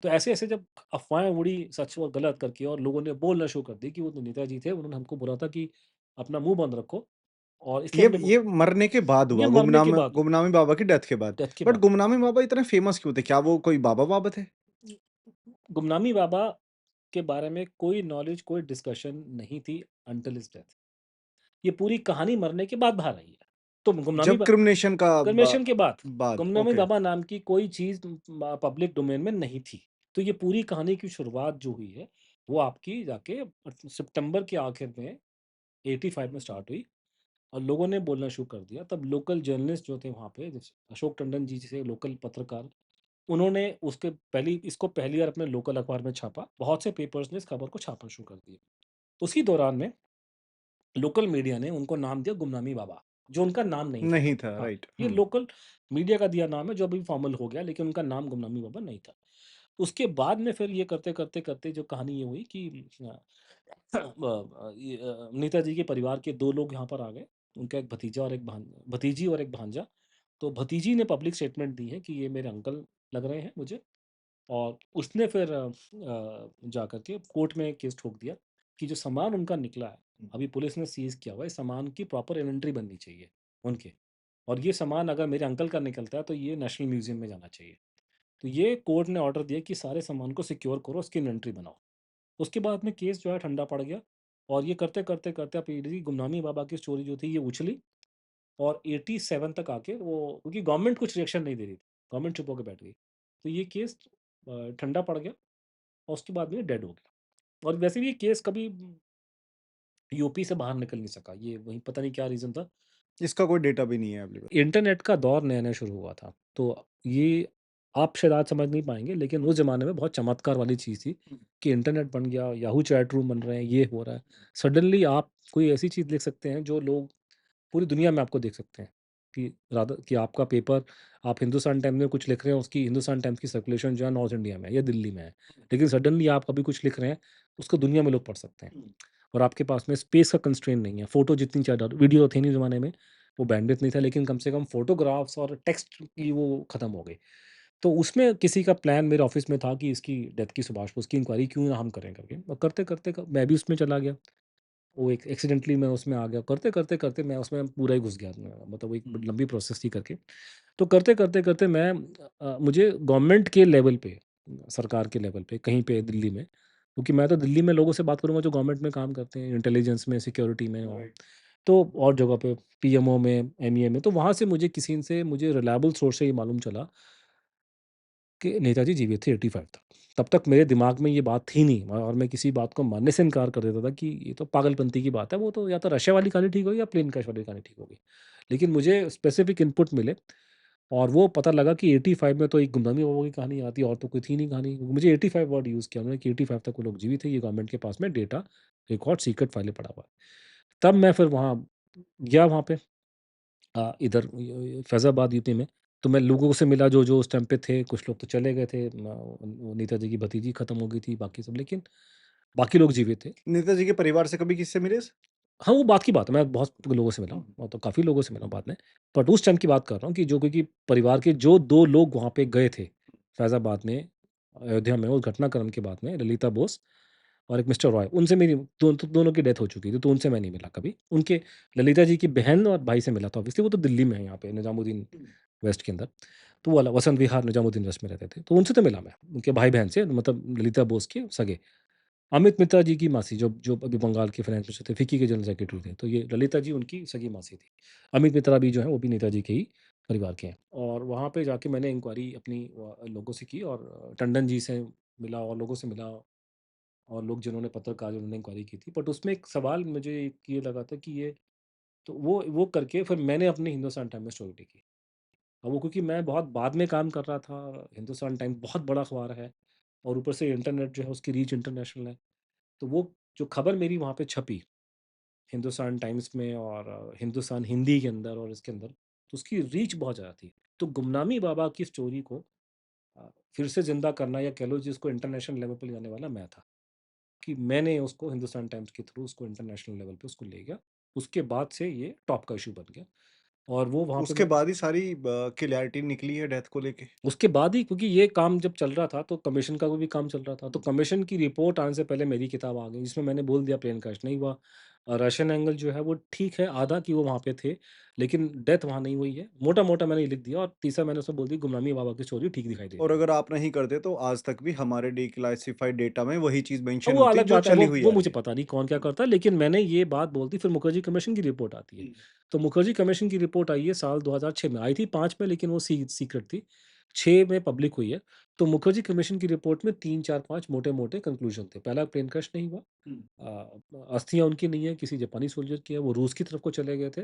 तो ऐसे-ऐसे जब अफ़वाहें उड़ी सच और गलत करके, और लोगों ने बोलना शुरू कर दी कि वो तो नेताजी थे, उन्होंने हमको बोला था कि अपना मुँह बंद रखो, और इसलिए हमने ये मरने के बाद ये हुआ, मरने के बाद हुआ, गुमनामी बाबा की डेथ के बाद। डेथ के बट बाद। गुमनामी बाबा इतने फेमस क्यों थे? क्या वो कोई बाबा-वाबा थे? गुमनामी बाबा के बारे में कोई नॉलेज, कोई डिस्कशन नहीं थी अंटिल हिज़ डेथ। ये पूरी कहानी मरने के बाद बाहर आई है। तो जब क्रिमिनेशन का कन्वेंशन के बाद, बाद गुमनामी ओके। बाबा नाम की कोई चीज़ पब्लिक डोमेन में नहीं थी। तो ये पूरी कहानी की शुरुआत जो हुई है, वो आपकी जाके सितंबर के आखिर में 85 में स्टार्ट हुई, और लोगों ने बोलना शुरू कर दिया। तब लोकल जर्नलिस्ट जो थे वहाँ पे, जैसे अशोक टंडन जी जैसे लोकल पत्रकार, उन्होंने उसके पहली इसको पहली बार अपने लोकल अखबार में छापा। बहुत से पेपर्स ने इस खबर को छापना शुरू कर दिया। उसी दौरान में लोकल मीडिया ने उनको नाम दिया गुमनामी बाबा, जो उनका नाम नहीं था। नहीं था, हाँ, राइट। ये लोकल मीडिया का दिया नाम है, जो अभी फॉर्मल हो गया, लेकिन उनका नाम गुमनामी बाबा नहीं था। उसके बाद में फिर ये करते-करते जो कहानी ये हुई कि नेताजी के परिवार के 2 लोग यहाँ पर आ गए। उनका एक भतीजा और एक भतीजी और एक भांजा। तो भतीजी ने पब्लिक स्टेटमेंट दी है कि ये मेरे अंकल लग रहे हैं मुझे, और उसने फिर जाकर के कोर्ट में केस ठोक दिया कि जो सामान उनका निकला है, अभी पुलिस ने सीज़ किया हुआ है, इस सामान की प्रॉपर इन्वेंटरी बननी चाहिए उनके। और ये सामान अगर मेरे अंकल का निकलता है तो ये नेशनल म्यूज़ियम में जाना चाहिए। तो ये कोर्ट ने ऑर्डर दिया कि सारे सामान को सिक्योर करो, उसकी इन्वेंटरी बनाओ। उसके बाद में केस जो है ठंडा पड़ गया और ये करते-करते आप ये देखिए गुमनामी बाबा की स्टोरी जो थी ये उछली और 87 तक आके वो क्योंकि गवर्नमेंट कुछ रिएक्शन नहीं दे रही थी। गवर्नमेंट चुप होके बैठ गई। तो ये केस ठंडा पड़ गया और उसके बाद में ये डेड हो गया। और वैसे भी ये केस कभी यूपी से बाहर निकल नहीं सका। ये वहीं पता नहीं क्या रीज़न था। इसका कोई डेटा भी नहीं है अवेलेबल। इंटरनेट का दौर नया-नया शुरू हुआ था। तो ये आप शायद आज समझ नहीं पाएँगे लेकिन उस ज़माने में बहुत चमत्कार वाली चीज़ थी कि इंटरनेट बन गया, याहू चैट रूम बन रहे हैं, ये हो रहा है। सडनली आप कोई ऐसी चीज़ लिख सकते हैं जो लोग पूरी दुनिया में आपको देख सकते हैं कि रादर कि आपका पेपर आप हिंदुस्तान टाइम्स में कुछ लिख रहे हैं, उसकी हिंदुस्तान टाइम्स की सर्कुलेशन जो है नॉर्थ इंडिया में है या दिल्ली में है। लेकिन सडनली आप कभी कुछ लिख रहे हैं, उसको दुनिया में लोग पढ़ सकते हैं और आपके पास में स्पेस का कंस्ट्रेंट नहीं है। फ़ोटो जितनी चाहे डालो वीडियो थे नहीं ज़माने में, वो बैंडविड्थ नहीं था लेकिन कम से कम फ़ोटोग्राफ्स और टेक्स्ट की वो खत्म हो गई। तो उसमें किसी का प्लान मेरे ऑफ़िस में था कि इसकी डेथ की सुभाष बोस की इंक्वायरी क्यों ना हम करें करके और करते-करते क मैं भी उसमें चला गया। वो एक एक्सीडेंटली मैं उसमें आ गया। करते-करते मैं उसमें पूरा ही घुस गया। मतलब वो एक लंबी प्रोसेस थी करके। तो करते-करते मैं मुझे गवर्नमेंट के लेवल पे, सरकार के लेवल पे कहीं पे दिल्ली में क्योंकि मैं तो दिल्ली में लोगों से बात करूँगा जो गवर्नमेंट में काम करते हैं, इंटेलिजेंस में, सिक्योरिटी में और राइट। तो और जगह पे पीएमओ में, एमईए में, तो वहाँ से मुझे किसी से मुझे रिलायबल सोर्स से ये मालूम चला कि नेताजी जीवित थे 85 तक। तब तक मेरे दिमाग में ये बात थी नहीं और मैं किसी बात को मानने से इनकार कर देता था कि ये तो पागलपंती की बात है, वो तो या तो रशिया वाली कहानी ठीक होगी या प्लेन क्रैश वाली कहानी ठीक होगी। लेकिन मुझे स्पेसिफिक इनपुट मिले और वो पता लगा कि 85 में तो एक गुमनामी बाबा की कहानी आती है और तो कोई थी नहीं कहानी। मुझे 85 वर्ड यूज़ किया उन्होंने कि 85 तक वो लोग जीवित थे, ये गवर्नमेंट के पास में डेटा, रिकॉर्ड, सीक्रेट फाइलें पड़ा हुआ है। तब मैं फिर वहाँ गया वहाँ पे इधर फैज़ाबाद यूपी में, तो मैं लोगों से मिला जो उस टाइम पे थे, कुछ लोग तो चले गए थे, वो नेताजी की भतीजी खत्म हो गई थी, बाकी सब लेकिन बाकी लोग जीवित थे। नेताजी के परिवार से कभी किससे मिले? हाँ, वो बात की बात है, मैं बहुत लोगों से मिला हूँ और तो काफ़ी लोगों से मिला हूँ बाद में। बट उस टाइम की बात कर रहा हूँ कि जो क्योंकि परिवार के जो 2 लोग वहाँ पे गए थे, फैज़ाबाद में, अयोध्या में उस घटनाक्रम के बाद में ललिता बोस और एक मिस्टर रॉय, उनसे मेरी दोनों की डेथ हो चुकी थी, तो उनसे मैं नहीं मिला कभी। उनके ललिता जी की बहन और भाई से मिला था ऑब्वियसली, वो तो दिल्ली में है यहाँ पे निज़ामुद्दीन वेस्ट के अंदर। तो वो वाला वसंत विहार निज़ामुद्दीन वेस्ट में रहते थे, तो उनसे तो मिला मैं, उनके भाई-बहन से मतलब ललिता बोस के सगे। अमित मित्रा जी की मासी जो जो अभी बंगाल के फाइनेंस मिनिस्टर थे, फिक्की के जनरल सेक्रेटरी थे, तो ये ललिता जी उनकी सगी मासी थी। अमित मित्रा भी जो हैं, वो भी नेताजी के ही परिवार के हैं और वहाँ पे जाके मैंने इंक्वायरी अपनी लोगों से की और टंडन जी से मिला और लोगों से मिला और लोग जिन्होंने पत्रकार जिन्होंने इंक्वायरी की थी। बट उसमें एक सवाल मुझे एक ये लगा था कि ये तो वो करके फिर मैंने अपनी हिंदुस्तान टाइम्स में स्टोरी लिखी। अब वो क्योंकि मैं बहुत बाद में काम कर रहा था, हिंदुस्तान टाइम्स बहुत बड़ा अखबार है और ऊपर से इंटरनेट जो है उसकी रीच इंटरनेशनल है। तो वो जो खबर मेरी वहाँ पे छपी, हिंदुस्तान टाइम्स में और हिंदुस्तान हिंदी के अंदर और इसके अंदर, तो उसकी रीच बहुत ज़्यादा थी। तो गुमनामी बाबा की स्टोरी को फिर से ज़िंदा करना या कह लो जिसको इंटरनेशनल लेवल पे ले जाने वाला मैं था, कि मैंने उसको हिंदुस्तान टाइम्स के थ्रू उसको इंटरनेशनल लेवल पे उसको ले गया। उसके बाद से ये टॉप का इश्यू बन गया और वो वहाँ पे उसके मैं बाद ही सारी क्लैरिटी निकली है डेथ को लेके? उसके बाद ही क्योंकि ये काम जब चल रहा था तो कमीशन का भी काम चल रहा था। तो कमीशन की रिपोर्ट आने से पहले मेरी किताब आ गई जिसमें मैंने बोल दिया प्लेन क्रैश नहीं हुआ। रशियन एंगल जो है वो ठीक है आधा कि वो वहाँ पे थे, लेकिन डेथ वहाँ नहीं हुई है। मोटा-मोटा मैंने ये लिख दिया और तीसरा मैंने उसमें बोल दी गुमनामी बाबा की स्टोरी ठीक दिखाई दे और रही है। अगर आप नहीं करते तो आज तक भी हमारे डिक्लासिफाइड डेटा में वही चीज़ अब मेंशन वो होती अलग जो बात है, चली वो हुई वो आ मुझे रही है। पता नहीं कौन क्या करता है, लेकिन मैंने ये बात बोल दी फिर मुखर्जी कमीशन की रिपोर्ट आती है। तो मुखर्जी कमीशन की रिपोर्ट आई है साल 2006 में, आई थी 5 में लेकिन वो सीक्रेट थी। 6 में पब्लिक हुई है। तो मुखर्जी कमीशन की रिपोर्ट में 3, 4, 5 मोटे-मोटे कंक्लूजन थे। पहला प्लेन क्रैश नहीं हुआ। अस्थियाँ उनकी नहीं है, किसी जापानी सोल्जर की है, वो रूस की तरफ को चले गए थे।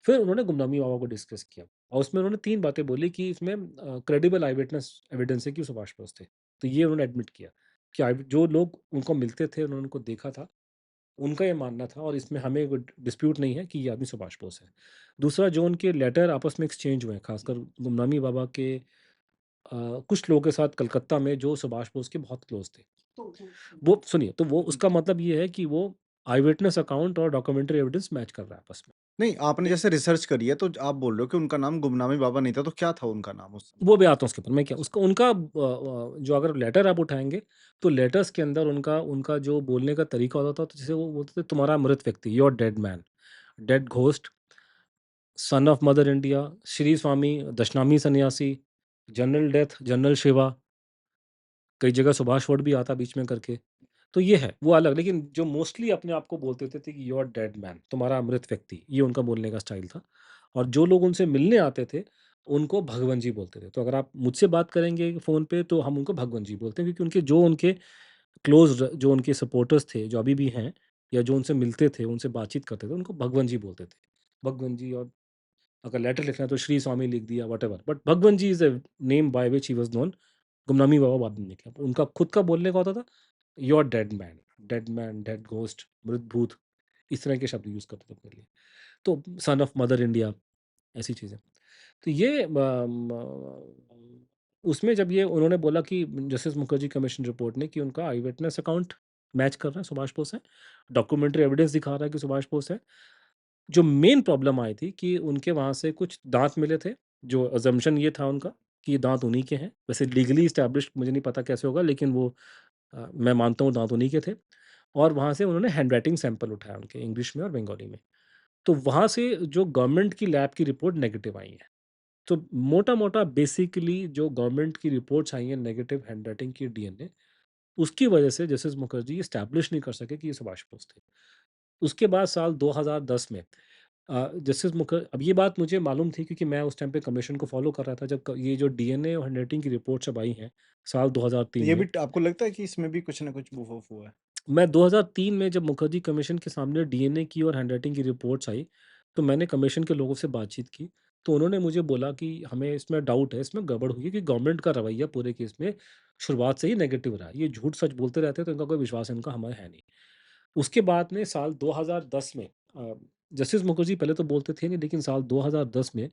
फिर उन्होंने गुमनामी बाबा को डिस्कस किया और उसमें उन्होंने 3 बातें बोली कि इसमें क्रेडिबल आई विटनेस एविडेंस है कि वो सुभाष बोस थे। तो ये उन्होंने एडमिट किया कि आई जो लोग उनको मिलते थे, उन्होंने उनको देखा था, उनका ये मानना था और इसमें हमें कोई डिस्प्यूट नहीं है कि ये आदमी सुभाष बोस है। दूसरा जो उनके लेटर आपस में एक्सचेंज हुए हैं, खासकर गुमनामी बाबा के कुछ लोगों के साथ कलकत्ता में जो सुभाष बोस के बहुत क्लोज़ थे। वो सुनिए, तो वो उसका मतलब ये है कि वो आई विटनेस अकाउंट और डॉक्यूमेंट्री एविडेंस मैच कर रहा है आपस में। नहीं, आपने जैसे रिसर्च करी है तो आप बोल रहे हो कि उनका नाम गुमनामी बाबा नहीं था, तो क्या था उनका नाम उस समय? वो भी आता हूँ उसके ऊपर, मैं क्या उसका उनका जो अगर लेटर आप उठाएँगे, तो लेटर्स के अंदर उनका उनका जो बोलने का तरीका होता था, तो जैसे वो बोलते थे, "तुम्हारा मृत व्यक्ति, your dead man, dead ghost, son of mother India, Shri Swami, Dashnami सन्यासी, जनरल डेथ, जनरल शिवा, कई जगह सुभाष वर्ड भी आता बीच में करके। तो ये है, वो अलग, लेकिन जो मोस्टली अपने आप को बोलते थे कि यू आर डेड मैन, तुम्हारा अमृत व्यक्ति, ये उनका बोलने का स्टाइल था। और जो लोग उनसे मिलने आते थे, उनको भगवन जी बोलते थे। तो अगर आप मुझसे बात करेंगे फ़ोन पे तो हम उनको भगवन जी बोलते हैं, क्योंकि उनके जो उनके सपोर्टर्स थे, जो अभी भी हैं, या जो उनसे मिलते थे, उनसे बातचीत करते थे, उनको भगवन जी बोलते थे। भगवन जी, और अगर लेटर लिखना है तो श्री स्वामी लिख दिया, whatever, but Bhagwan ji is a name by which he was known. Gumnami Baba बाद में निकला। उनका खुद का बोलने का होता था, "you are dead man, dead ghost, मृत भूत", इस तरह के शब्द यूज़ करते थे अपने लिए। तो सन ऑफ मदर इंडिया, ऐसी चीज़ें। तो ये उसमें जब ये उन्होंने बोला कि जस्टिस मुखर्जी कमीशन रिपोर्ट ने कि उनका आई विटनेस अकाउंट मैच कर रहा है सुभाष बोस से, डॉक्यूमेंट्री एविडेंस दिखा रहा है कि सुभाष बोस है। जो मेन प्रॉब्लम आई थी कि उनके वहाँ से कुछ दाँत मिले थे, जो अज़म्पशन ये था उनका कि ये दाँत उन्हीं के हैं। वैसे लीगली एस्टैब्लिश्ड मुझे नहीं पता कैसे होगा, लेकिन वो मैं मानता हूँ दाँत उन्हीं के थे। और वहाँ से उन्होंने हैंडराइटिंग सैंपल उठाया उनके, इंग्लिश में और बंगाली में। तो वहाँ से जो गवर्नमेंट की लैब की रिपोर्ट नेगेटिव आई है। तो मोटा-मोटा बेसिकली जो गवर्नमेंट की रिपोर्ट्स आई हैं नेगेटिव हैंडराइटिंग की डीएनए, उसकी वजह से जस्टिस मुखर्जी एस्टैब्लिश नहीं कर सके कि ये सुभाष बोस थे। उसके बाद साल 2010 में जस्टिस मुखर अब ये बात मुझे मालूम थी, क्योंकि मैं उस टाइम पे कमीशन को फ़ॉलो कर रहा था जब क ये जो डीएनए और हैंडराइटिंग की रिपोर्ट्स जब आई हैं, साल तो 2003 ये में। भी आपको लगता है कि इसमें भी कुछ ना कुछ वूफ़ हुआ है? मैं 2003 में जब मुखर्जी कमीशन के सामने डीएनए की और हैंडराइटिंग की रिपोर्ट्स आई, तो मैंने कमीशन के लोगों से बातचीत की। तो उन्होंने मुझे बोला कि हमें इसमें डाउट है, इसमें गड़बड़ हुई है, कि गवर्नमेंट का रवैया पूरे केस में शुरुआत से ही नेगेटिव रहा है। ये झूठ-सच बोलते रहते हैं, तो इनका कोई विश्वास इनका हमें है नहीं। उसके बाद में साल 2010 में जस्टिस मुखर्जी पहले तो बोलते थे नहीं, लेकिन साल 2010 में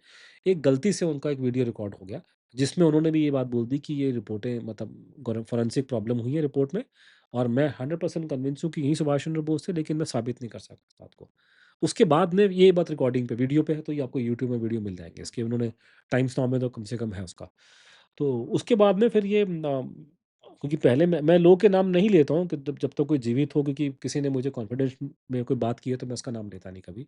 एक गलती से उनका एक वीडियो रिकॉर्ड हो गया, जिसमें उन्होंने भी ये बात बोल दी कि ये रिपोर्टें मतलब फॉरेंसिक प्रॉब्लम हुई है रिपोर्ट में, और मैं 100% कन्विंस हूँ कि यही सुभाष चंद्र बोस थे, लेकिन मैं साबित नहीं कर सकता इस बात को। उसके बाद में ये बात रिकॉर्डिंग पे वीडियो पे है, तो ये आपको यूट्यूब में वीडियो मिल जाएंगे इसके, उन्होंने टाइम्स नाउ में तो कम से कम है उसका। तो उसके बाद में फिर ये क्योंकि पहले मैं लोगों के नाम नहीं लेता हूँ कि जब जब तक कोई जीवित हो, क्योंकि किसी ने मुझे कॉन्फिडेंस में कोई बात की है तो मैं उसका नाम लेता नहीं कभी।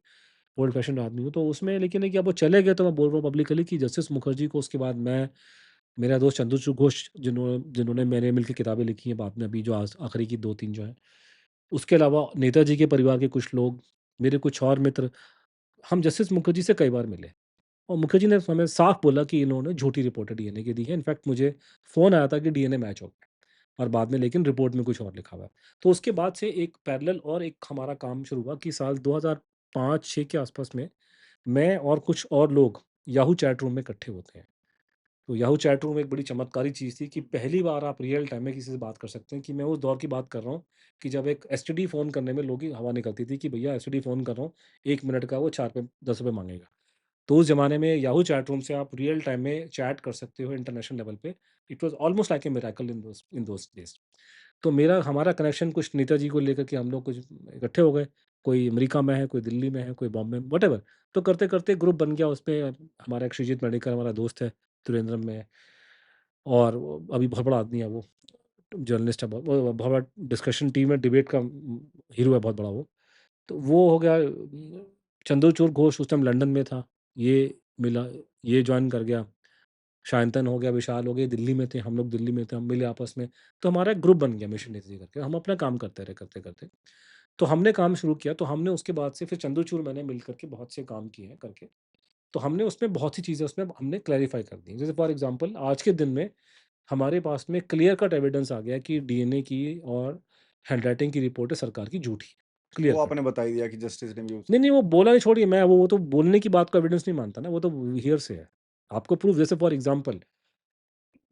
ओल्ड फैशन आदमी हूँ, तो उसमें लेकिन है कि अब वो चले गए, तो मैं बोल रहा हूँ पब्लिकली कि जस्टिस मुखर्जी को उसके बाद मैं, मेरा दोस्त चंद्रचूड़ घोष, जिन्होंने मेरे मिलके किताबें लिखी हैं बाद में, अभी जो आखिरी की 2-3 जो हैं। उसके अलावा नेताजी के परिवार के कुछ लोग, मेरे कुछ और मित्र, हम जस्टिस मुखर्जी से कई बार मिले। और मुखर्जी ने हमें साफ बोला कि इन्होंने झूठी रिपोर्टें डीएनए की दी है। इनफैक्ट मुझे फ़ोन आया था कि डीएनए मैच हो गया, और बाद में लेकिन रिपोर्ट में कुछ और लिखा हुआ है। तो उसके बाद से एक पैरेलल और एक हमारा काम शुरू हुआ कि साल 2005-6 के आसपास में मैं और कुछ और लोग याहू चैट रूम में इकट्ठे होते हैं। तो याहू चैट रूम एक बड़ी चमत्कारी चीज़ थी कि पहली बार आप रियल टाइम में किसी से बात कर सकते हैं, कि मैं उस दौर की बात कर रहा हूँ कि जब एक एसटीडी फ़ोन करने में लोगों की हवा निकलती थी कि भैया एसटीडी फ़ोन कर रहा हूँ, 1 मिनट का वो 4 पे ₹10 माँगेगा। तो उस ज़माने में याहू चैट रूम से आप रियल टाइम में चैट कर सकते हो इंटरनेशनल लेवल पे। It was almost like a miracle in those days. तो मेरा हमारा कनेक्शन कुछ नेताजी को लेकर के हम लोग कुछ इकट्ठे हो गए। कोई अमेरिका में है, कोई दिल्ली में है, कोई बॉम्बे में, व्हाटएवर। तो करते-करते ग्रुप बन गया उसपे। हमारा एक श्रीजीत मेडिकल हमारा दोस्त है, त्रिवेंद्रम में है, और वो अभी बहुत बड़ा आदमी है वो, जर्नलिस्ट है, बहुत बड़ा डिस्कशन टीम है, डिबेट का हीरो है बहुत बड़ा वो। तो वो हो गया। चंद्रचूड़ घोष उस टाइम लंदन में था, ये मिला, ये जॉइन कर गया। शायंतन हो गया, विशाल हो गए, दिल्ली में थे, हम लोग दिल्ली में थे, हम मिले आपस में। तो हमारा एक ग्रुप बन गया मिशन नेताजी करके, हम अपना काम करते रहे करते-करते। तो हमने काम शुरू किया, तो हमने उसके बाद से फिर चंद्रचूड़ मैंने मिल कर के बहुत से काम किए हैं करके। तो हमने उसमें बहुत सी चीज़ें उसमें हमने क्लैरिफ़ाई कर दी। जैसे फॉर एग्ज़ाम्पल आज के दिन में हमारे पास में क्लियर कट एविडेंस आ गया कि डीएनए की और हैंडराइटिंग की रिपोर्ट है सरकार की झूठी है, क्लियर वो कट। आपने बता ही दिया कि जस्टिस ने भी उस नहीं, नहीं, वो बोला नहीं, छोड़िए, मैं वो तो बोलने की बात को एविडेंस नहीं मानता ना, वो तो हियरसे है। आपको प्रूफ, जैसे फॉर एग्ज़ाम्पल,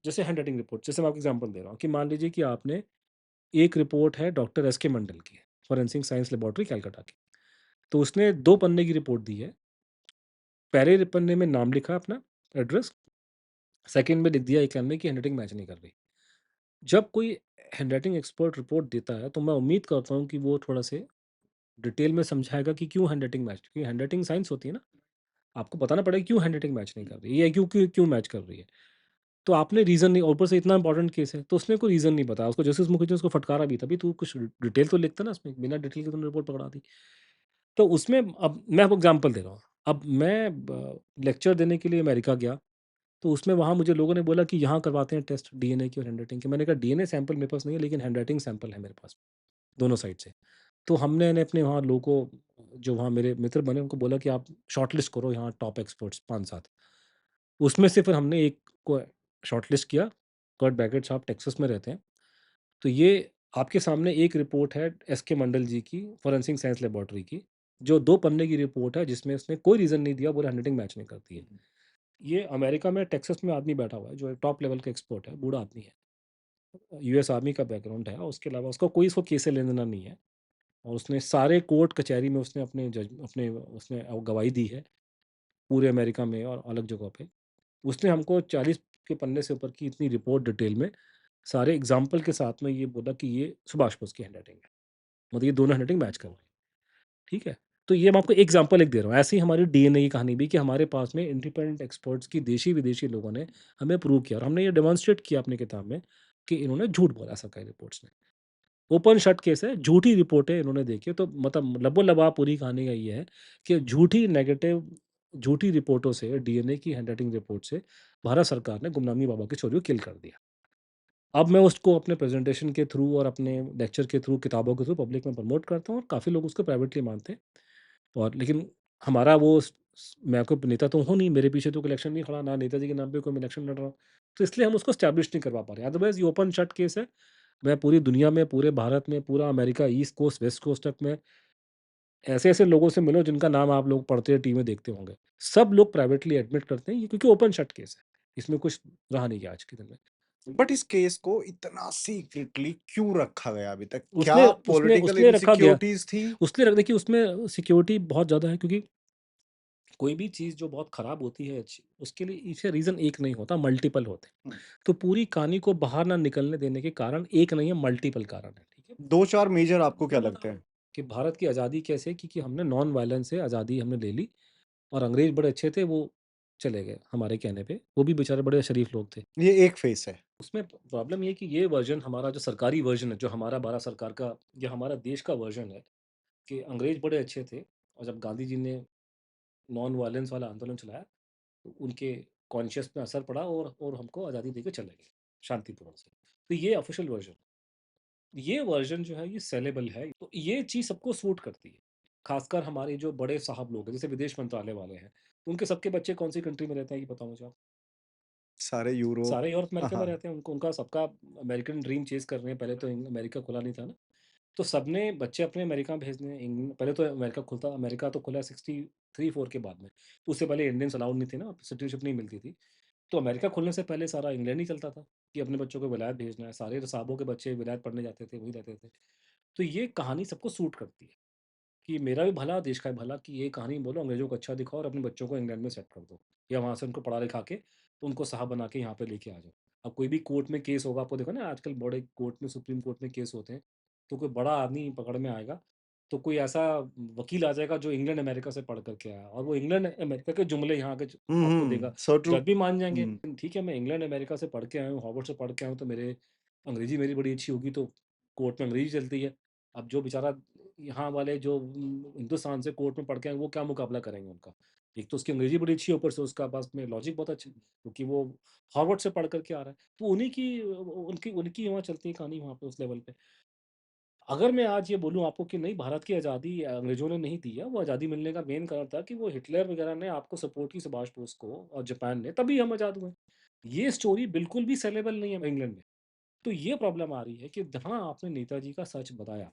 जैसे हैंडराइटिंग रिपोर्ट, जैसे मैं आपको एग्ज़ाम्पल दे रहा हूँ कि मान लीजिए कि आपने एक रिपोर्ट है डॉक्टर एस के मंडल की, फोरेंसिक साइंस लैबोरेटरी कलकत्ता की। तो उसने 2 पन्ने की रिपोर्ट दी है। पहले पन्ने में नाम लिखा अपना, एड्रेस, सेकंड में लिख दिया एक लाइन में कि हैंडराइटिंग मैच नहीं कर रही। जब कोई हैंडराइटिंग एक्सपर्ट रिपोर्ट देता है, तो मैं उम्मीद करता हूँ कि वो थोड़ा-से डिटेल में समझाएगा कि क्यों हैंडराइटिंग मैच, क्योंकि हैंडराइटिंग साइंस होती है ना, आपको बताना पड़ेगा क्यों हैंडराइटिंग मैच नहीं कर रही है, या क्यों क्यों क्यों मैच कर रही है। तो आपने रीज़न नहीं, और ऊपर से इतना इंपॉर्टेंट केस है, तो उसने कोई रीज़न नहीं बताया। उसको जस्टिस मुखर्जी ने उसको फटकारा भी था, "भई तू कुछ डिटेल तो लिखता ना इसमें, बिना डिटेल के तूने रिपोर्ट पकड़ा दी।" तो उसमें अब मैं आपको एग्ज़ाम्पल दे रहा हूँ। अब मैं लेक्चर देने के लिए अमेरिका गया, तो उसमें वहाँ मुझे लोगों ने बोला कि यहाँ करवाते हैं टेस्ट डीएनए की और हैंडराइटिंग की। मैंने कहा डीएनए सैंपल मेरे पास नहीं है, लेकिन हैंडराइटिंग सैंपल है मेरे पास, दोनों साइड से। तो हमने ने अपने वहाँ लोगों को, जो वहाँ मेरे मित्र बने, उनको बोला कि आप शॉर्टलिस्ट करो यहाँ टॉप एक्सपर्ट्स 5-7। उसमें से फिर हमने एक को शॉर्टलिस्ट किया। कर्ट बैगेट साहब टेक्सास में रहते हैं। तो ये आपके सामने एक रिपोर्ट है एसके मंडल जी की, फॉरेंसिक साइंस लैबोरेटरी की, जो 2 पन्ने की रिपोर्ट है, जिसमें उसने कोई रीज़न नहीं दिया, बोला हैंडराइटिंग मैच नहीं करती है। ये अमेरिका में टेक्सास में आदमी बैठा हुआ है, जो एक टॉप लेवल का एक्सपर्ट है, बूढ़ा आदमी है। यूएस आर्मी का बैकग्राउंड है, उसके अलावा उसका कोई इसको केस से लेना-देना नहीं है, और उसने सारे कोर्ट कचहरी में उसने अपने उसने गवाही दी है, पूरे अमेरिका में और अलग जगहों पे। उसने हमको 40 के पन्ने से ऊपर की इतनी रिपोर्ट डिटेल में, सारे एग्ज़ाम्पल के साथ में ये बोला कि ये सुभाष बोस की हैंडराइटिंग है। मतलब ये दोनों हैंडराइटिंग मैच कर रही है, ठीक है? तो ये मैं आपको एग्ज़ाम्पल एक दे रहा हूँ। ऐसे ही हमारी डीएनए की कहानी भी, कि हमारे पास में इंडिपेंडेंट एक्सपर्ट्स की देशी-विदेशी लोगों ने हमें प्रूव किया, और हमने ये डेमोंस्ट्रेट किया अपनी किताब में कि इन्होंने झूठ बोला सरकारी रिपोर्ट्स ने। ओपन शट केस है, झूठी रिपोर्टें इन्होंने देखी, तो मतलब लबो-लबाब पूरी कहानी का ये है कि झूठी नेगेटिव, झूठी रिपोर्टों से, डीएनए की हैंडराइटिंग रिपोर्ट से भारत सरकार ने गुमनामी बाबा की स्टोरी को किल कर दिया। अब मैं उसको अपने प्रेज़ेंटेशन के थ्रू और अपने लेक्चर के थ्रू, किताबों के थ्रू पब्लिक में प्रमोट करता हूँ, और काफ़ी लोग उसको प्राइवेटली मानते हैं। और लेकिन हमारा वो मैं कोई नेता तो हूँ नहीं, मेरे पीछे तो कोई इलेक्शन नहीं खड़ा, ना नेताजी के नाम पे कोई मैं इलेक्शन लड़ रहा हूँ। तो इसलिए हम उसको एस्टैब्लिश नहीं करवा पा रहे हैं। अदरवाइज़ ये ओपन शट केस है। मैं पूरी दुनिया में, पूरे भारत में, पूरा America, east coast, west coast तक में ऐसे-ऐसे लोगों से मिलो जिनका नाम आप लोग पढ़ते हैं, टीवी में देखते होंगे। सब लोग प्राइवेटली एडमिट करते हैं, ये क्योंकि ओपन शट केस है। इसमें कुछ रहा नहीं है आज के दिन में। बट इस केस को इतना सीक्रेटली क्यों रखा गया अभी तक? उसने क्या उसने पॉलिटिकल उसने रखा गया, इनसिक्योरिटीज़ थी? उसने रख देखिए उसमें सिक्योरिटी बहुत ज़्यादा है, क्योंकि कोई भी चीज़ जो बहुत खराब होती है अच्छी, उसके लिए इसे रीज़न एक नहीं होता, मल्टीपल होते हैं। हुँ, तो पूरी कहानी को बाहर ना निकलने देने के कारण एक नहीं है, मल्टीपल कारण है, ठीक है? 2-4 मेजर आपको क्या लगते हैं? कि भारत की आज़ादी कैसे, क्योंकि हमने नॉन वायलेंस से आज़ादी हमने ले ली, और अंग्रेज़ बड़े अच्छे थे, वो चले गए हमारे कहने पे। वो भी बेचारे बड़े शरीफ लोग थे। ये एक फेस है। उसमें प्रॉब्लम ये है कि ये वर्ज़न, हमारा जो सरकारी वर्ज़न है, जो हमारा भारत सरकार का या हमारा देश का वर्ज़न है, कि अंग्रेज़ बड़े अच्छे थे, और जब गांधी जी ने नॉन वायलेंस वाला आंदोलन चलाया, तो उनके कॉन्शियस पे असर पड़ा, और हमको आज़ादी देके चले गए, शांतिपूर्ण से। तो ये ऑफ़िशियल वर्ज़न। ये वर्ज़न जो है ये सेलेबल है, तो ये चीज़ सबको सूट करती है। ख़ासकर हमारे जो बड़े साहब लोग हैं, जैसे विदेश मंत्रालय वाले हैं, उनके सबके बच्चे कौन-सी कंट्री में रहते हैं, ये बताओ मुझे आप? सारे यूरोप। सारे यूरोप हाँ, अमेरिका में हाँ। रहते हैं, उनको उनका सबका अमेरिकन ड्रीम चेज़ कर रहे हैं, पहले तो अमेरिका खुला नहीं था ना। तो सबने बच्चे अपने अमेरिका भेजने हैं। पहले तो अमेरिका तो खुला 63-4 के बाद में। तो उससे पहले इंडियंस अलाउड नहीं थे ना, सिटीज़नशिप नहीं मिलती थी। तो अमेरिका खुलने से पहले सारा इंग्लैंड ही चलता था, कि अपने बच्चों को विलायत भेजना है। सारे साहबों के बच्चे विलायत पढ़ने जाते थे, वहीं रहते थे। तो ये कहानी सबको सूट करती है, कि मेरा भी भला, देश का भी भला, कि ये कहानी बोलो, अंग्रेज़ों को अच्छा दिखाओ और अपने बच्चों को इंग्लैंड में सेट कर दो, या वहाँ से उनको पढ़ा-लिखा के उनको साहब बना के यहाँ पे लेके आ जाओ। अब कोई भी कोर्ट में केस होगा, आपको देखो ना आजकल बड़े कोर्ट में, सुप्रीम कोर्ट में केस होते हैं, तो कोई बड़ा आदमी पकड़ में आएगा, तो कोई ऐसा वकील आ जाएगा जो इंग्लैंड अमेरिका से पढ़ कर के आया, और वो इंग्लैंड अमेरिका के जुमले यहाँ के हुँ, आपको देगा। हुँ। So true. जज भी मान जाएँगे, हुँ। ठीक है, मैं इंग्लैंड अमेरिका से पढ़ के आया हूँ, हार्वर्ड से पढ़ के आया हूँ, तो मेरे अंग्रेज़ी मेरी बड़ी अच्छी होगी, तो कोर्ट में अंग्रेज़ी चलती है। अब जो बेचारा यहाँ वाले जो हिंदुस्तान से कोर्ट में पढ़ के आए, वो क्या मुकाबला करेंगे उनका? एक तो उसकी अंग्रेज़ी बड़ी अच्छी है, ऊपर से उसका पास में लॉजिक बहुत अच्छा है, क्योंकि वो हार्वर्ड से पढ़ कर के आ रहा है। तो उन्हीं की उनकी उनकी वहाँ चलती है कहानी वहाँ पे उस लेवल पे। अगर मैं आज ये बोलूँ आपको कि नहीं, भारत की आज़ादी अंग्रेज़ों ने नहीं दी है, वो आज़ादी मिलने का मेन कारण था कि वो हिटलर वगैरह ने आपको सपोर्ट की, सुभाष बोस को और जापान ने, तभी हम आज़ाद हुए। ये स्टोरी बिल्कुल भी सेलेबल नहीं है इंग्लैंड में। तो ये प्रॉब्लम आ रही है कि जहाँ आपने नेताजी का सच बताया,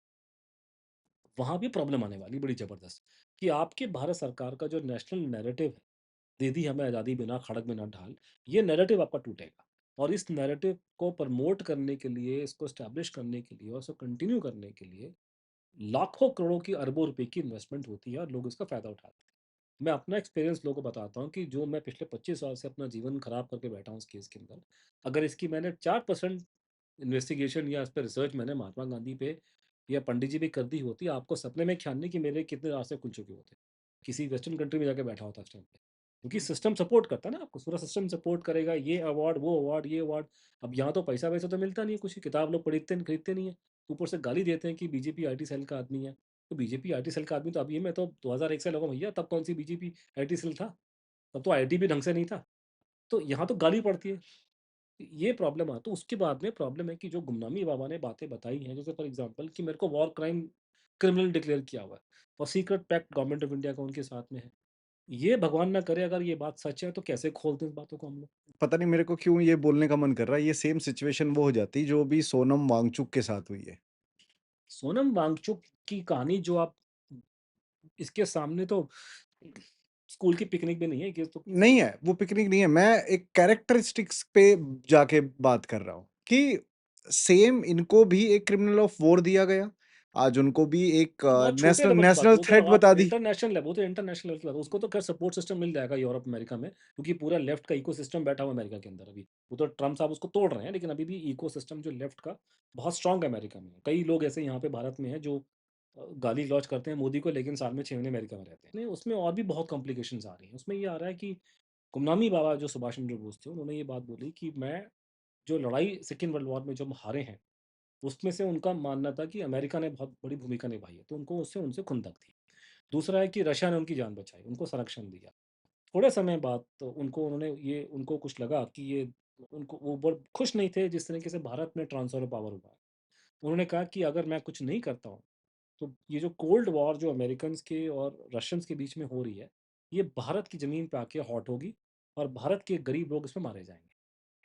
वहाँ भी प्रॉब्लम आने वाली बड़ी ज़बरदस्त, कि आपके भारत सरकार का जो नेशनल नैरेटिव है, दे दी हमें आज़ादी बिना खड़ग बिना ढाल, ये नैरेटिव आपका टूटेगा। और इस नैरेटिव को प्रमोट करने के लिए, इसको एस्टैब्लिश करने के लिए और इसको कंटिन्यू करने के लिए लाखों करोड़ों की, अरबों रुपए की इन्वेस्टमेंट होती है, और लोग इसका फ़ायदा उठाते हैं। मैं अपना एक्सपीरियंस लोगों को बताता हूँ, कि जो मैं पिछले 25 साल से अपना जीवन खराब करके बैठा हूँ इस केस के अंदर, अगर इसकी मैंने 4% इन्वेस्टिगेशन या इस पे रिसर्च मैंने महात्मा गांधी पे या पंडित जी पे कर दी होती, आपको सपने में ख्याल नहीं कि मेरे कितने रास्ते खुल चुके होते। किसी वेस्टर्न कंट्री में जाके बैठा होता उस टाइम पे। क्योंकि सिस्टम सपोर्ट करता है ना आपको, पूरा सिस्टम सपोर्ट करेगा, ये अवार्ड, वो अवार्ड, ये अवार्ड। अब यहाँ तो पैसा-वैसा तो मिलता नहीं है, कुछ किताब लोग खरीदते नहीं है। ऊपर से गाली देते हैं कि बीजेपी आईटी सेल का आदमी है। तो बीजेपी आईटी सेल का आदमी तो अभी है, मैं तो 2001 से लगा हूँ भैया, तब कौन-सी बीजेपी आईटी सेल था? तब तो आईटी भी ढंग से नहीं था। तो यहाँ तो गाली पड़ती है। ये प्रॉब्लम तो उसके बाद में प्रॉब्लम है कि जो गुमनामी बाबा ने बातें बताई हैं, जैसे फॉर एग्ज़ाम्पल कि मेरे को वॉर क्राइम क्रिमिनल डिक्लेयर किया हुआ है और secret pact government of India का उनके साथ में है। ये भगवान ना करे अगर ये बात सच है तो कैसे खोलते हैं इस बातों को हम लोग? पता नहीं मेरे को क्यों ये बोलने का मन कर रहा है, ये सेम सिचुएशन वो हो जाती जो अभी सोनम वांगचुक के साथ हुई है। सोनम वांगचुक की कहानी जो आप इसके सामने तो स्कूल की पिकनिक भी नहीं है ये तो। नहीं है, वो पिकनिक नहीं है, मैं एक कैरेक्टरिस्टिक्स पे जाके बात कर रहा हूँ कि सेम इनको भी एक क्रिमिनल ऑफ वॉर दिया गया। आज उनको भी एक वो बहुत छोटे नेशनल लेवल की बात, नेशनल वो तो थ्रेट आप बता दी। इंटरनेशनल है, वो तो इंटरनेशनल लेवल की बात है। उसको तो खैर सपोर्ट सिस्टम मिल जाएगा यूरोप, अमेरिका में, क्योंकि पूरा लेफ्ट का इकोसिस्टम बैठा हुआ है अमेरिका के अंदर अभी। वो तो ट्रम्प साहब उसको तोड़ रहे हैं, लेकिन अभी भी इकोसिस्टम जो लेफ्ट का बहुत स्ट्रॉन्ग है अमेरिका में। कई लोग ऐसे यहाँ पे भारत में हैं जो गाली गलौज करते हैं मोदी को, लेकिन साल में 6 महीने अमेरिका में रहते हैं। नहीं, उसमें और भी बहुत कॉम्प्लिकेशंस आ रही हैं। उसमें ये आ रहा है कि गुमनामी बाबा जो सुभाष चंद्र बोस थे, उन्होंने ये बात बोली कि मैं जो लड़ाई सेकंड वर्ल्ड वॉर में जो हम हारे हैं, उसमें से उनका मानना था कि अमेरिका ने बहुत बड़ी भूमिका निभाई है, तो उनको उससे उनसे खुंदक थी। दूसरा है कि रशिया ने उनकी जान बचाई, उनको संरक्षण दिया। थोड़े समय बाद तो उनको कुछ लगा कि ये उनको वो बहुत खुश नहीं थे जिस तरीके से भारत में ट्रांसफर ऑफ पावर हुआ है। उन्होंने कहा कि अगर मैं कुछ नहीं करता हूँ, तो ये जो कोल्ड वॉर जो अमेरिकन्स के और रशियंस के बीच में हो रही है, ये भारत की ज़मीन पे आके हॉट होगी और भारत के गरीब लोग इसमें मारे जाएँगे।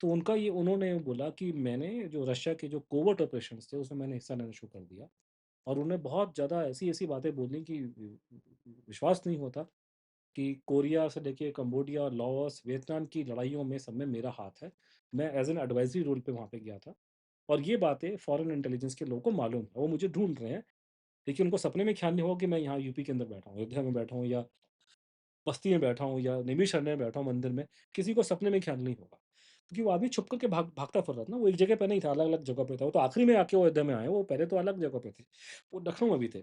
तो उन्होंने बोला कि मैंने जो रशिया के जो कोवर्ट ऑपरेशंस थे, उसमें मैंने हिस्सा लेना शुरू कर दिया और उन्हें बहुत ज़्यादा ऐसी-ऐसी बातें बोली कि विश्वास नहीं होता कि कोरिया से लेके कंबोडिया, लाओस, वियतनाम की लड़ाइयों में सब में मेरा हाथ है। मैं एज़ एन एडवाइज़री रोल पे वहाँ पे गया था और ये बातें फॉरेन इंटेलिजेंस के लोगों को मालूम है। वो मुझे ढूँढ रहे हैं, लेकिन उनको सपने में ख़्याल नहीं होगा कि मैं यहाँ यूपी के अंदर बैठा हूँ, अयोध्या में बैठा हूँ या बस्ती में बैठा हूँ या निमिषारण्य में बैठा हूँ मंदिर में, किसी को सपने में ख़्याल नहीं होगा। क्योंकि वो आदमी छुप कर के भागता फिर रहा था ना, वो एक जगह पे नहीं था, अलग-अलग जगह पे था। वो तो आखिरी में आके वो अयोध्या में आए, वो पहले तो अलग जगह पे थे। वो लखनऊ में भी थे।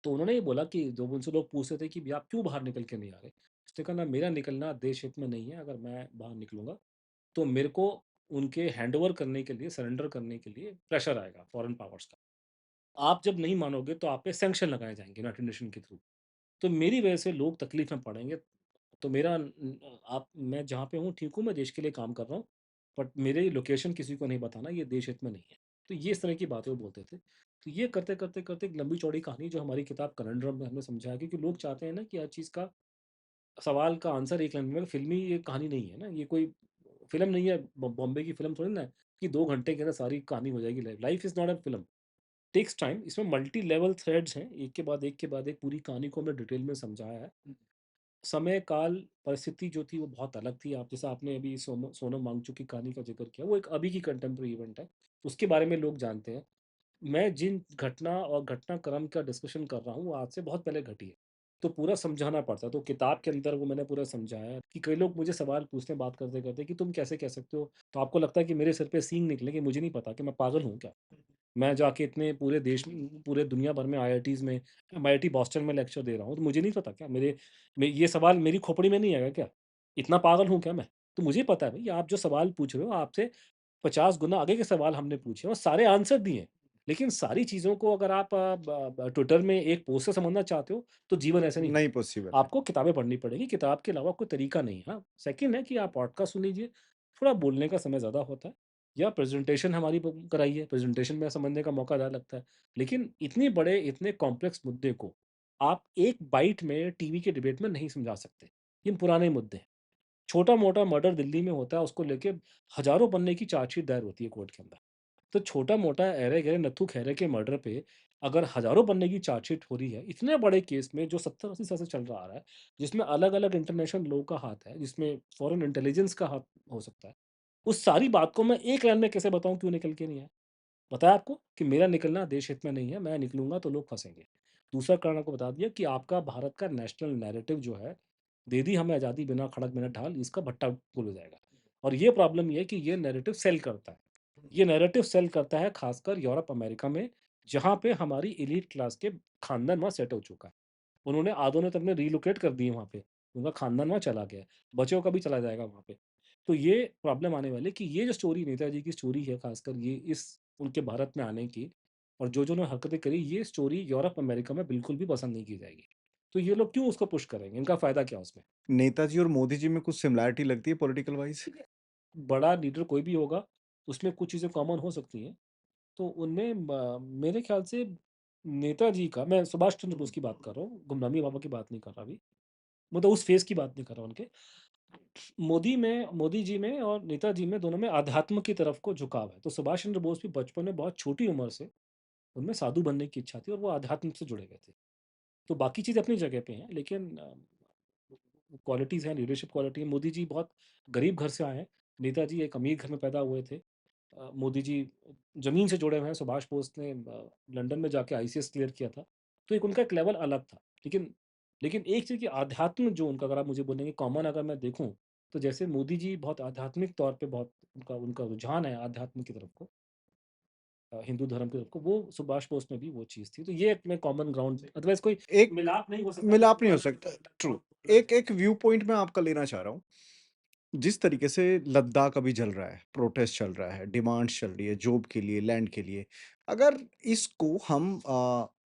तो उन्होंने ये बोला कि जब उनसे लोग पूछ रहे थे कि भई आप क्यों बाहर निकल के नहीं आ रहे? उसने कहा ना, मेरा निकलना देश हित में नहीं है, अगर मैं बाहर निकलूँगा, तो मेरे को उनके हैंडओवर करने के लिए, सरेंडर करने के लिए प्रेशर आएगा फॉरेन पावर्स का। आप जब नहीं मानोगे तो आप पे सैंक्शन लगाए जाएँगे यूनाइटेड नेशन के थ्रू। तो मेरी वजह से लोग तकलीफ में पड़ेंगे। तो मेरा आप मैं जहाँ पे हूँ ठीक हूँ, मैं देश के लिए काम कर रहा हूँ, बट मेरी लोकेशन किसी को नहीं बताना, ये देश हित में नहीं है। तो ये इस तरह की बातें वो बोलते थे। तो ये करते-करते एक लंबी-चौड़ी कहानी जो हमारी किताब कनंड्रम में हमने समझाया, क्योंकि लोग चाहते हैं ना कि हर चीज़ का सवाल का आंसर एक लाइन में। फ़िल्मी ये कहानी नहीं है ना, ये कोई फ़िल्म नहीं है, बॉम्बे की फ़िल्म थोड़ी ना है कि 2 घंटे के अंदर सारी कहानी हो जाएगी। Life is not a film, takes time. इसमें मल्टी लेवल थ्रेड्स हैं, एक के बाद एक के बाद एक पूरी कहानी को हमने डिटेल में समझाया है। समय, काल, परिस्थिति जो थी वो बहुत अलग थी। आप जैसा आपने अभी सोनम वांगचुक की कहानी का ज़िक्र किया, वो एक अभी की कंटेम्पोरेरी इवेंट है। उसके बारे में लोग जानते हैं। मैं जिन घटना और घटनाक्रम का डिस्कशन कर रहा हूँ, वो आज से बहुत पहले घटी है। तो पूरा समझाना पड़ता है। तो किताब के अंदर वो मैंने पूरा समझाया है कि कई लोग मुझे सवाल पूछते हैं बात करते-करते कि तुम कैसे कह सकते हो? तो आपको लगता है कि मेरे सिर पे सींग निकले कि मुझे नहीं पता कि मैं पागल हूँ क्या? मैं जाके इतने पूरे दुनिया भर में आईआईटीज़ में, एमआईटी बॉस्टन में लेक्चर दे रहा हूँ, तो मुझे नहीं पता क्या? ये सवाल मेरी खोपड़ी में नहीं आएगा क्या? इतना पागल हूँ क्या मैं? तो मुझे पता है भई, आप जो सवाल पूछ रहे हो, आपसे 50 गुना आगे के सवाल हमने पूछे और सारे आंसर दिए हैं। लेकिन सारी चीज़ों को अगर आप ट्विटर में एक पोस्ट से समझना चाहते हो, तो जीवन ऐसे नहीं नहीं होगा। पॉसिबल है। आपको किताबें पढ़नी पड़ेगी, किताब के अलावा कोई तरीका नहीं है। हाँ, सेकंड है कि आप पॉडकास्ट सुन लीजिए, थोड़ा बोलने का समय ज़्यादा होता है, या प्रेज़ेंटेशन हमारी कराइए, प्रेज़ेंटेशन में समझने का मौका ज़्यादा लगता है। लेकिन इतने बड़े, इतने कॉम्प्लेक्स मुद्दे को आप एक बाइट में टीवी के डिबेट में नहीं समझा सकते। ये पुराने मुद्दे हैं। छोटा-मोटा मर्डर दिल्ली में होता है, उसको लेके हज़ारों पन्ने की चार्जशीट दायर होती है कोर्ट के अंदर। तो छोटा-मोटा अरे-गरे नत्थू खैरे के मर्डर पे अगर हज़ारों पन्ने की चार्जशीट हो रही है, इतने बड़े केस में जो 70-80 साल से चल रहा आ रहा है, जिसमें अलग-अलग इंटरनेशनल लॉ का हाथ है, जिसमें फॉरेन इंटेलिजेंस का हाथ हो सकता है, उस सारी बात को मैं एक लाइन में कैसे बताऊँ क्यों निकल के नहीं आया? बताया आपको कि मेरा निकलना देश हित में नहीं है, मैं निकलूँगा तो लोग फँसेंगे। दूसरा कारण आपको बता दिया कि आपका भारत का नेशनल नैरेटिव जो है, दे दी हमें आज़ादी बिना खड़क बिना ढाल, इसका भट्टा गुल हो जाएगा। और ये प्रॉब्लम ये है कि ये नैरेटिव सेल करता है। ये नैरेटिव सेल करता है खासकर यूरोप, अमेरिका में, जहाँ पे हमारी एलीट क्लास के खानदान वहाँ सेट हो चुका है। उन्होंने आधों ने तो अपने रिलोकेट कर दिए वहाँ पे, उनका खानदान वहाँ चला गया है, बच्चों का भी चला जाएगा वहाँ पे। तो ये प्रॉब्लम आने वाली है कि ये जो स्टोरी नेताजी की स्टोरी है, खासकर ये इस उनके भारत में आने की, और जो-जो उन्होंने हरकतें करी, ये स्टोरी यूरोप, अमेरिका में बिल्कुल भी पसंद नहीं की जाएगी। तो ये लोग क्यों उसको पुश करेंगे? इनका फ़ायदा क्या उसमें? नेताजी और मोदी जी में कुछ सिमिलैरिटी लगती है पॉलिटिकल वाइज़? ठीक है, बड़ा लीडर कोई भी होगा, उसमें कुछ चीज़ें कॉमन हो सकती हैं। तो उनमें मेरे ख़्याल से नेताजी का, मैं सुभाष चंद्र बोस की बात कर रहा हूँ, गुमनामी बाबा की बात नहीं कर रहा अभी। मतलब उस फ़ेज़ की बात नहीं कर रहा उनके। मोदी जी में और नेताजी में, दोनों में अध्यात्म की तरफ को झुकाव है। तो सुभाष चंद्र बोस भी बचपन में बहुत छोटी उम्र से उनमें साधु बनने की इच्छा थी और वो अध्यात्म से जुड़े हुए थे। तो बाकी चीज़ अपनी जगह पे हैं, लेकिन क्वालिटीज़ हैं, लीडरशिप क्वालिटी है। मोदी जी बहुत गरीब घर से आए हैं, नेताजी एक अमीर घर में पैदा हुए थे। मोदी जी ज़मीन से जुड़े हुए हैं, सुभाष बोस ने लंदन में जाके आईसीएस क्लियर किया था। तो एक उनका एक लेवल अलग था। लेकिन लेकिन एक चीज़ कि आध्यात्म जो उनका, अगर आप मुझे बोलेंगे कॉमन अगर मैं देखूँ, तो जैसे मोदी जी बहुत आध्यात्मिक तौर पे बहुत उनका उनका रुझान है आध्यात्म की तरफ को, हिंदू धर्म की तरफ को, वो सुभाष बोस में भी वो चीज़ थी। तो ये एक में कॉमन ग्राउंड, अदरवाइज़ कोई एक मिलाप नहीं हो सकता, क्योंकि मिलाप नहीं वो हो अलग सकता, अलग ट्रू। बहुत अलग एक एक व्यू पॉइंट मैं आपका लेना चाह रहा हूँ। जिस तरीके से लद्दाख अभी जल रहा है, प्रोटेस्ट चल रहा है, डिमांड्स चल रही है जॉब के लिए, लैंड के लिए। अगर इसको हम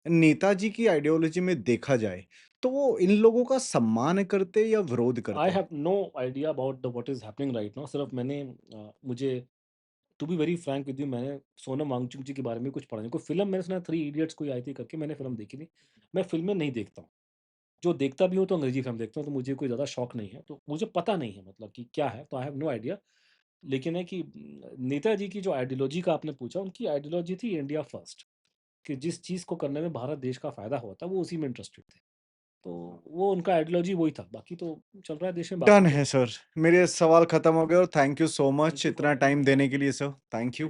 नेताजी की आइडियोलॉजी में देखा जाए, तो वो इन लोगों का सम्मान करते या विरोध आई करते? Have no idea about the what is happening right now. सिर्फ मैंने मुझे, to be very frank with you, मैंने सोनम वांगचुक जी के बारे में कुछ पढ़ा नहीं। कोई फ़िल्म मैंने सुना है, थ्री इडियट्स कोई आई थी करके, मैंने फ़िल्म देखी नहीं। मैं फ़िल्में नहीं देखता हूँ। जो देखता भी हूँ तो अंग्रेज़ी फ़िल्म देखता हूँ, तो मुझे कोई ज़्यादा शौक नहीं है। तो मुझे पता नहीं है मतलब कि क्या है, तो आई हैव नो आइडिया। लेकिन है कि नेताजी की जो आइडियोलॉजी का आपने पूछा, उनकी आइडियोलॉजी थी इंडिया फर्स्ट, कि जिस चीज़ को करने में भारत देश का फ़ायदा होता है, वो उसी में इंटरेस्टेड थे। तो वो उनका आइडियोलॉजी वही था, बाकी तो चल रहा है देश में, बाकी डन तो है सर। मेरे सवाल खत्म हो गए और thank you so thank much you for इतना हैविंग टाइम मी देने सर। के लिए सर। Thank you.